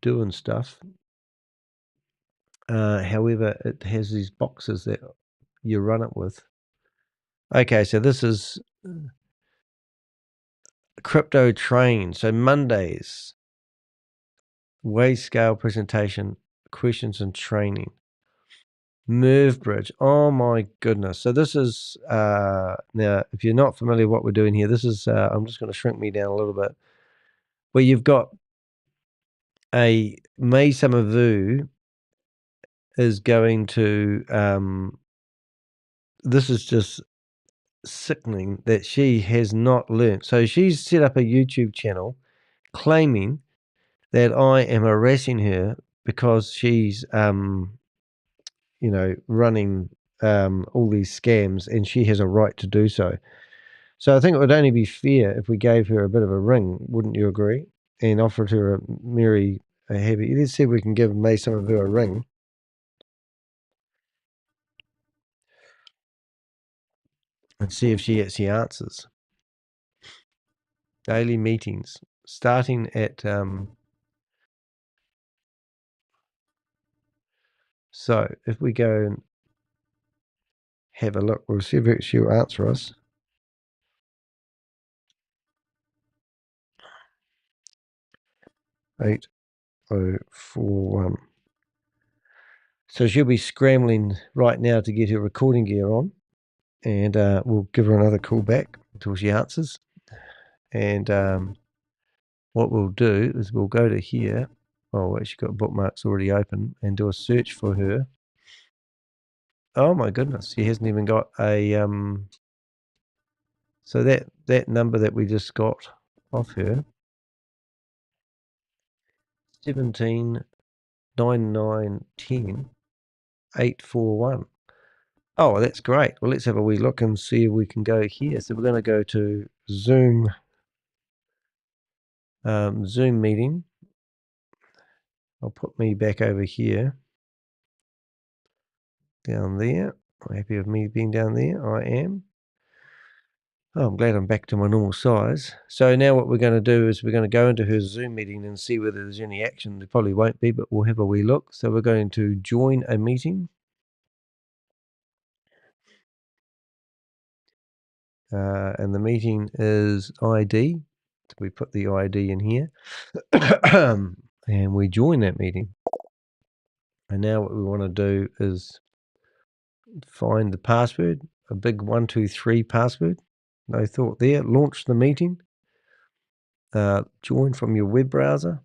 doing stuff. However, it has these boxes that you run it with. Okay, so this is Crypto Train. So Mondays, wave scale presentation, questions and training. Merv Bridge. Oh my goodness. So this is now, if you're not familiar with what we're doing here, this is I'm just going to shrink me down a little bit. Where you've got a May Summervu is going to this is just sickening that she has not learnt. So she's set up a YouTube channel claiming that I am harassing her because she's you know, running all these scams, and she has a right to do so. So I think it would only be fair if we gave her a bit of a ring, wouldn't you agree? And offered her a happy. Let's see if we can give May Summervu a ring. And see if she actually answers. Daily meetings, starting at so if we go and have a look, we'll see if she'll answer us. 8041. So she'll be scrambling right now to get her recording gear on, and we'll give her another call back until she answers. And what we'll do is we'll go to here. Oh, wait, she's got bookmarks already open, and do a search for her. Oh my goodness, she hasn't even got a so that number that we just got off her, 179910 841. Oh, that's great. Well, let's have a wee look and see if we can go here. So we're going to go to Zoom meeting. I'll put me back over here. Down there. I'm happy with me being down there. I am. Oh, I'm glad I'm back to my normal size. So now what we're going to do is we're going to go into her Zoom meeting and see whether there's any action. There probably won't be, but we'll have a wee look. So we're going to join a meeting. And the meeting is ID. So we put the ID in here. And we join that meeting. And now what we want to do is find the password, a big 123 password. No thought there. Launch the meeting. Join from your web browser.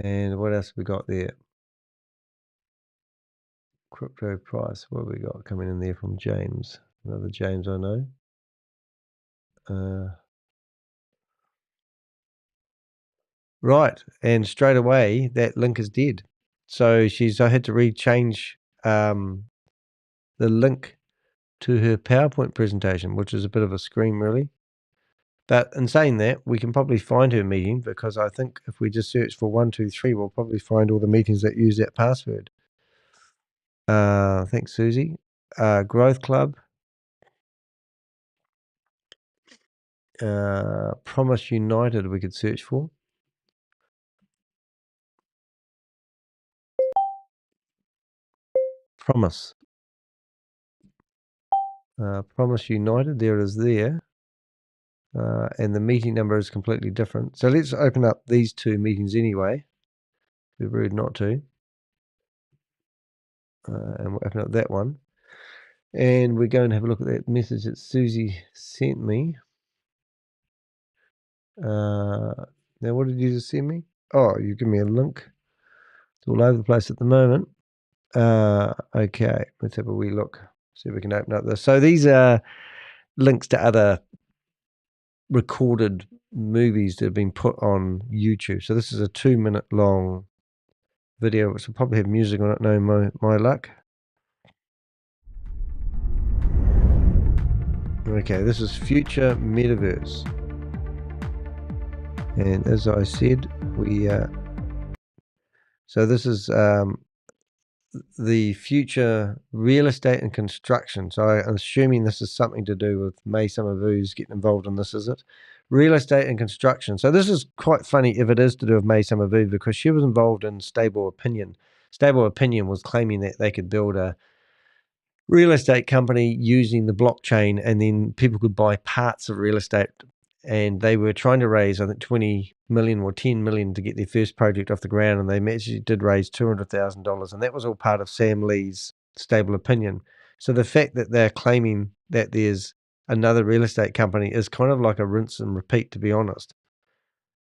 And what else have we got there? Crypto price. What have we got coming in there from James? Another James I know. Right. And straight away, that link is dead. So I had to rechange the link to her PowerPoint presentation, which is a bit of a scream, really. But in saying that, we can probably find her meeting, because I think if we just search for 123, we'll probably find all the meetings that use that password. Thanks, Susie. Growth Club. Promise United we could search for. Promise. Promise United, there it is there. And the meeting number is completely different. So let's open up these two meetings anyway. Be rude not to. And we'll open up that one. And we're going to have a look at that message that Susie sent me. Now, what did you just send me? Oh, you give me a link. It's all over the place at the moment. Okay, let's have a wee look. See if we can open up this. So these are links to other recorded movies that have been put on YouTube. So this is a 2-minute long video, which will probably have music on it, no my luck. Okay, this is Future Metaverse. And as I said, so this is the future real estate and construction. So I'm assuming this is something to do with May Summervu's getting involved in this, is it? Real estate and construction. So this is quite funny if it is to do with May Summervu, because she was involved in Stable Opinion. Stable Opinion was claiming that they could build a real estate company using the blockchain, and then people could buy parts of real estate and they were trying to raise, I think, 20 million or 10 million to get their first project off the ground, and they actually did raise $200,000, and that was all part of Sam Lee's stable opinion. So the fact that they're claiming that there's another real estate company is kind of like a rinse and repeat, to be honest.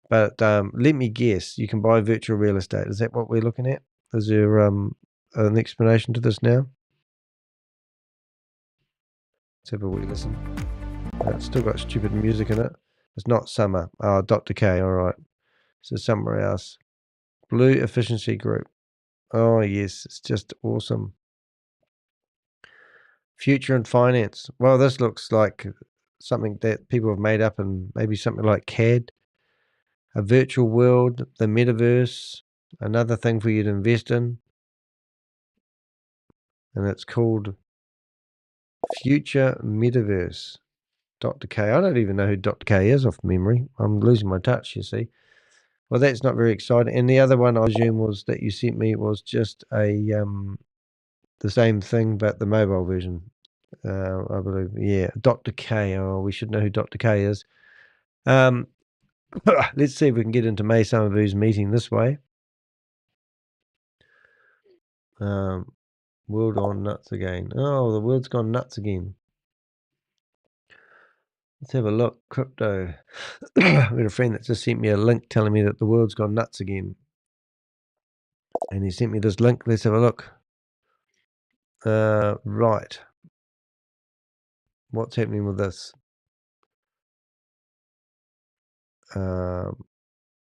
But let me guess, you can buy virtual real estate. Is that what we're looking at? Is there an explanation to this now? Let's have a wee listen. It's still got stupid music in it. It's not Summer. Oh, Dr. K, all right. So somewhere else. Blue Efficiency Group. Oh, yes, it's just awesome. Future and Finance. Well, this looks like something that people have made up, and maybe something like CAD. A virtual world, the metaverse, another thing for you to invest in. And it's called Future Metaverse. Dr. K. I don't even know who Dr. K is off memory. I'm losing my touch, you see. Well, that's not very exciting. And the other one I assume was that you sent me was just a the same thing, but the mobile version. I believe, yeah. Dr. K. Oh, we should know who Dr. K is. Let's see if we can get into May Summervu's meeting this way. World on nuts again. Oh, the world's gone nuts again. Let's have a look. Crypto. I've got a friend that just sent me a link telling me that the world's gone nuts again. And he sent me this link. Let's have a look. Right. What's happening with this?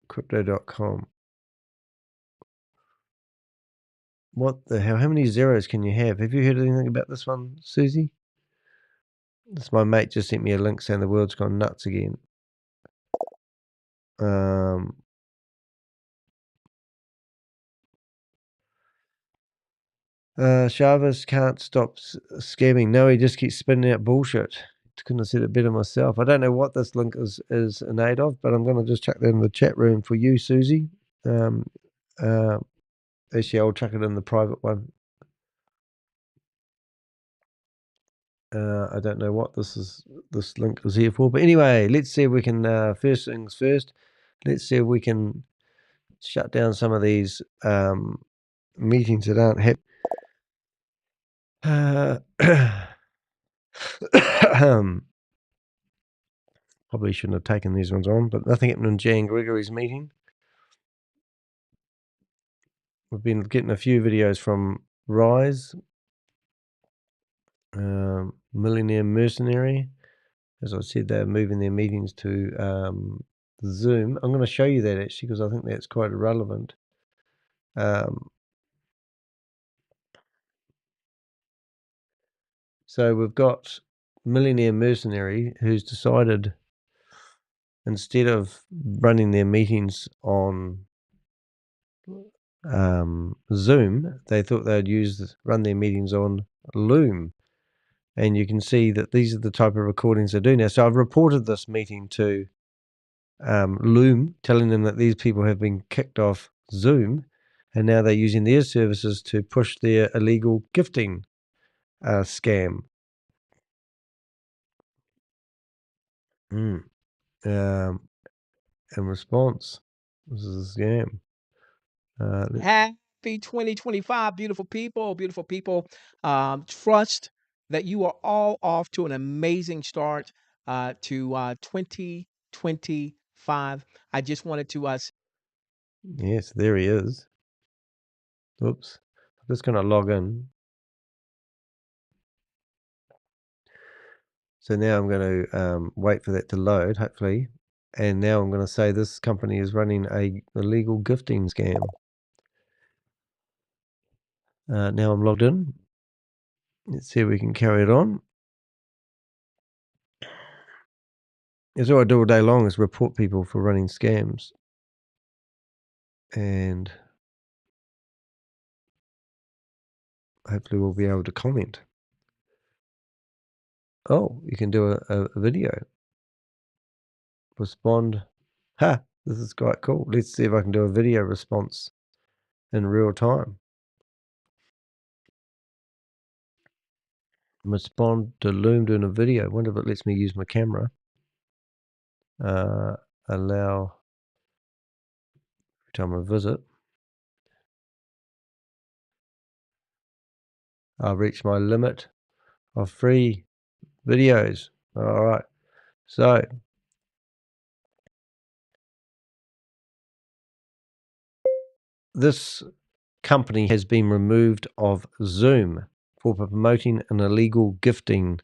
Crypto.com. What the hell? How many zeros can you have? Have you heard anything about this one, Susie? This my mate just sent me a link saying the world's gone nuts again. Chavez can't stop scamming. No, he just keeps spinning out bullshit. Couldn't have said it better myself. I don't know what this link is in aid of, but I'm going to just chuck that in the chat room for you, Susie. Actually, I'll chuck it in the private one. I don't know what this link is here for, but anyway, let's see if we can. First things first, let's see if we can shut down some of these meetings that aren't happening. Probably shouldn't have taken these ones on, but nothing happened in Jan Gregory's meeting. We've been getting a few videos from Rise, Millionaire Mercenary. As I said, they're moving their meetings to Zoom. I'm going to show you that actually because I think that's quite relevant. So we've got Millionaire Mercenary who's decided instead of running their meetings on Zoom, they thought they'd run their meetings on Loom. And you can see that these are the type of recordings they do now. So I've reported this meeting to Loom, telling them that these people have been kicked off Zoom, and now they're using their services to push their illegal gifting scam. In response, this is a scam. Happy 2025, beautiful people, beautiful people. Trust that you are all off to an amazing start to 2025. I just wanted to Yes, there he is. Oops. I'm just going to log in. So now I'm going to wait for that to load, hopefully. And now I'm going to say this company is running a illegal gifting scam. Now I'm logged in. Let's see if we can carry it on. It's all I do all day long is report people for running scams. And hopefully we'll be able to comment. Oh, you can do a video. Respond. Ha! This is quite cool. Let's see if I can do a video response in real time. Respond to Loom doing a video. I wonder if it lets me use my camera. Allow every time I visit. I've reached my limit of free videos. All right. So this company has been removed of Zoom for promoting an illegal gifting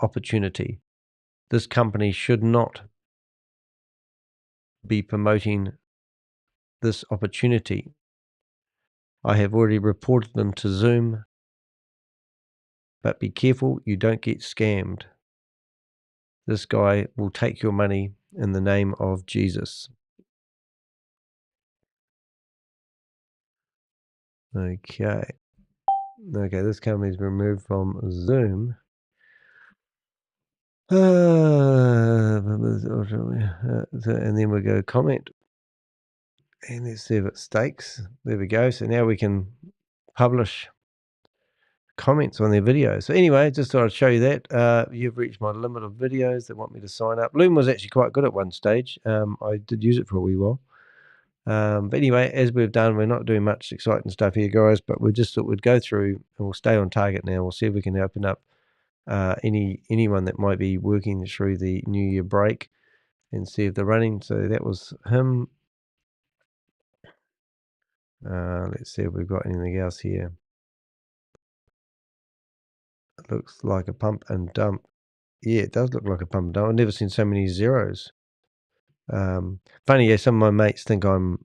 opportunity. This company should not be promoting this opportunity. I have already reported them to Zoom, but be careful you don't get scammed. This guy will take your money in the name of Jesus. Okay. Okay, this company's removed from Zoom. And then we go comment. And let's see if it stakes. There we go. So now we can publish comments on their videos. So anyway, just thought I'd show you that. You've reached my limit of videos. They want me to sign up. Loom was actually quite good at one stage. I did use it for a wee while. But anyway, as we've done, we're not doing much exciting stuff here, guys, but we just thought we'd go through and we'll stay on target now. We'll see if we can open up anyone that might be working through the New Year break and see if they're running. So that was him. Let's see if we've got anything else here. It looks like a pump and dump. Yeah, it does look like a pump and dump. I've never seen so many zeros. Funny, yeah, some of my mates think I'm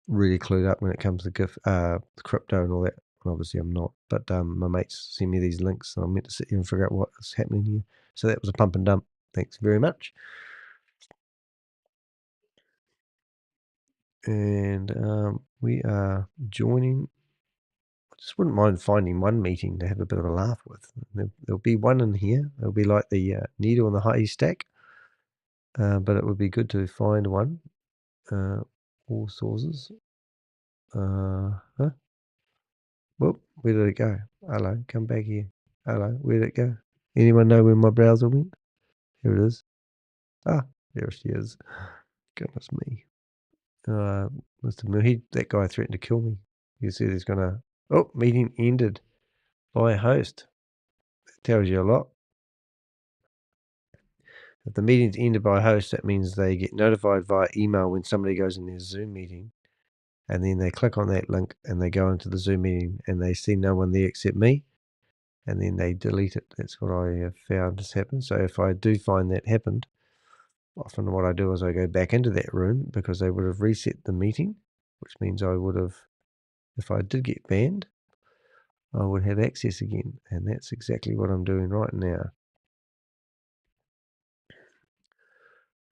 really clued up when it comes to crypto and all that. Obviously, I'm not. But my mates send me these links, and I'm meant to sit here and figure out what's happening here. So that was a pump and dump. Thanks very much. And we are joining. I just wouldn't mind finding one meeting to have a bit of a laugh with. There'll be one in here. It'll be like the needle in the haystack. But it would be good to find one. All sources. Huh? Whoop, where did it go? Hello, come back here. Hello, where did it go? Anyone know where my browser went? Here it is. Ah, there she is. Goodness me. Mr. Muhi, that guy threatened to kill me. He said he's gonna. Oh, meeting ended by a host. That tells you a lot. If the meeting's ended by a host, that means they get notified via email when somebody goes in their Zoom meeting. And then they click on that link and they go into the Zoom meeting and they see no one there except me. And then they delete it. That's what I have found has happened. So if I do find that happened, often what I do is I go back into that room because they would have reset the meeting, which means I would have, if I did get banned, I would have access again. And that's exactly what I'm doing right now.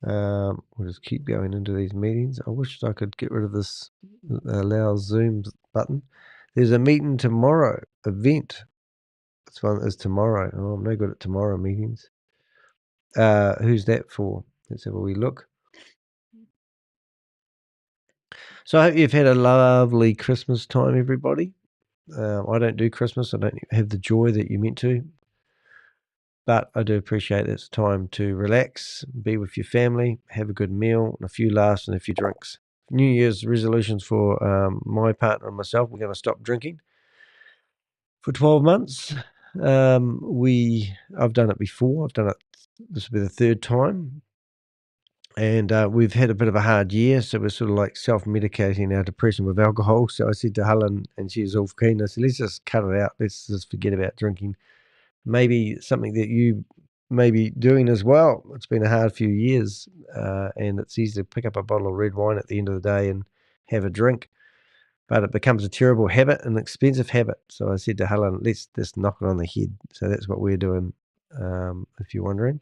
We'll just keep going into these meetings. I wish I could get rid of this allow Zoom button. There's a meeting tomorrow, event. This one is tomorrow. Oh, I'm no good at tomorrow meetings. Who's that for? Let's have a wee look. So I hope you've had a lovely Christmas time, everybody. I don't do Christmas. I don't have the joy that you meant to. But I do appreciate it's time to relax, be with your family, have a good meal, and a few laughs and a few drinks. New Year's resolutions for my partner and myself, we're going to stop drinking for 12 months. I've done it before. This will be the third time. And we've had a bit of a hard year, so we're sort of like self-medicating our depression with alcohol. So I said to Helen, and she was all keen, I said, let's just cut it out. Let's just forget about drinking. Maybe something that you may be doing as well. It's been a hard few years, and it's easy to pick up a bottle of red wine at the end of the day and have a drink. But it becomes a terrible habit, an expensive habit. So I said to Helen, let's just knock it on the head. So that's what we're doing, if you're wondering.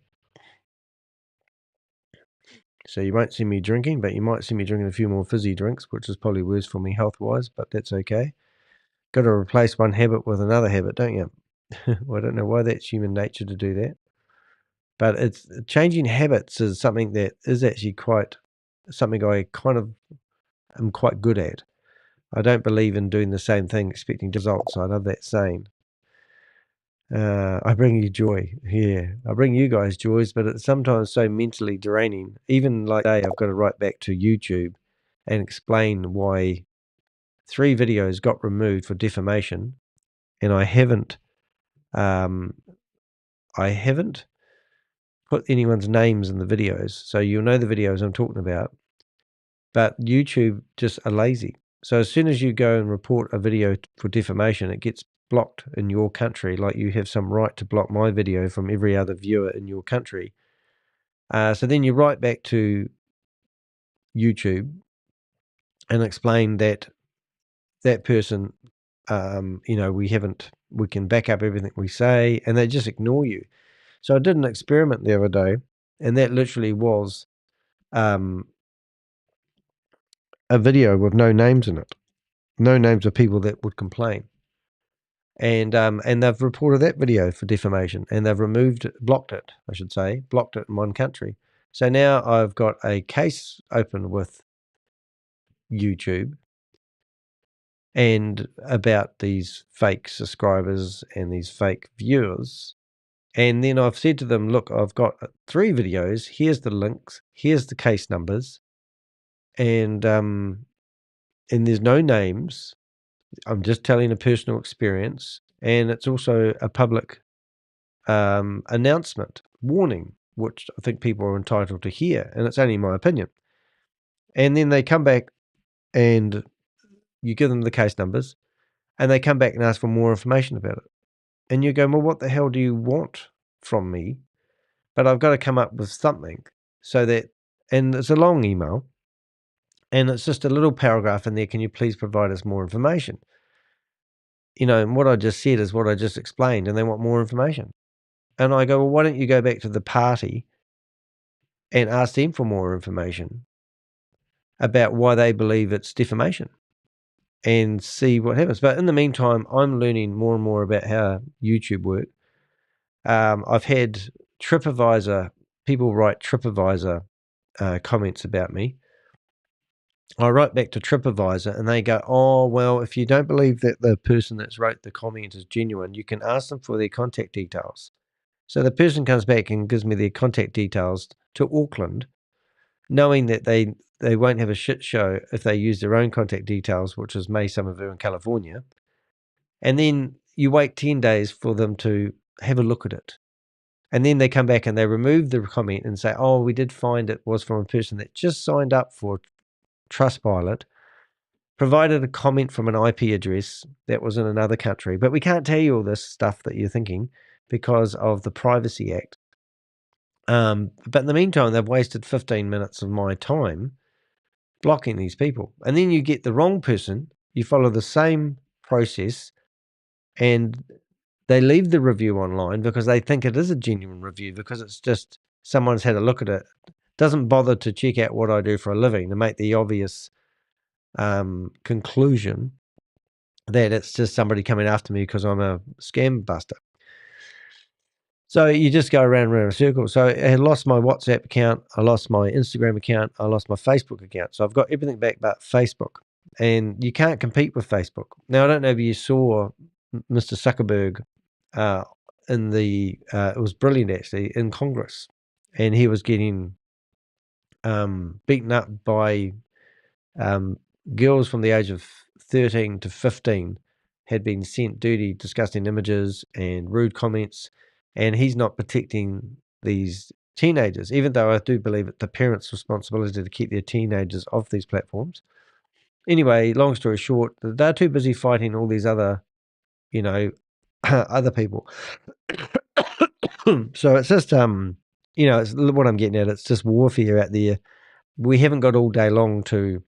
So you won't see me drinking, but you might see me drinking a few more fizzy drinks, which is probably worse for me health-wise, but that's okay. Got to replace one habit with another habit, don't you? Well, I don't know why that's human nature to do that. But it's changing habits is something that is actually something I kind of am quite good at. I don't believe in doing the same thing, expecting results. I love that saying. I bring you joy. Yeah, I bring you guys joys, but it's sometimes so mentally draining. Even like today, I've got to write back to YouTube and explain why 3 videos got removed for defamation, and I haven't put anyone's names in the videos, so you'll know the videos I'm talking about. But YouTube just are lazy. So as soon as you go and report a video for defamation, it gets blocked in your country. Like you have some right to block my video from every other viewer in your country. So then you write back to YouTube and explain that that person, we can back up everything we say, and they just ignore you. So I did an experiment the other day, and that literally was a video with no names in it, no names of people that would complain. And they've reported that video for defamation, and they've blocked it in one country. So now I've got a case open with YouTube and about these fake subscribers and these fake viewers. And then I've said to them, look, I've got 3 videos. Here's the links. Here's the case numbers. And there's no names. I'm just telling a personal experience. And it's also a public announcement, warning, which I think people are entitled to hear. And it's only my opinion. And then they come back and you give them the case numbers, and they come back and ask for more information about it. And you go, well, what the hell do you want from me? But I've got to come up with something so that, and it's a long email, and it's just a little paragraph in there. Can you please provide us more information? And what I just said is what I just explained, and they want more information. And I go, well, why don't you go back to the party and ask them for more information about why they believe it's defamation and see what happens. But in the meantime, I'm learning more and more about how YouTube works. I've had people write TripAdvisor comments about me. I write back to TripAdvisor and they go, oh, well, if you don't believe that the person that's wrote the comment is genuine, you can ask them for their contact details. So the person comes back and gives me their contact details to Auckland, knowing that they won't have a shit show if they use their own contact details, which is May Somerville in California. And then you wait 10 days for them to have a look at it. And then they come back and they remove the comment and say, oh, we did find it was from a person that just signed up for Trustpilot, provided a comment from an IP address that was in another country. But we can't tell you all this stuff that you're thinking because of the Privacy Act. But in the meantime, they've wasted 15 minutes of my time blocking these people. And then you get the wrong person, you follow the same process, and they leave the review online because they think it is a genuine review because it's just someone's had a look at it, doesn't bother to check out what I do for a living to make the obvious conclusion that it's just somebody coming after me because I'm a scam buster. So you just go around in a circle. So I lost my WhatsApp account, I lost my Instagram account, I lost my Facebook account. So I've got everything back but Facebook. And you can't compete with Facebook. Now, I don't know if you saw Mr. Zuckerberg it was brilliant actually, in Congress. And he was getting beaten up by girls from the age of 13 to 15 had been sent dirty, disgusting images and rude comments, and he's not protecting these teenagers, even though I do believe it's the parents' responsibility to keep their teenagers off these platforms. Anyway, long story short, they're too busy fighting all these other, other people. So it's just, it's what I'm getting at. It's just warfare out there. We haven't got all day long to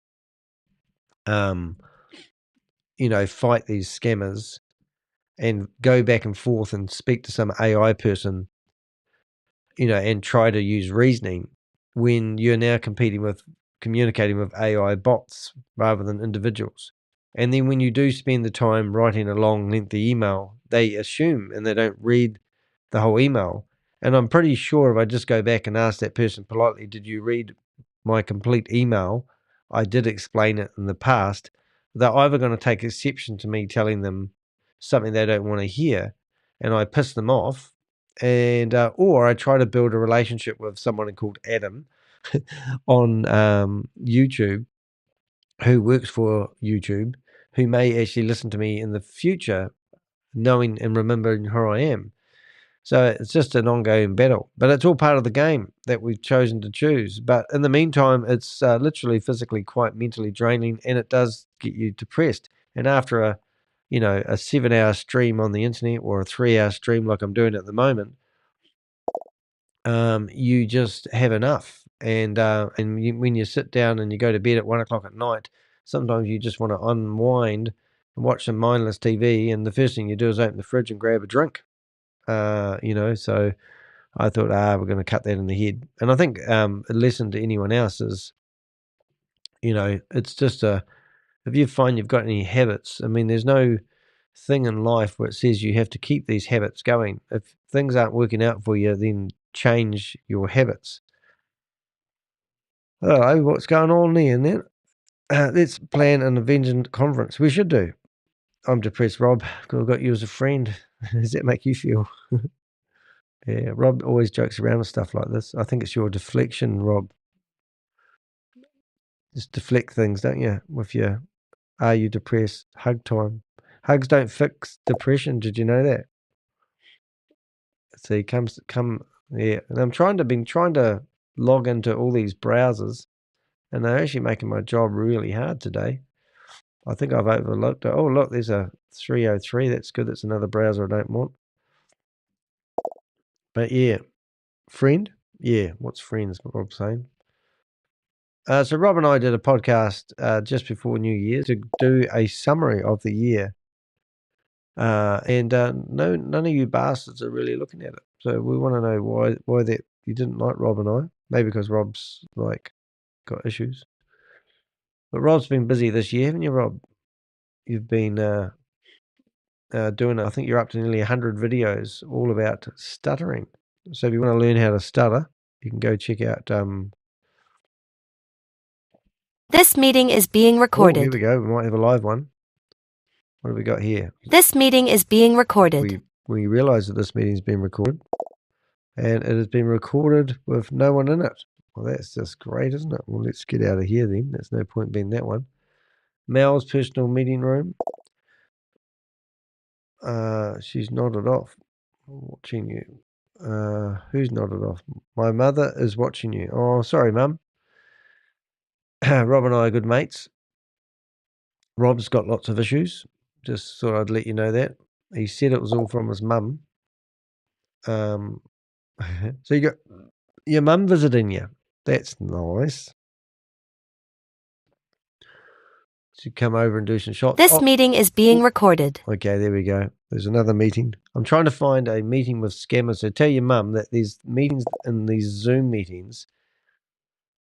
fight these scammers and go back and forth and speak to some AI person, and try to use reasoning when you're now communicating with AI bots rather than individuals. And then when you do spend the time writing a long, lengthy email, they assume and they don't read the whole email. And I'm pretty sure if I just go back and ask that person politely, did you read my complete email? I did explain it in the past. They're either going to take exception to me telling them something they don't want to hear, and I piss them off, and or I try to build a relationship with someone called Adam on YouTube, who works for YouTube, who may actually listen to me in the future, knowing and remembering who I am. So it's just an ongoing battle, but it's all part of the game that we've chosen to choose. But in the meantime, it's literally physically quite mentally draining, and it does get you depressed. And after a 7-hour stream on the internet or a 3-hour stream like I'm doing at the moment, you just have enough. And when you sit down and you go to bed at 1 o'clock at night, sometimes you just want to unwind and watch some mindless TV, and the first thing you do is open the fridge and grab a drink. So I thought, we're going to cut that in the head. And I think a lesson to anyone else is, it's just if you find you've got any habits, I mean, there's no thing in life where it says you have to keep these habits going. If things aren't working out for you, then change your habits. Hello, what's going on there, then? Let's plan an Avenger conference. We should do. I'm depressed, Rob, because I've got you as a friend. How does that make you feel? Yeah, Rob always jokes around with stuff like this. I think it's your deflection, Rob. Just deflect things, don't you? With your, are you depressed? Hug time. Hugs don't fix depression. Did you know that? See, yeah. And I'm trying to log into all these browsers, and they're actually making my job really hard today. I think I've overlooked it. Oh, look, there's a 303. That's good. That's another browser I don't want. But yeah, friend? Yeah, what's friends? What Rob's saying. So Rob and I did a podcast just before New Year to do a summary of the year. And none of you bastards are really looking at it. So we want to know why that you didn't like Rob and I. Maybe because Rob's got issues. But Rob's been busy this year, haven't you, Rob? You've been doing, I think you're up to nearly 100 videos all about stuttering. So if you want to learn how to stutter, you can go check out. This meeting is being Oh, recorded. here we go. We might have a live one. What have we got here? This meeting is being recorded. We realize that this meeting is being recorded, and it has been recorded with no one in it. Well, that's just great, isn't it? Well, let's get out of here then. There's no point being that one. Mel's personal meeting room. She's nodded off. Watching you. Who's nodded off? My mother is watching you. Oh, sorry, Mum. Rob and I are good mates. Rob's got lots of issues. Just thought I'd let you know that. He said it was all from his mum. So you got your mum visiting you. That's nice. She'd come over and do some shots. This meeting is being recorded. Okay, there we go. There's another meeting. I'm trying to find a meeting with scammers. So tell your mum that these meetings in these Zoom meetings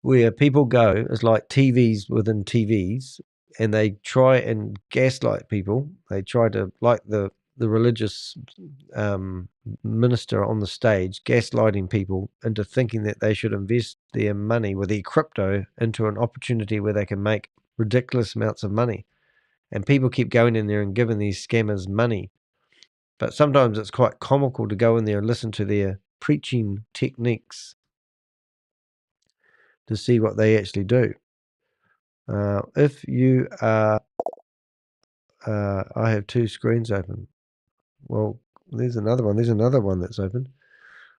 where people go, it's like TVs within TVs, and they try and gaslight people. They try to, like the religious minister on the stage, gaslighting people into thinking that they should invest their money with their crypto into an opportunity where they can make ridiculous amounts of money. And people keep going in there and giving these scammers money. But sometimes it's quite comical to go in there and listen to their preaching techniques to see what they actually do. If you are, I have two screens open. Well, there's another one. There's another one that's open.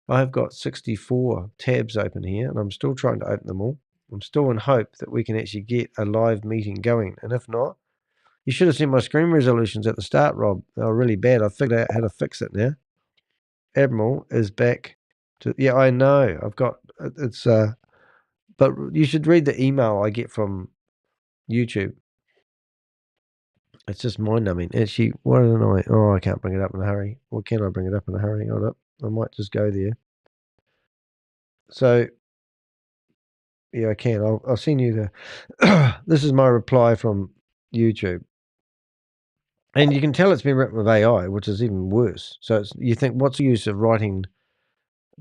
I've got 64 tabs open here, and I'm still trying to open them all. I'm still in hope that we can actually get a live meeting going. And if not, you should have seen my screen resolutions at the start, Rob. They were really bad. I figured out how to fix it now. Admiral is back to, yeah, I know. I've got, it's, but you should read the email I get from YouTube. It's just mind-numbing. Actually, why don't I... Oh, I can't bring it up in a hurry. Or can I bring it up in a hurry? Hold up. I might just go there. So, yeah, I can. I'll send you the... This is my reply from YouTube. And you can tell it's been written with AI, which is even worse. So you think, what's the use of writing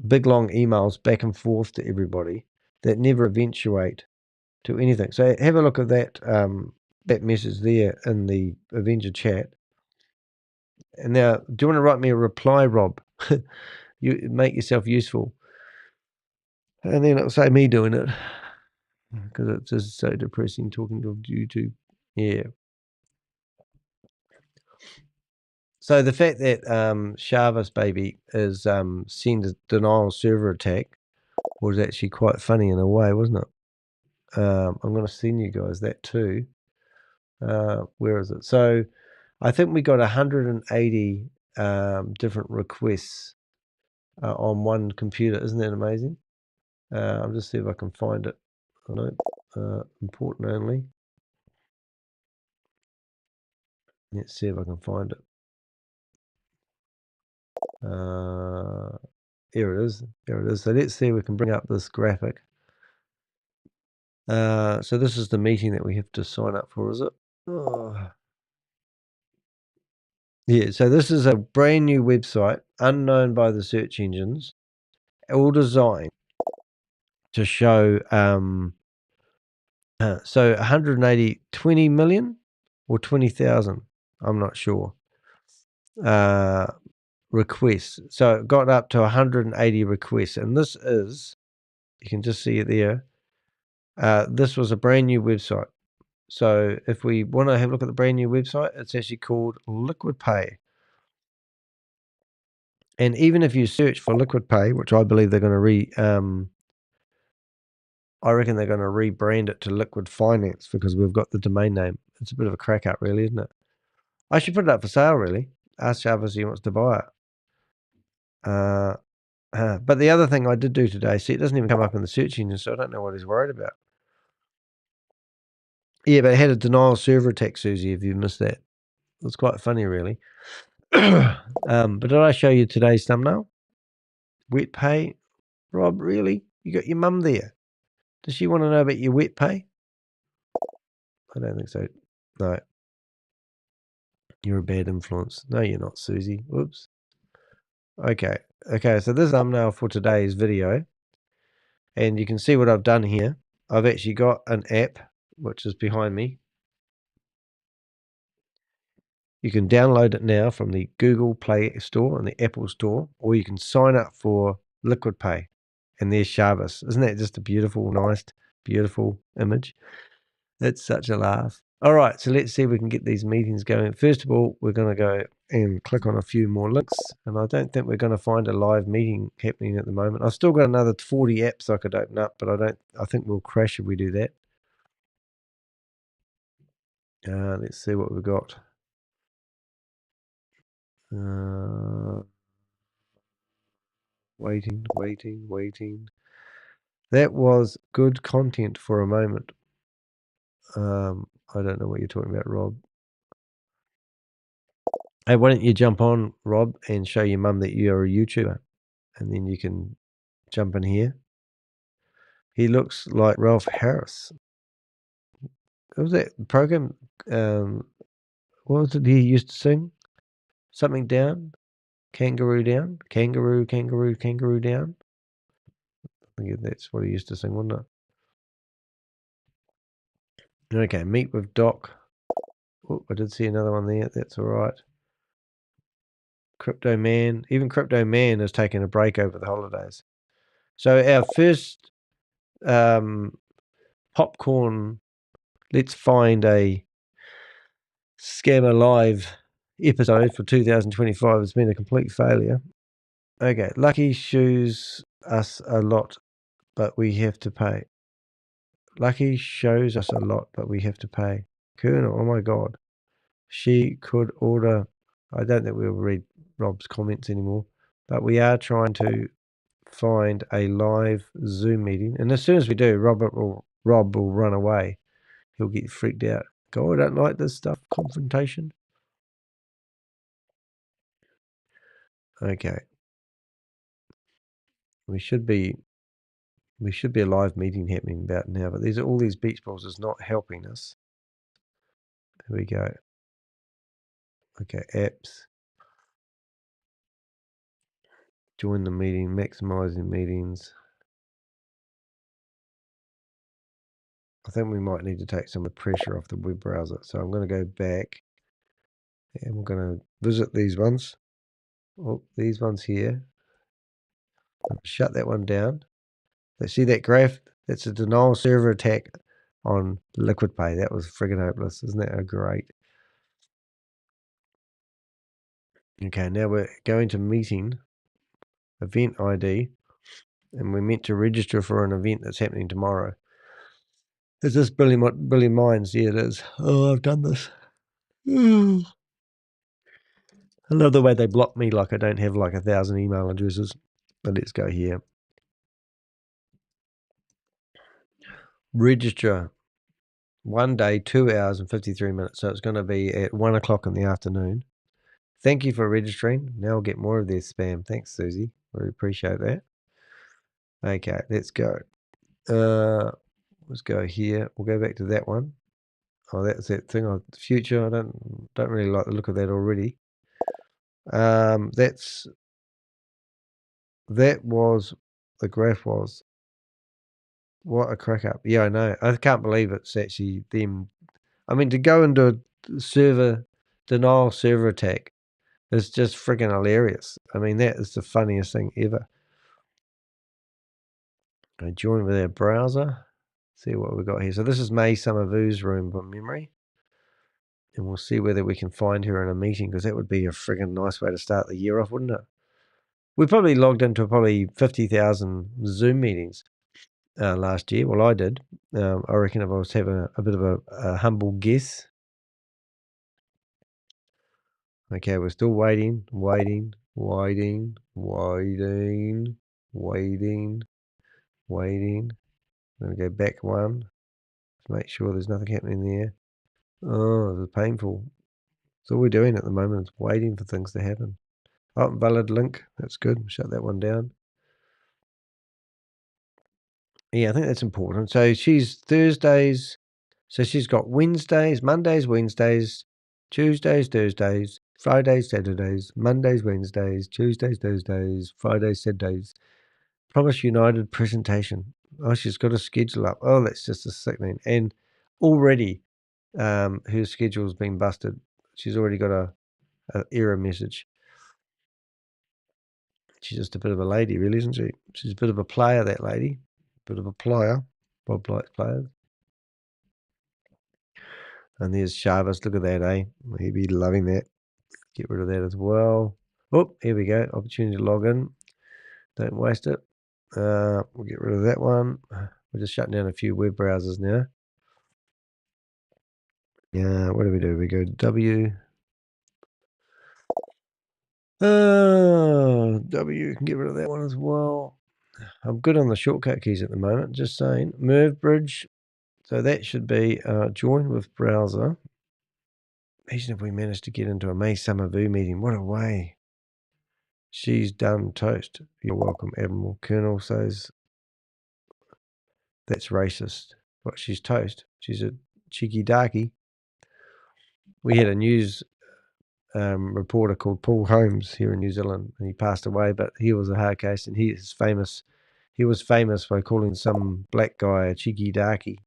big, long emails back and forth to everybody that never eventuate to anything? So have a look at that that message there in the Avenger chat. And now, do you want to write me a reply, Rob? You make yourself useful. And then it'll say me doing it. Because it's just so depressing talking to YouTube. Yeah. So the fact that Shavez baby is sent a denial server attack was actually quite funny in a way, wasn't it? I'm going to send you guys that too. Where is it? So I think we got 180 different requests on one computer. Isn't that amazing? I'll just see if I can find it. Important only. Let's see if I can find it. Here it is. There it is. So let's see if we can bring up this graphic. So this is the meeting that we have to sign up for, is it? Oh. Yeah, so this is a brand new website, unknown by the search engines, all designed to show, so 180, 20 million or 20,000, I'm not sure, requests. So it got up to 180 requests, and this is, you can just see it there, this was a brand new website. So if we want to have a look at the brand new website, it's actually called Lquid Pay. And even if you search for Lquid Pay, which I believe they're going to I reckon they're going to rebrand it to Liquid Finance because we've got the domain name. It's a bit of a crack up, really, isn't it? I should put it up for sale, really. Ask Shavez if he wants to buy it. But the other thing I did do today, see, it doesn't even come up in the search engine, so I don't know what he's worried about. Yeah, but it had a denial server attack, Susie, if you missed that. It's quite funny, really. But did I show you today's thumbnail? Wet pay? Rob, really? You got your mum there. Does she want to know about your wet pay? I don't think so. No. You're a bad influence. No, you're not, Susie. Whoops. Okay. Okay, so this is thumbnail for today's video. And you can see what I've done here. I've actually got an app, which is behind me. You can download it now from the Google Play Store and the Apple Store, or you can sign up for Lquid Pay. And there's Shavez. Isn't that just a beautiful, nice, beautiful image? It's such a laugh. All right, so let's see if we can get these meetings going. First of all, we're going to go and click on a few more links. And I don't think we're going to find a live meeting happening at the moment. I've still got another 40 apps I could open up, but I think we'll crash if we do that. Let's see what we've got. Waiting. That was good content for a moment. I don't know what you're talking about, Rob. Hey, why don't you jump on, Rob, and show your mum that you're a YouTuber, and then you can jump in here. He looks like Ralph Harris. What was that program? What was it he used to sing? Something down? Kangaroo down? Kangaroo down? I think that's what he used to sing, wasn't it? Okay, meet with Doc. Oh, I did see another one there. That's all right. Crypto Man. Even Crypto Man has taken a break over the holidays. So our first popcorn, let's find a Scammer Live episode for 2025 has been a complete failure. Okay, Lucky shows us a lot, but we have to pay. Lucky shows us a lot, but we have to pay. Colonel, oh my God. She could order. I don't think we'll read Rob's comments anymore, but we are trying to find a live Zoom meeting. And as soon as we do, Rob will run away. He'll get freaked out. Go, I don't like this stuff. Confrontation. Okay. We should be a live meeting happening about now, but all these beach balls is not helping us. Here we go. Okay, apps. Join the meeting, maximizing meetings. I think we might need to take some of the pressure off the web browser. So I'm going to go back And we're going to visit these ones. Oh, these ones here. Shut that one down. See that graph? That's a denial server attack on Liquid Pay. That was friggin' hopeless. Isn't that great? Okay, now we're going to meeting, event ID, and we're meant to register for an event that's happening tomorrow. Is this Billy Mines? Yeah, it is. Oh, I've done this. I love the way they block me like I don't have like 1,000 email addresses. But let's go here. Register. 1 day, 2 hours and 53 minutes. So it's going to be at 1 o'clock in the afternoon. Thank you for registering. Now we'll get more of their spam. Thanks, Susie. We appreciate that. Okay, let's go. Let's go here. We'll go back to that one. Oh, that's that thing on future. I don't really like the look of that already. That was the graph was. What a crack up. Yeah, I know. I can't believe it's actually them. I mean, to go into a server denial server attack is just freaking hilarious. I mean, that is the funniest thing ever. I join with our browser. See what we've got here. So this is May Summervu's room from memory. And we'll see whether we can find her in a meeting, because that would be a friggin' nice way to start the year off, wouldn't it? We probably logged into probably 50,000 Zoom meetings last year. Well, I did. I reckon if I was having a bit of a humble guess. Okay, we're still waiting. Going to go back one to make sure there's nothing happening there. Oh, it's painful. So all we're doing at the moment is waiting for things to happen. Oh, valid link. That's good. Shut that one down. Yeah, I think that's important. So she's Thursdays. So she's got Wednesdays, Mondays, Wednesdays, Tuesdays, Thursdays, Fridays, Saturdays, Mondays, Wednesdays, Tuesdays, Thursdays, Fridays, Saturdays. Promise United presentation. Oh, she's got a schedule up. Oh, that's just a sickening. And already her schedule's been busted. She's already got a error message. She's just a bit of a lady, really, isn't she? She's a bit of a player, that lady. Bit of a player. Bob likes players. And there's Shavez. Look at that, eh? He'd be loving that. Get rid of that as well. Oh, here we go. Opportunity to log in. Don't waste it. We'll get rid of that one. We're just shutting down a few web browsers now. Yeah, what do? We go to W. W, can get rid of that one as well. I'm good on the shortcut keys at the moment, just saying. Merve bridge. So that should be join with browser. Imagine if we managed to get into a May Summervu meeting. What a way. She's done toast. You're welcome, Admiral. Colonel says that's racist. But she's toast. She's a cheeky darky. We had a news reporter called Paul Holmes here in New Zealand, and he passed away, but he was a hard case, and he is famous. He was famous by calling some black guy a cheeky darky,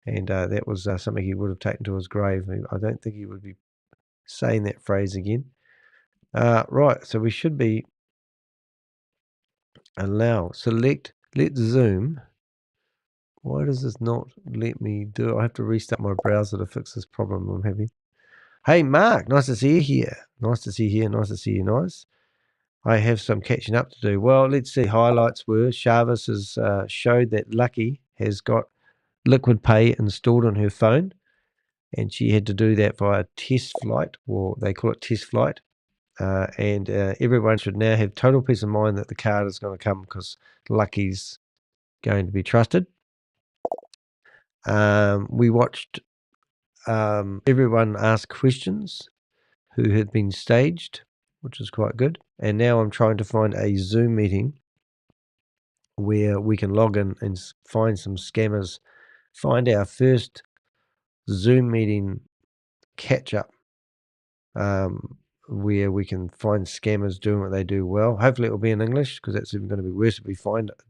and that was something he would have taken to his grave. I don't think he would be saying that phrase again. Right, so we should be select, let Zoom. Why does this not let me do it? I have to restart my browser to fix this problem I'm having. Hey, Mark, nice to see you here. Nice to see you here. Nice to see you. Nice. I have some catching up to do. Well, let's see. Highlights were Shavez has showed that Lucky has got Liquid Pay installed on her phone, and she had to do that via test flight, or they call it test flight. And everyone should now have total peace of mind that the card is going to come, because Lucky's going to be trusted. We watched everyone ask questions who had been staged, which is quite good. And now I'm trying to find a Zoom meeting where we can log in and find some scammers, find our first Zoom meeting catch up, where we can find scammers doing what they do well. Hopefully it will be in English, because that's even going to be worse if we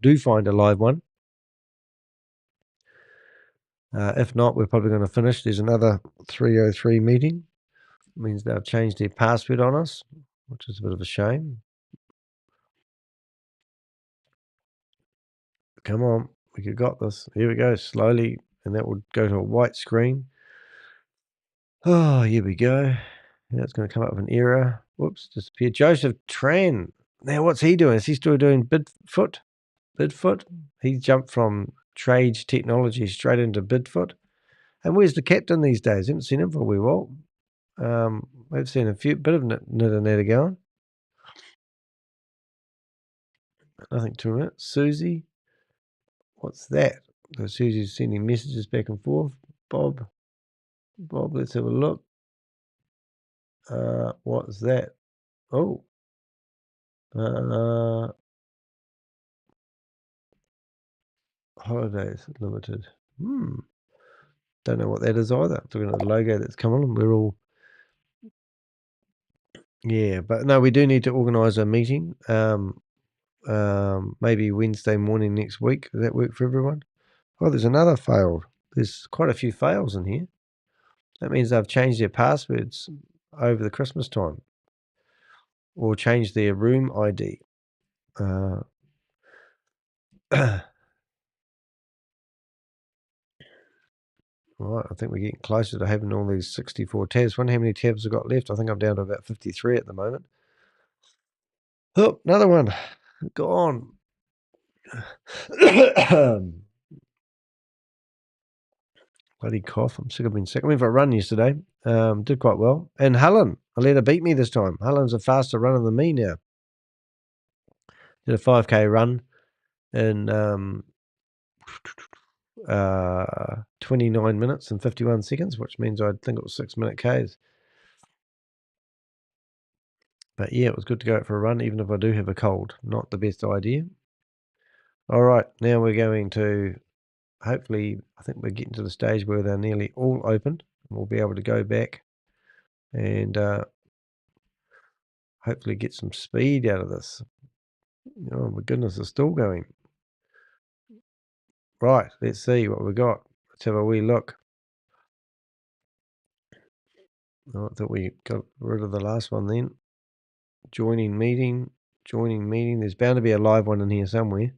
do find a live one. If not, we're probably going to finish. There's another 303 meeting. Means they've changed their password on us, which is a bit of a shame. Come on, we got this. Here we go, slowly, and that will go to a white screen. Oh, here we go. Now it's going to come up with an error. Whoops, disappeared. Joseph Tran. Now, what's he doing? Is he still doing Bidfoot? He jumped from Trade Technology straight into Bidfoot. And where's the captain these days? Haven't seen him for a wee while. We've seen a bit of Nitter going. Nothing to it. Susie. What's that? So Susie's sending messages back and forth. Bob, let's have a look. What's that? Oh. Holidays Limited. Don't know what that is either. Looking at the logo that's come on, we're all. Yeah, but no, we do need to organise a meeting. Maybe Wednesday morning next week. Does that work for everyone? Oh, there's another failed. There's quite a few fails in here. That means they've changed their passwords over the Christmas time, or changed their room ID. Right, I think we're getting closer to having all these 64 tabs. Wonder how many tabs I've got left. I think I'm down to about 53 at the moment. Oh, another one. Gone. Bloody cough. I'm sick of being sick. I went for a run yesterday. Did quite well. And Helen, I let her beat me this time. Helen's a faster runner than me now. Did a 5K run in 29 minutes and 51 seconds, which means I think it was 6-minute Ks. But yeah, it was good to go out for a run, even if I do have a cold. Not the best idea. All right, now we're going to, hopefully, I think we're getting to the stage where they're nearly all opened. And we'll be able to go back and hopefully get some speed out of this. Oh my goodness, it's still going. Right, let's see what we got. Let's have a wee look. Oh, I thought we got rid of the last one then. Joining meeting. There's bound to be a live one in here somewhere.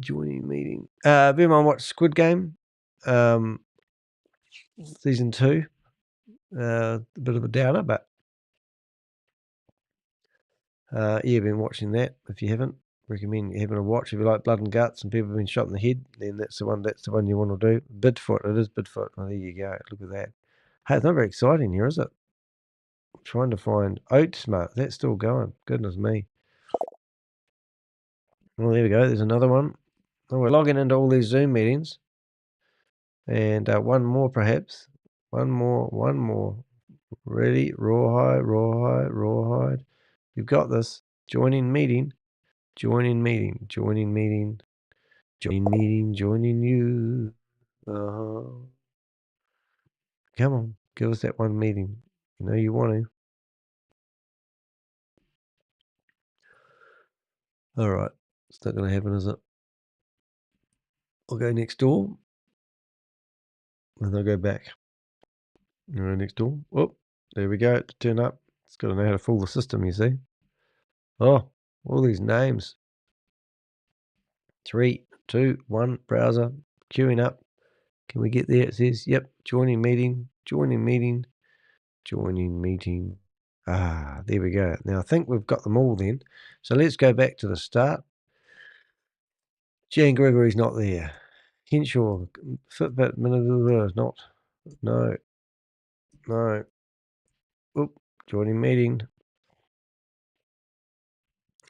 Joining meeting. Everyone watched Squid Game, season 2. A bit of a downer, but yeah, been watching that. If you haven't, recommend you having a watch. If you like blood and guts and people have been shot in the head, then that's the one you want to do. Bidfoot, it is Bidfoot. Oh, there you go. Look at that. Hey, it's not very exciting here, is it? I'm trying to find Oatsmart. That's still going. Goodness me. Well, there we go. There's another one. Oh, we're logging into all these Zoom meetings. And one more, perhaps. One more. Ready? Rawhide. You've got this. Joining meeting. Joining you. Come on. Give us that one meeting. You know you want to. All right. It's not going to happen, is it? I'll go next door. And I'll go back. Next door. Oh, there we go. Turn up. It's got to know how to fool the system, you see. Oh, all these names. 3, 2, 1, browser. Queuing up. Can we get there? It says, yep, joining meeting. Ah, there we go. Now, I think we've got them all then. So let's go back to the start. Jan Gregory's not there. Henshaw, Fitbit, not. No. Oop, joining meeting.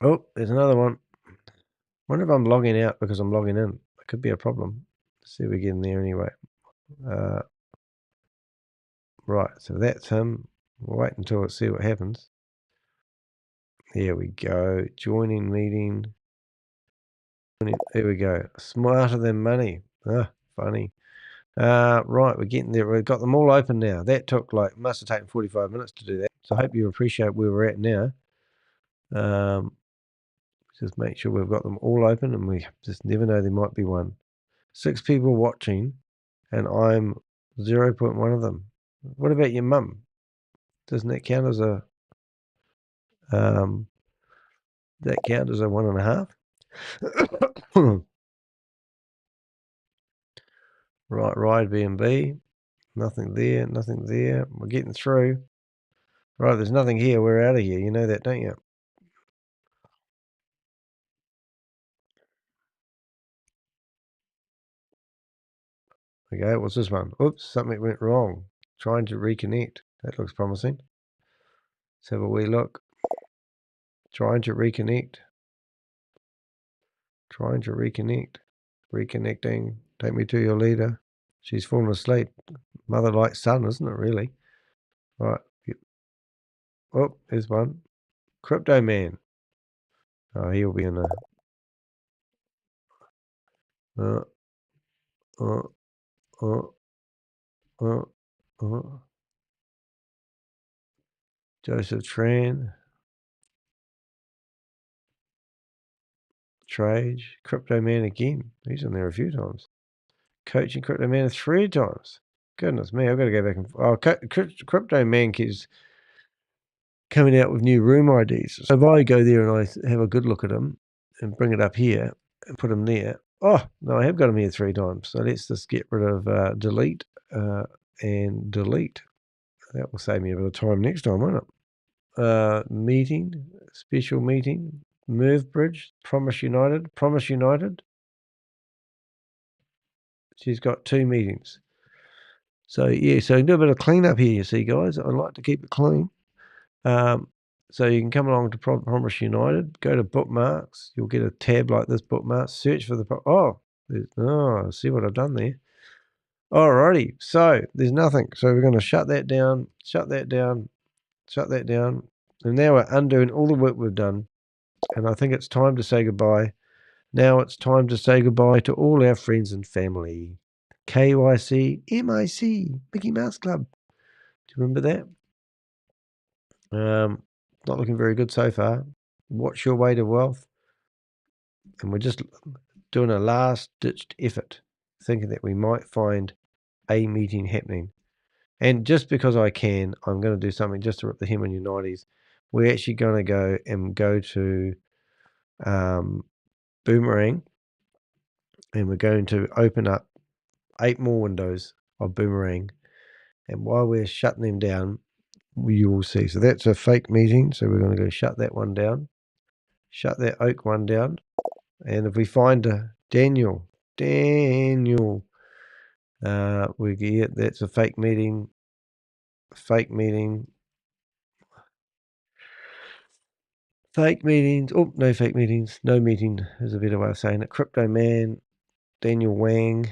Oh, there's another one. Wonder if I'm logging out because I'm logging in. It could be a problem. Let's see if we get in there anyway. Right, so that's him. We'll wait until I see what happens. There we go. Joining meeting. There we go. Smarter than money. Ah, funny. Right, we're getting there. We've got them all open now. That took must have taken 45 minutes to do that. So I hope you appreciate where we're at now. Just make sure we've got them all open, and we just never know, there might be one. 6 people watching, and I'm 0.1 of them. What about your mum? Doesn't that count as a that count as a 1.5? Right, ride B&B. Nothing there, nothing there. We're getting through. Right, there's nothing here. We're out of here. You know that, don't you? Okay, what's this one? Oops, something went wrong. Trying to reconnect. That looks promising. Let's have a wee look. Trying to reconnect. Trying to reconnect. Reconnecting. Take me to your leader. She's fallen asleep. Mother like son, isn't it, really? Right. Oh, there's one. Crypto Man. Oh, he'll be in a... Joseph Tran. Trade. Crypto Man again. He's in there a few times. Coaching Crypto Man 3 times. Goodness me, I've got to go back and... Oh, Crypto Man keeps coming out with new room IDs. So if I go there and I have a good look at them and bring it up here and put them there... Oh, no, I have got them here 3 times. So let's just get rid of delete and delete. That will save me a bit of time next time, won't it? Meeting, special meeting, Merv Bridge, Promise United. She's got 2 meetings. So, yeah, so you can do a bit of cleanup here, you see, guys. I like to keep it clean. So you can come along to Promise United, go to bookmarks. You'll get a tab like this, bookmarks. Search for the... see what I've done there. Alrighty, so there's nothing. So we're going to shut that down, shut that down. And now we're undoing all the work we've done. And I think it's time to say goodbye. Now it's time to say goodbye to all our friends and family. KYC, MIC, Mickey Mouse Club. Do you remember that? Not looking very good so far. Watch your way to wealth. And we're just doing a last-ditched effort, thinking that we might find a meeting happening. And just because I can, I'm going to do something just to rip the hem on your 90s. We're actually going to go to Boomerang, and we're going to open up 8 more windows of Boomerang. And while we're shutting them down, you will see. So that's a fake meeting. So we're going to go shut that one down. Shut that Oak one down. And if we find a Daniel, we get that's a fake meeting. Fake meetings. Oh, no fake meetings. No meeting is a better way of saying it. Crypto Man, Daniel Wang,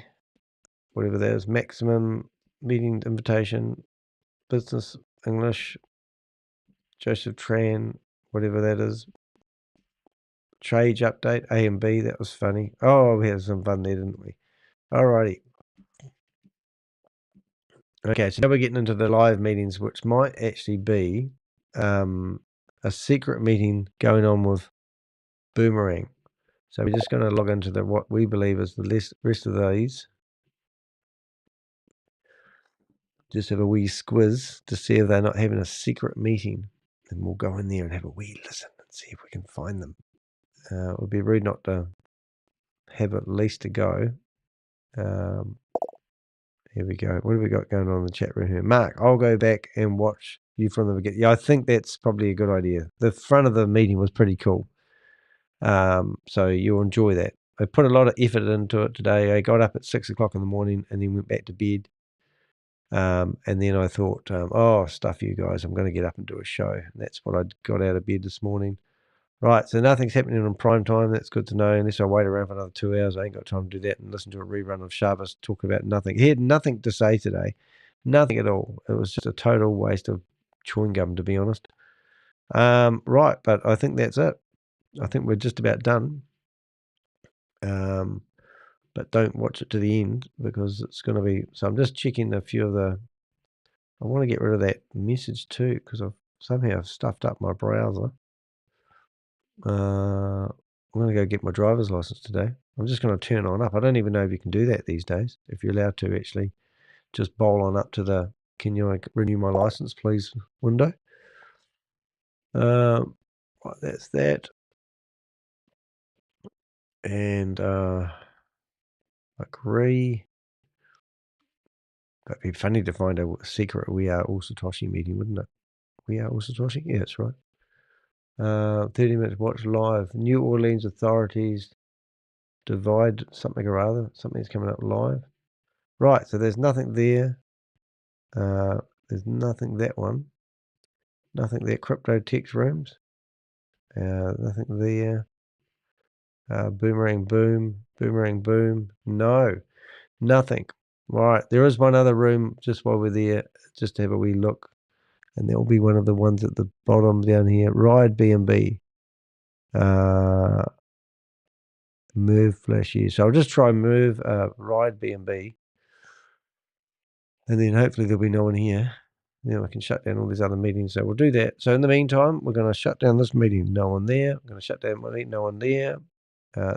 whatever that is. Maximum meeting invitation. Business English. Joseph Tran, whatever that is. Trade update, A and B, that was funny. Oh, we had some fun there, didn't we? Alrighty. Okay, so now we're getting into the live meetings, which might actually be a secret meeting going on with Boomerang. So we're just going to log into what we believe is the rest of these. Just have a wee squiz to see if they're not having a secret meeting. And we'll go in there and have a wee listen and see if we can find them. It would be rude not to have at least a go. Here we go. What have we got going on in the chat room here? Mark, I'll go back and watch you from the beginning. Yeah, I think that's probably a good idea. The front of the meeting was pretty cool. So you'll enjoy that. I put a lot of effort into it today. I got up at 6 o'clock in the morning and then went back to bed. And then I thought, stuff you guys, I'm going to get up and do a show. And that's what I got out of bed this morning. Right, so nothing's happening on prime time. That's good to know. Unless I wait around for another 2 hours, I ain't got time to do that and listen to a rerun of Shavez talk about nothing. He had nothing to say today. Nothing at all. It was just a total waste of chewing gum, to be honest. Right, but I think that's it. I think we're just about done. But don't watch it to the end because it's going to be... So I'm just checking a few of the... I want to get rid of that message too because I've stuffed up my browser. I'm going to go get my driver's license today. I'm just going to turn on up. I don't even know if you can do that these days. If you're allowed to actually just bowl on up to the can you renew my license, please, window. Right, that's that. And agree. That'd be funny to find a secret We Are All Satoshi meeting, wouldn't it? We Are All Satoshi? Yeah, that's right. 30 minutes watch live. New Orleans authorities divide something or other. Something's coming up live. Right, so there's nothing there. There's nothing that one. Nothing there. Crypto text rooms. Nothing there. Boomerang boom. Boomerang boom. No, nothing. Right, there is one other room just while we're there, just to have a wee look. And there'll be one of the ones at the bottom down here. Ride BNB. Move flashy. So I'll just try move ride BNB. And then hopefully there'll be no one here. Then I can shut down all these other meetings. So we'll do that. So in the meantime, we're going to shut down this meeting. No one there. I'm going to shut down my meeting. No one there.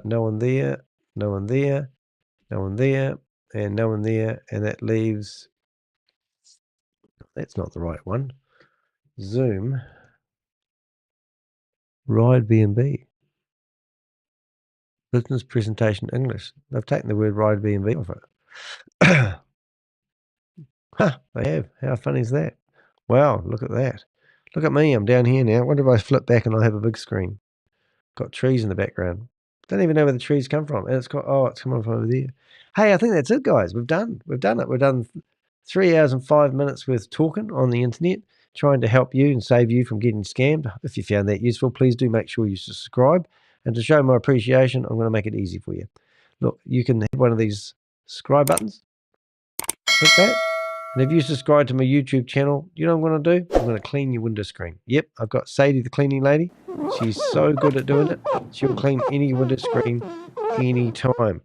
No one there. No one there. No one there. And no one there. And that leaves... That's not the right one. Zoom. Ride BNB. Business presentation English. They've taken the word ride BNB off it. Huh, they have. How funny is that? Wow, look at that. Look at me, I'm down here now. I wonder if I flip back and I have a big screen. Got trees in the background. Don't even know where the trees come from. And it's got, oh, it's coming from over there. Hey, I think that's it, guys. We've done it. We've done 3 hours and 5 minutes worth talking on the internet, trying to help you and save you from getting scammed. If you found that useful, please do make sure you subscribe. And to show my appreciation, I'm going to make it easy for you. Look, you can hit one of these subscribe buttons. Hit that. And if you subscribe to my YouTube channel, you know what I'm going to do? I'm going to clean your window screen. Yep, I've got Sadie, the cleaning lady. She's so good at doing it. She'll clean any window screen anytime.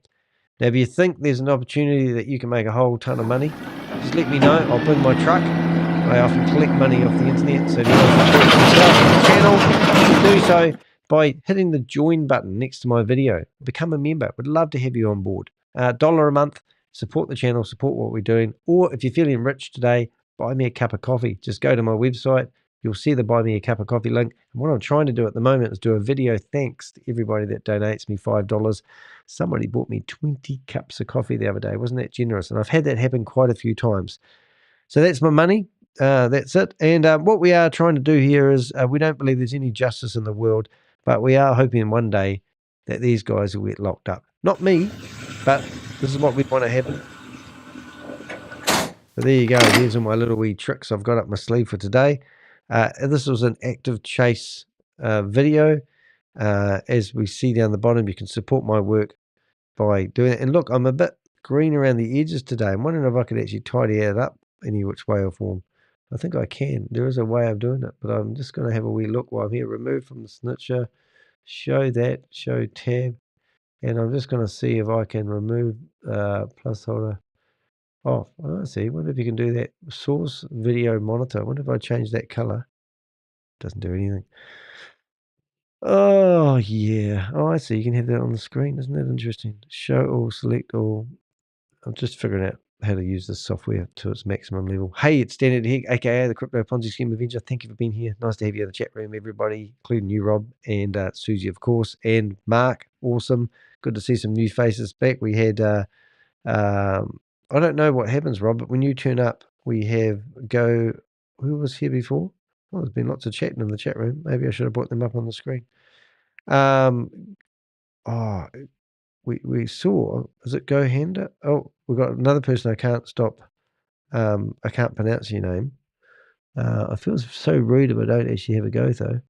Now, if you think there's an opportunity that you can make a whole ton of money, just let me know. I'll bring my truck. I often collect money off the internet. So if you want to support myself and the channel, you can do so by hitting the join button next to my video. Become a member. Would love to have you on board. $1 a month. Support the channel, support what we're doing. Or if you're feeling rich today, buy me a cup of coffee. Just go to my website. You'll see the buy me a cup of coffee link. And what I'm trying to do at the moment is do a video thanks to everybody that donates me $5. Somebody bought me 20 cups of coffee the other day. Wasn't that generous? And I've had that happen quite a few times. So that's my money. That's it. And what we are trying to do here is we don't believe there's any justice in the world, but we are hoping one day that these guys will get locked up. Not me, but this is what we want to happen. So there you go. Here's all my little wee tricks I've got up my sleeve for today. This was an active chase video. As we see down the bottom, you can support my work by doing it. And look, I'm a bit green around the edges today. I'm wondering if I could actually tidy it up any which way or form. I think I can. There is a way of doing it, but I'm just going to have a wee look while I'm here. Remove from the snitcher. Show that. Show tab. And I'm just going to see if I can remove plus holder off. Oh, I see. Wonder if you can do that. Source video monitor. I wonder if I change that color. Doesn't do anything. Oh, yeah. Oh, I see. You can have that on the screen. Isn't that interesting? Show all, select all. I'm just figuring out how to use this software to its maximum level. Hey, it's Danny de Hek, aka the Crypto Ponzi Scheme Avenger. Thank you for being here. Nice to have you in the chat room, everybody, including you, Rob, and Susie, of course, and Mark. Awesome. Good to see some new faces back. We had, I don't know what happens, Rob, but when you turn up, we have who was here before? Well, there's been lots of chatting in the chat room. Maybe I should have brought them up on the screen. We saw, is it Go Hander? Oh, we've got another person I can't stop. I can't pronounce your name. I feel so rude if I don't actually have a go, though.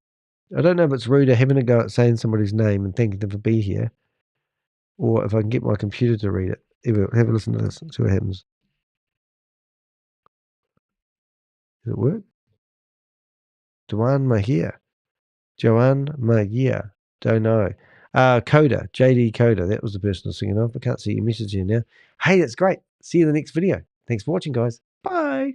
I don't know if it's rude having a go at saying somebody's name and thanking them for being here, or if I can get my computer to read it. Have a listen to this and see what happens. Does it work? Joanne Mahia. Don't know. Coda, JD Coda. That was the person I was thinking of. I can't see your message here now. Hey, that's great. See you in the next video. Thanks for watching, guys. Bye.